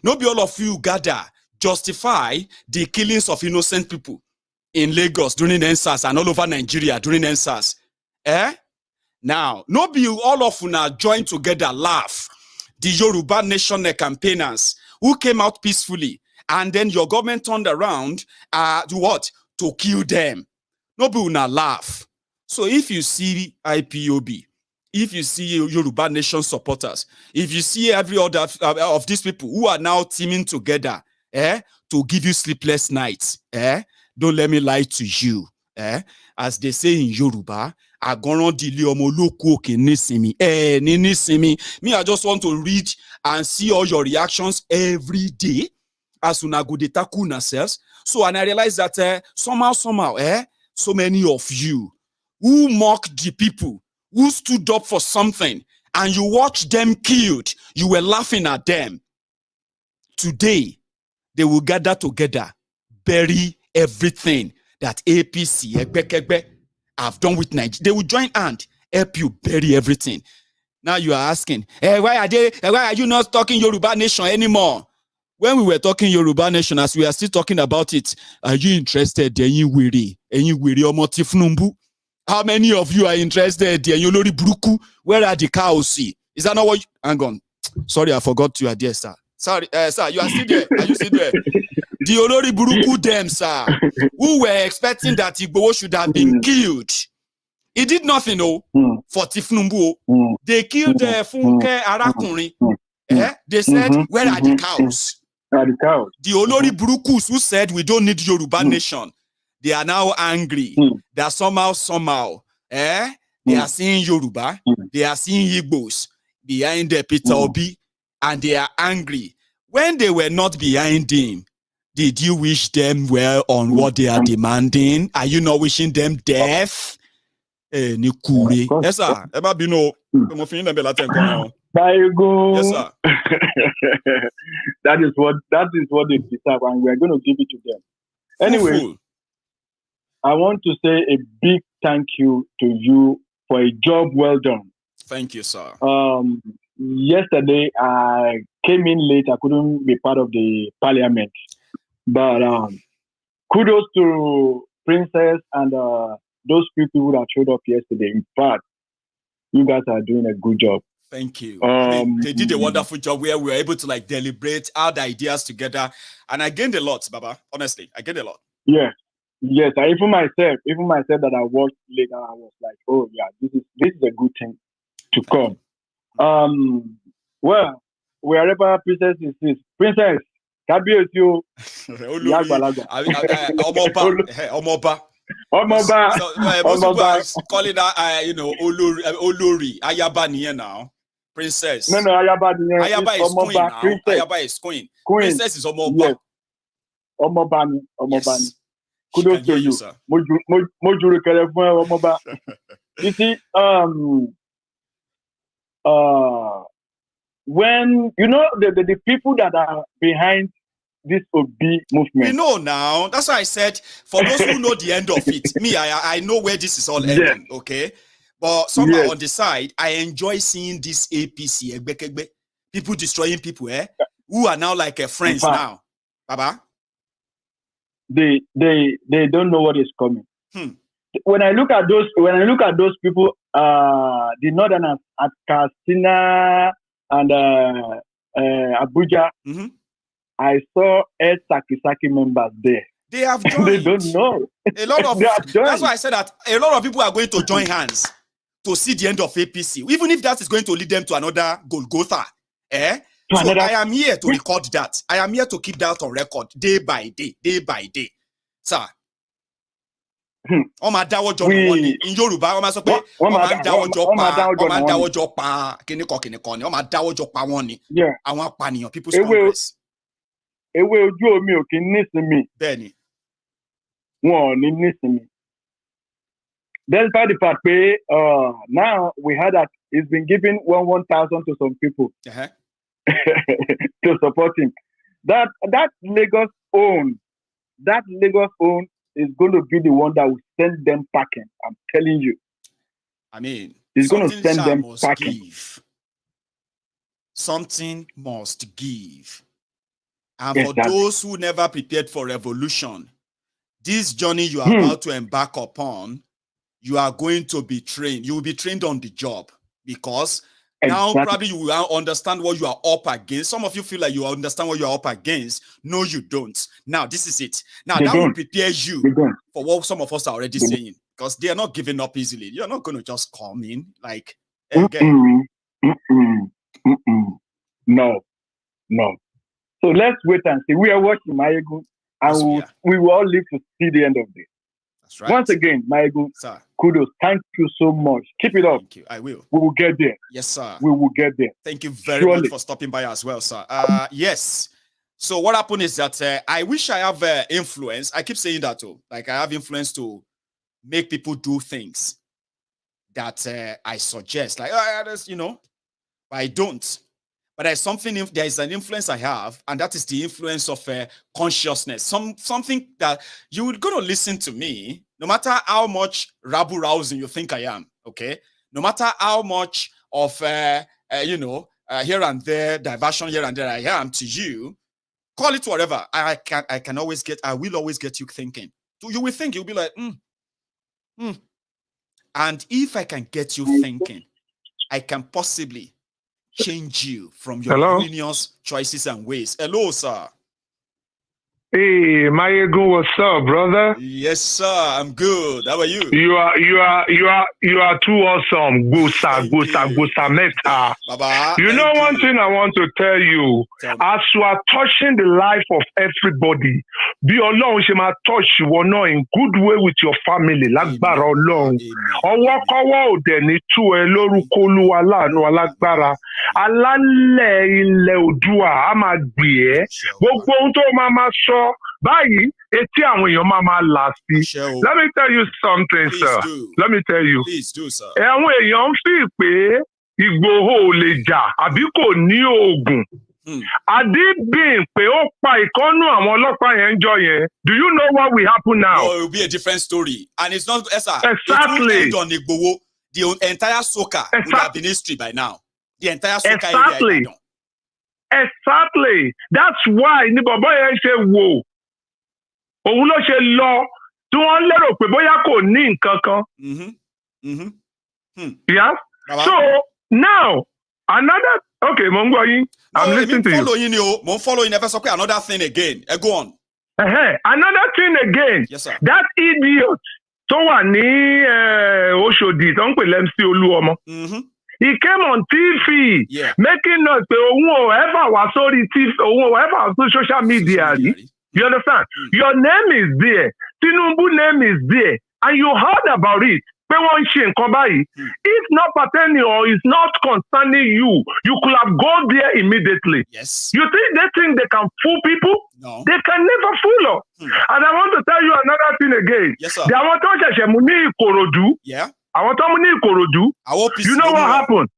No be all of you gather justify the killings of innocent people in Lagos during NSAS and all over Nigeria during NSAS. Now, no be all of una join together laugh the Yoruba Nation campaigners who came out peacefully and then your government turned around to what? To kill them. No be una laugh. So if you see IPOB, if you see Yoruba Nation supporters, if you see every other of these people who are now teaming together to give you sleepless nights, don't let me lie to you. As they say in Yoruba, Agoron dili omoloku oke nisimi. Ni nisimi. Me, I just want to read and see all your reactions every day as una go dey tackle yourselves. So, and I realize that somehow, so many of you who mocked the people, who stood up for something, and you watched them killed, you were laughing at them. Today, they will gather together, bury everything that APC, Egbekegbe, have done with Nigeria. They will join hand, help you bury everything. Now you are asking, why are you not talking Yoruba Nation anymore? When we were talking Yoruba Nation, as we are still talking about it, are you interested? How many of you are interested? Where are the cows? Is that not what you... Hang on. Sorry, I forgot you are there, sir. Sorry, sir, you are still there. Are you still there? The Olori Buruku them, sir, who were expecting that Igboho should have been killed. He did nothing, for Tifnumbu. They killed Funke Arakunri. They said, where are the cows? The Olori Burukus who said we don't need Yoruba Nation. They are now angry. They are somehow, they are seeing Yoruba. They are seeing Igbos behind Peter Obi, and they are angry. When they were not behind him, did you wish them well on what they are demanding? Are you not wishing them death? Nikure. Yes, sir. Eba bino. Yes, sir. that is what they deserve, and we are going to give it to them. Anyway, I want to say a big thank you to you for a job well done. Thank you, sir. Yesterday I came in late. I couldn't be part of the parliament, but kudos to Princess and those people that showed up yesterday. In fact, you guys are doing a good job. Thank you. I mean, they did a wonderful job where we were able to deliberate, add ideas together, and I gained a lot, Baba. Honestly, I gained a lot. Yes. Even myself that I watched later, I was like, oh yeah, this is a good thing to come. Well, wherever Princess is, Princess, Omoba. Call it that, Olori, Ayaba niye now. Princess. No, Ayaba niye. Ayaba is queen now. Princess. Ayaba is queen. Princess is Omoba. Yes. Omobani. Yes. Kudos to you. You see, when you know the people that are behind this Obi movement. You know now. That's why I said, for those who know the end of it, me, I know where this is all ending, okay? But somehow on the side, I enjoy seeing this APC, people destroying people, who are now like friends now. Baba? They don't know what is coming. When I look at those people, the Northerners at Katsina and Abuja, I saw Saki members there. They have joined. They don't know. A lot of that's why I said that a lot of people are going to join hands to see the end of APC, even if that is going to lead them to another Golgotha. So I am here to record that. I am here to keep that on record day by day. Sir. In Yoruba, people's Congress. Benny. Despite the fact now we heard that he's been giving 1,000 to some people to support him. That Lagos own is going to be the one that will send them packing. I'm telling you. I mean, it's going to send them packing. Something must give. And for those who never prepared for revolution, this journey you are about to embark upon, you are going to be trained. You will be trained on the job, because now probably you will understand what you are up against. Some of you feel like you understand what you are up against. No, you don't. Now, this is it. Now, that will prepare you for what some of us are already saying, because they are not giving up easily. You're not going to just come in like, No. So let's wait and see. We are watching Mayegu, and we will all live to see the end of this. Right. Once again, Maegu, sir. Kudos. Thank you so much. Keep it up. Thank you. I will. We will get there. Yes, sir. We will get there. Thank you very much for stopping by as well, sir. Yes. So what happened is that I wish I have influence. I keep saying that too. Like I have influence to make people do things that I suggest. Like, you know, but I don't. But there's something, there is an influence I have, and that is the influence of consciousness. Something that you're going to listen to me, no matter how much rabble-rousing you think I am, okay? No matter how much of, you know, here and there, diversion here and there I am to you, call it whatever. I will always get you thinking. So you will think, you'll be like, And if I can get you thinking, I can possibly change you from your ruinous choices and ways. Hello, sir. Hey, Mayegun, what's up, brother? Yes, sir. I'm good. How are you? You are too awesome. Gusa Meta. Baba, you know one thing I want to tell you. As you are touching the life of everybody, be alone, she might touch you in good way with your family. Lágbára Ọlọ́run. Ọwọ́kọ́wọ́ òdẹ ní tú ẹ lórúkọ Olúwa láàánú alágbára. Alálẹ̀ ilẹ̀ Oòduà á máa gbè ẹ́. Gbogbo ohun tó máa sọ báyìí etí àwọn èèyàn máa là sí. Let me tell you something, sir. Let me tell you. Please do, sir. Àwọn èèyàn ń fi pé Ìgbòho ò lè jà àbí kò ní oògùn. Adébíyìn pé ó pa ìkọ́nú àwọn ọlọ́pàá yẹn ń jọ yẹn. Do you know what will happen now? No, it will be a different story. And it's not, sir. Exactly. It will end on Igboho. The entire soca would have been history by now. The entire soca exactly. area. Exactly. That's why ní bọ̀bọ́ yẹn ṣe wò. Òun ló ṣe lọ tí wọ́n lérò pé bóyá kò ní nǹkan kan. Yeah. So now another. Okay, mo ń gbọ́ yín. I'm listening to you. Mo ń follow yín. Never sọ pé another thing again. Go on. Another thing again. Yes, sir. That idiot tó wà ní Oṣòdì tó ń pè lẹ́mísí Olúọmọ. He came on TV, making us say, ever was sorry TV, ever was social media. You understand? Your name is there. Tinubu name is there. And you heard about it. If not pertaining or is not concerning you, you could have gone there immediately. Yes. You think they can fool people? No. They can never fool us. And I want to tell you another thing again. Yes, sir. They want to Ikorodu. Yeah. I want to Ikorodu. You know what happened?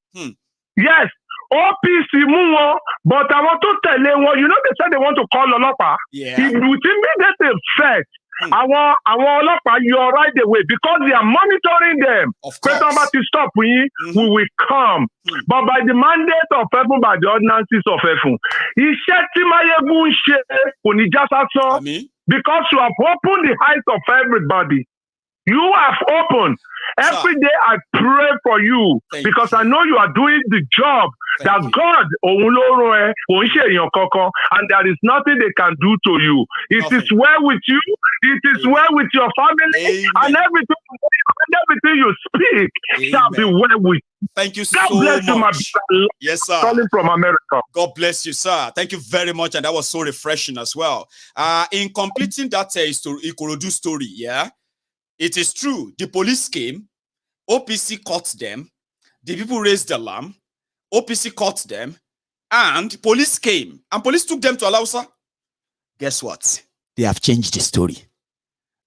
Yes. OPC mú wọn, but I want to tell you, you know they said they want to call ọlọ́pàá. Yeah. With immediate effect, àwọn ọlọ́pàá you're right away because they are monitoring them. Of course. To stop we will come. But by the mandate of heaven, by the ordinances of heaven, iṣẹ́ tí Mayegun ṣe kò ní já sásán because you have opened the eyes of everybody. You have opened. Every day I pray for you because I know you are doing the job that God and there is nothing they can do to you. It is well with you. It is well with your family. And everything you speak shall be well with you. Thank you God so bless much. You, my yes, sir. Calling from America. God bless you, sir. Thank you very much. And that was so refreshing as well. In completing that Ikorodu story, yeah, it is true. The police came. OPC caught them. The people raised the alarm. OPC caught them. And police came. And police took them to Alausa. Guess what? They have changed the story.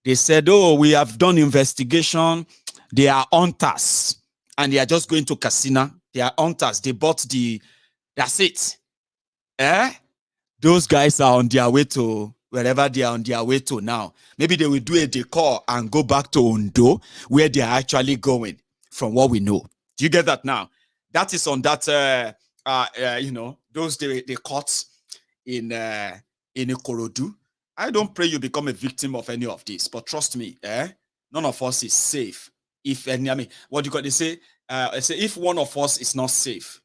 They said, oh, we have done investigation. They are hunters. And they are just going to Casino. They are hunters. They bought the... That's it. Those guys are on their way to... wherever they are on their way to now. Maybe they will do a decor and go back to Ondo, where they are actually going, from what we know. Do you get that now? That is on that, you know, those they caught in Ikorodu. I don't pray you become a victim of any of this, but trust me, none of us is safe. If any, I mean, what do you call? They say if one of us is not safe,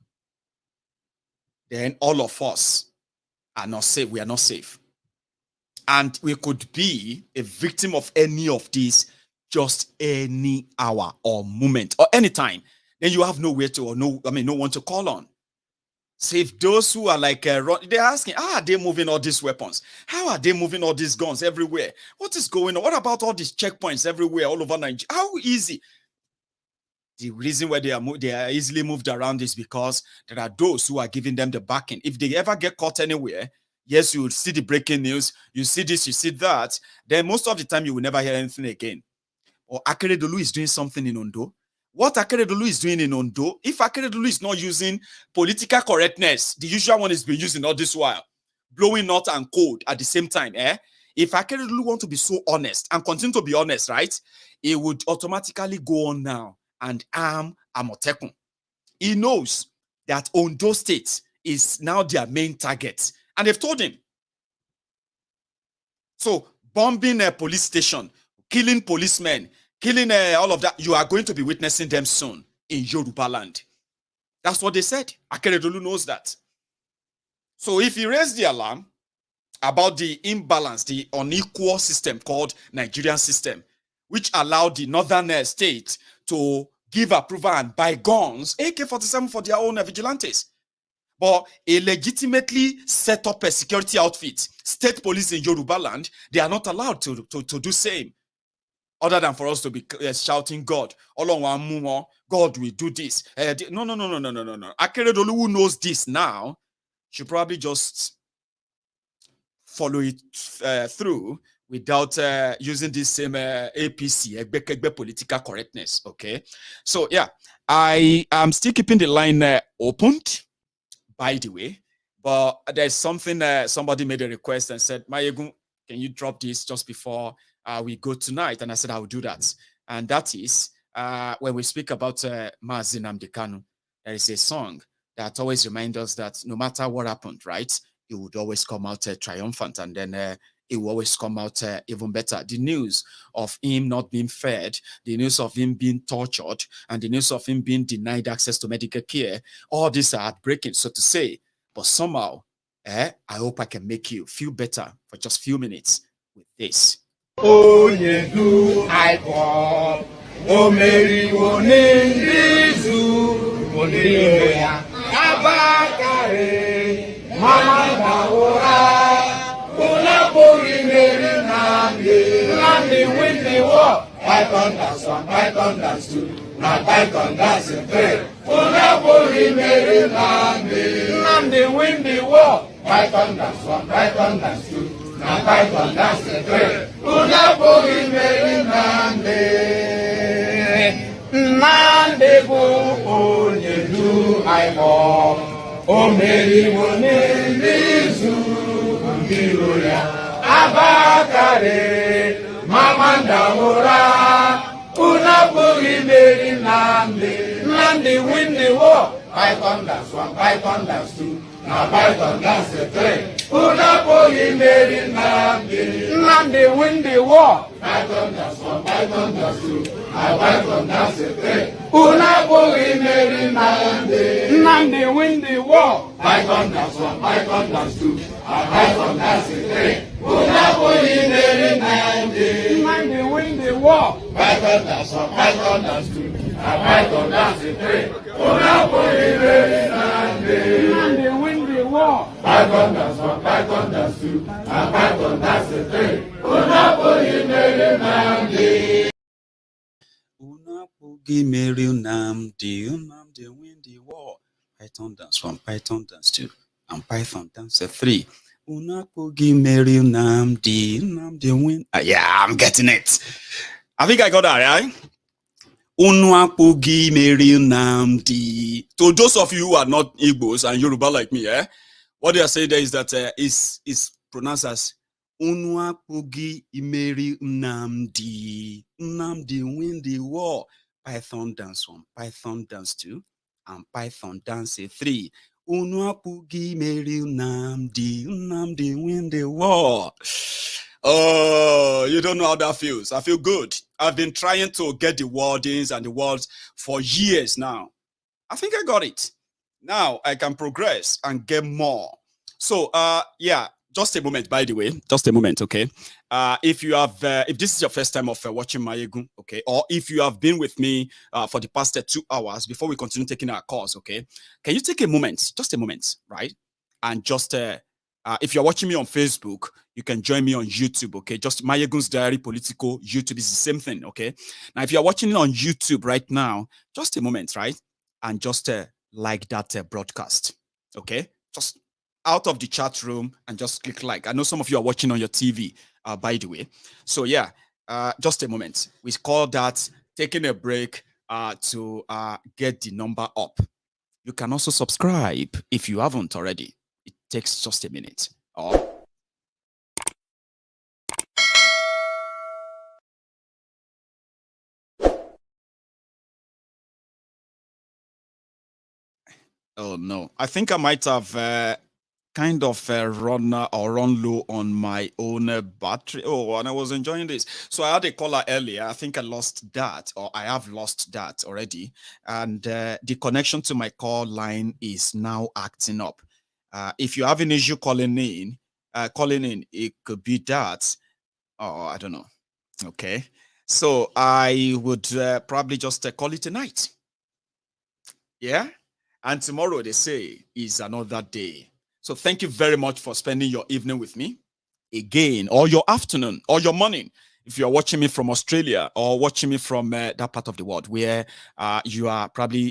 then all of us are not safe. We are not safe. And we could be a victim of any of these just any hour or moment or any time. Then you have nowhere to, or no one to call on. So if those who are like, they're asking, how are they moving all these weapons? How are they moving all these guns everywhere? What is going on? What about all these checkpoints everywhere, all over Nigeria? How easy? The reason why they are easily moved around is because there are those who are giving them the backing. If they ever get caught anywhere, yes, you will see the breaking news, you see this, you see that, then most of the time you will never hear anything again. Or Akeredolu is doing something in Ondo. What Akeredolu is doing in Ondo, if Akeredolu is not using political correctness, the usual one is being using all this while, blowing hot and cold at the same time, if Akeredolu want to be so honest and continue to be honest, right, he would automatically go on now and arm Amotekun. He knows that Ondo State is now their main target. And they've told him. So, bombing a police station, killing policemen, killing all of that, you are going to be witnessing them soon in Yoruba land. That's what they said. Akeredolu knows that. So if he raised the alarm about the imbalance, the unequal system called Nigerian system, which allowed the northern state to give approval and buy guns, AK-47 for their own vigilantes. But a legitimately set up a security outfit, state police in Yoruba land, they are not allowed to do same. Other than for us to be shouting, God, God will do this. No. Akeredolu, who knows this now, should probably just follow it through without using this same APC, political correctness, okay? So, yeah, I am still keeping the line opened, by the way, but there's something, somebody made a request and said, Mayegun, can you drop this just before we go tonight? And I said, I will do that. And that is, when we speak about Mazi Nnamdi Kanu, there is a song that always reminds us that no matter what happened, right, it would always come out triumphant, and then it will always come out even better. The news of him not being fed, the news of him being tortured, and the news of him being denied access to medical care, all these are heartbreaking, so to say. But somehow, I hope I can make you feel better for just a few minutes with this. Oh, you do I call. Oh, Mary, Abakare, Mama Daora, Unapuri Mary Nandi win the war. Python dance 1, Python dance 2, now Python dance 3. Unapuri Mary Nandi win the war. Python dance 1, Python dance 2, now Python dance 3. Unapuri Mary Nandi go onye do I more. O Mary Wonelizu Mbiroya Abakare Mama Daora Unapuri Mary Nandi win the war. Python dance 1, Python dance 2, now Python dance 3. Unapuri Mary Nandi win the war. Python dance 1, Python dance 2, now Python dance 3. Unapuri Mary Nandi win the war. Python dance 1, Python dance 2, now Python dance 3. Unapuri Mary Nandi win the war. Python dance 1, Python dance 2, now Python dance 3. Unapuri Mary Nandi win the war. Python dance 1, Python dance 2, now Python dance 3. Unapuri Mary Nandi. Unapugi Mary Nnamdi win the war. Python dance 1, Python dance 2, and Python dance 3. Unapugi Mary Nnamdi win. Yeah, I'm getting it. I think I got that, right? Unapugi Mary Nnamdi. To those of you who are not Igbos and Yoruba like me, what they are saying there is that is pronounced as Unapugi Mary Nnamdi. Nnamdi win the war. Python dance 1, Python dance 2, and Python dance 3. Unapugi Mary Nnamdi win the war. Oh, you don't know how that feels. I feel good. I've been trying to get the wordings and the words for years now. I think I got it. Now I can progress and get more. So, yeah, just a moment, by the way, just a moment, okay? If you have, if this is your first time of watching Mayegun, okay, or if you have been with me for the past 2 hours before we continue taking our course, okay, can you take a moment, just a moment, right? And just, if you're watching me on Facebook, you can join me on YouTube, okay? Just Mayegun's Diary Political YouTube is the same thing, okay? Now, if you're watching it on YouTube right now, just a moment, right? And just like that broadcast, okay? Just out of the chat room and just click like. I know some of you are watching on your TV, by the way. So yeah, just a moment. We call that taking a break to get the number up. You can also subscribe if you haven't already. It takes just a minute. Oh no, I think I might have kind of run low on my own battery. Oh, and I was enjoying this. So I had a caller earlier. I think I lost that, or I have lost that already. And the connection to my call line is now acting up. If you have an issue calling in, it could be that. Oh, I don't know. Okay. So I would probably just call it a night. Yeah. And tomorrow, they say, is another day. So thank you very much for spending your evening with me again, or your afternoon, or your morning. If you're watching me from Australia or watching me from that part of the world where you are probably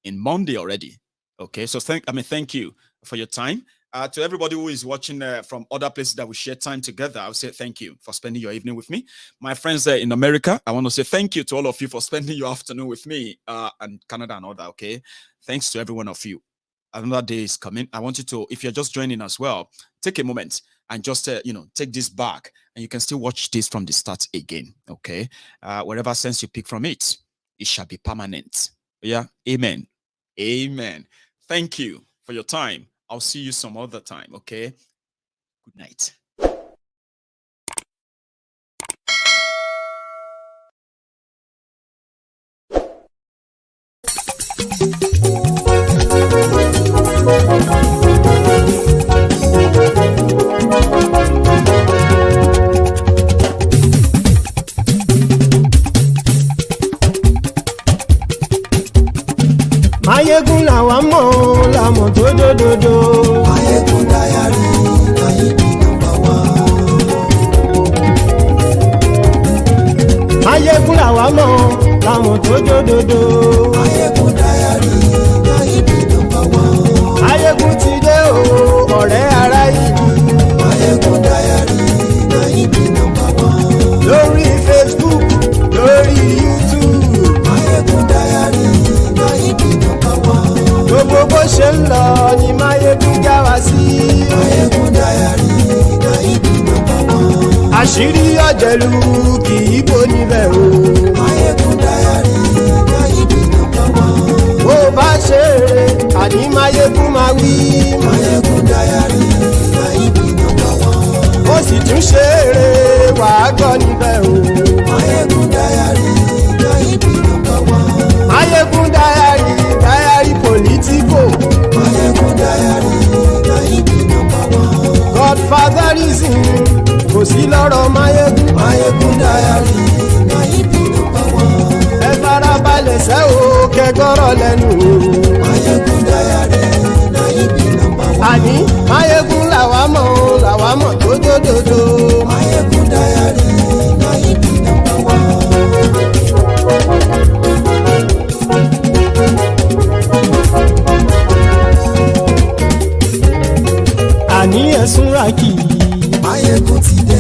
in Monday already. Okay, so thank you for your time. To everybody who is watching from other places that we share time together, I would say thank you for spending your evening with me. My friends in America, I want to say thank you to all of you for spending your afternoon with me, and Canada and all that, okay? Thanks to every one of you. Another day is coming. I want you to, if you're just joining as well, take a moment and just, take this back, and you can still watch this from the start again, okay? Whatever sense you pick from it, it shall be permanent. Yeah, amen. Amen. Thank you for your time. I'll see you some other time, okay? Good night. Mayegun làwa mọ̀ làmọ̀ tó dòdòdò. Mayegun Diary Mayegun number one. Mayegun làwa mọ̀ làmọ̀ tó dòdòdò. Mayegun Diary Mayegun number one. Mayegun ti dé o ọ̀rẹ́ ara ìlú. Mayegun Diary Mayegun number one. Lórí Facebook, lórí YouTube. Mayegun Diary Mayegun number one. Gbogbo bó ṣe ń lọ ni Mayegun já wa sí. Mayegun Diary Mayegun number one. Àṣírí ọ̀jẹ̀lú kì í bò níbẹ̀ o. Mayegun Diary Mayegun number one. Bó bá ṣe eré àní Mayegun máa wí. Mayegun Diary Mayegun number one. Ó sì tún ṣe eré wàá gbọ́ níbẹ̀ o. Mayegun Diary Mayegun number one. Mayegun Diary Political. Mayegun Diary Mayegun number one. Godfatherism kò sí lọ́rọ̀ Mayegun. Mayegun Diary Mayegun number one. Ẹ farabalẹ̀ sẹ́ o kẹgbọ́rọ̀ lẹ́nu. Mayegun Diary Mayegun number one. Àní Mayegun làwa mọ̀ tó dòdòdò. Mayegun Diary Mayegun number one. Àní ẹ̀sùn ràkì. Mayegun ti dé.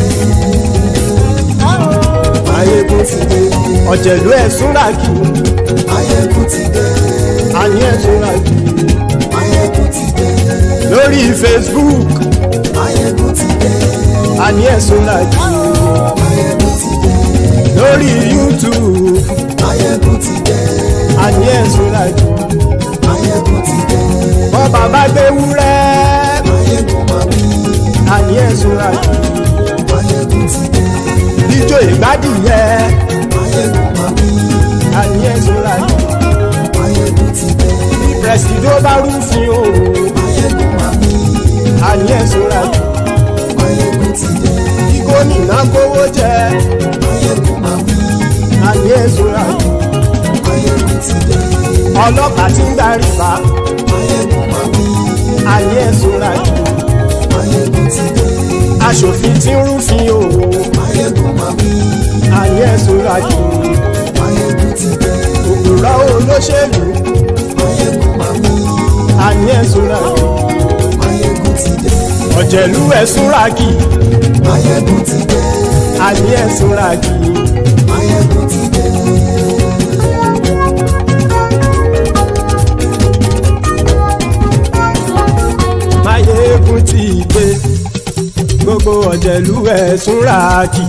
Mayegun ti dé. Ọ̀jẹ̀lú ẹ̀sùn ràkì. Mayegun ti dé. Àní ẹ̀sùn ràkì. Mayegun ti dé. Lórí Facebook. Mayegun ti dé. Àní ẹ̀sùn ràkì. Mayegun ti dé. Lórí YouTube. Mayegun ti dé. Àní ẹ̀sùn ràkì. Mayegun ti dé. Bọ́ bàbá gbé wúrẹ́. Mayegun máa wí. Àní ẹ̀sùn ràkì. Mayegun ti dé. Ijó ìgbádìyẹ. Mayegun máa wí. Àní ẹ̀sùn ràkì. Mayegun ti dé. Pẹ̀sìdó bá rúfin o. Mayegun máa wí. àní ẹ̀sùnra jù. Máyégún ti dé. Kí gómìnà kówó jẹ. Máyégún máa wí. Àní ẹ̀sùnra jù. Máyégún ti dé. Ọlọ́pàá tí ń darí bá. Máyégún máa wí. Àní ẹ̀sùnra jù. Máyégún ti dé. Aṣòfin tí ń rúfin òwò. Máyégún máa wí. Àní ẹ̀sùnra jù. Máyégún ti dé. Òpùrọ́ olóṣèlú. Máyégún máa wí. Àní ẹ̀sùnra jù. Máyégún ti dé. Ọ̀jẹ̀lú ẹ̀sùnra kì. Máyégún ti dé. Àní ẹ̀sùnra kì. Máyégún ti dé. Máyégún ti dé. Gbogbo ọ̀jẹ̀lú ẹ̀sùnra kì.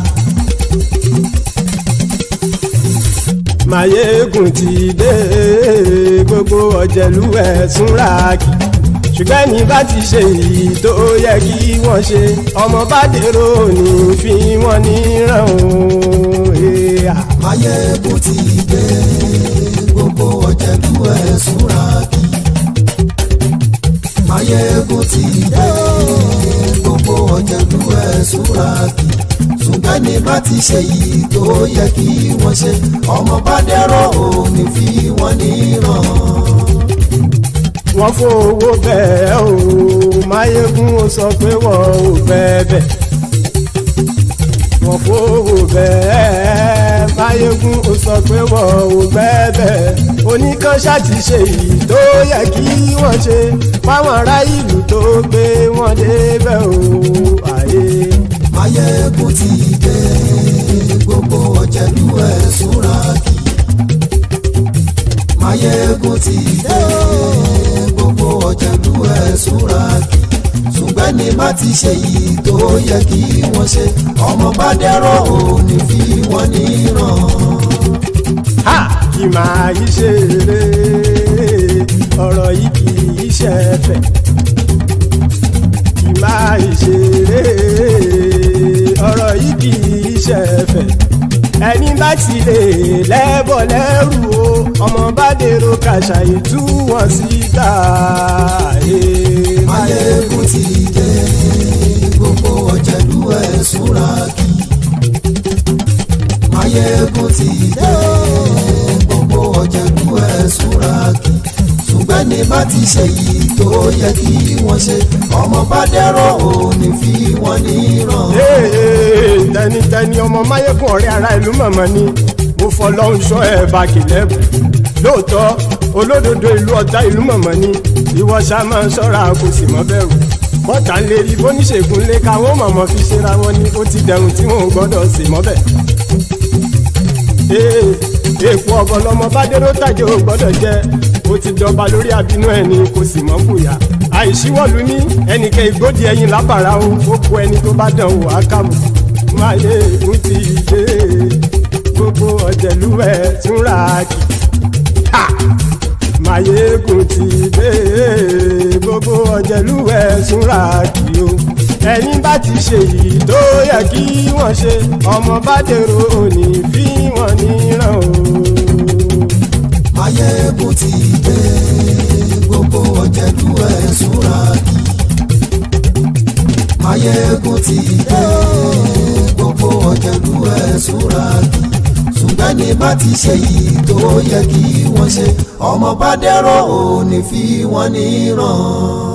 Máyégún ti dé. Gbogbo ọ̀jẹ̀lú ẹ̀sùnra kì. Ṣùgbọ́n ní bá ti ṣe èyí tó yẹ kí wọ́n ṣe ọmọ bá dèrò ní fi wọ́n níran o. Máyégún ti dé. Gbogbo ọ̀jẹ̀lú ẹ̀sùnra kì. Máyégún ti dé. Gbogbo ọ̀jẹ̀lú ẹ̀sùnra kì. Ṣùgbọ́n ní bá ti ṣe èyí tó yẹ kí wọ́n ṣe ọmọ bá dèrò ní fi wọ́n níran. Wọ́n fowó bẹ́ẹ̀ o Máyégún ó sọ pé wọ́n ò bẹ́ẹ̀. Wọ́n fowó bẹ́ẹ̀ Máyégún ó sọ pé wọ́n ò bẹ́ẹ̀. Oníkan ṣáàtì ṣe èyí tó yẹ kí wọ́n ṣe fáwọn ará ìlú tó gbé wọn débẹ̀ o. Máyégún ti dé. Gbogbo ọ̀jẹ̀lú ẹ̀sùnra kì. Máyégún ti dé. Gbogbo ọ̀jẹ̀lú ẹ̀sùnra kì. Ṣùgbọ́n ní má ti ṣe yìí tó yẹ kí wọ́n ṣe ọmọ bá dẹ́rọ̀ òní fi wọ́n níran. Kì máa yí ṣeré ọ̀rọ̀ yìí kì í ṣẹ̀fẹ̀. Kì máa yí ṣeré ọ̀rọ̀ yìí kì í ṣẹ̀fẹ̀. Ẹni bá ti lè lẹ́bọ̀ lẹ́rù o ọmọ bá dèrò kàṣàyè tú wọn síta. Máyégún ti dé. Gbogbo ọ̀jẹ̀lú ẹ̀sùnra kì. Máyégún ti dé. Gbogbo ọ̀jẹ̀lú ẹ̀sùnra kì. Ṣùgbọ́n ní bá ti ṣe yìí tó yẹ kí wọ́n ṣe ọmọ bá dẹ́rọ̀ òní fi wọ́n níran. Tẹnitẹni ọmọ Máyégún ọ̀rẹ́ ara ìlú mọ̀mọ́ ni mo fọlọ́hún ṣọ́ ẹ̀ bá kìlẹ́bù. Lóòótọ́ olódodo ìlú ọ̀tá ìlú mọ̀mọ́ ni ìwọ ṣá máa ń ṣọ́ra kò sì mọ́ bẹ̀rù. Bọ́tà ń lérí bóníṣègùn lé káwọn mọ̀mọ́ fi ṣera wọn ni ó ti dẹrùn tí wọn ò gbọ́dọ̀ sì mọ́ bẹ̀. Èèpo ọ̀bọ lọmọ bá dérò tàjẹ́ ò gbọ́dọ̀ jẹ́ ó ti dọba lórí àbínú ẹni kò sì mọ́ bùyà. Àìsíwọ́lu ní ẹnìkẹ́ ìgbódì ẹyin lábàrá o ó kó ẹni tó bá dán o àkàmù. Máyégún ti dé. Gbogbo ọ̀jẹ̀lú ẹ̀sùnra kì. Máyégún ti dé. Gbogbo ọ̀jẹ̀lú ẹ̀sùnra kì o. Ẹni bá ti ṣe yìí tó yẹ kí wọ́n ṣe ọmọ bá dèrò òní fi wọ́n níran o. Máyégún ti dé. Gbogbo ọ̀jẹ̀lú ẹ̀sùnra kì. Máyégún ti dé. Gbogbo ọ̀jẹ̀lú ẹ̀sùnra kì. Ṣùgbọ́n ní bá ti ṣe yìí tó yẹ kí wọ́n ṣe ọmọ bá dẹ́rọ̀ òní fi wọ́n níran.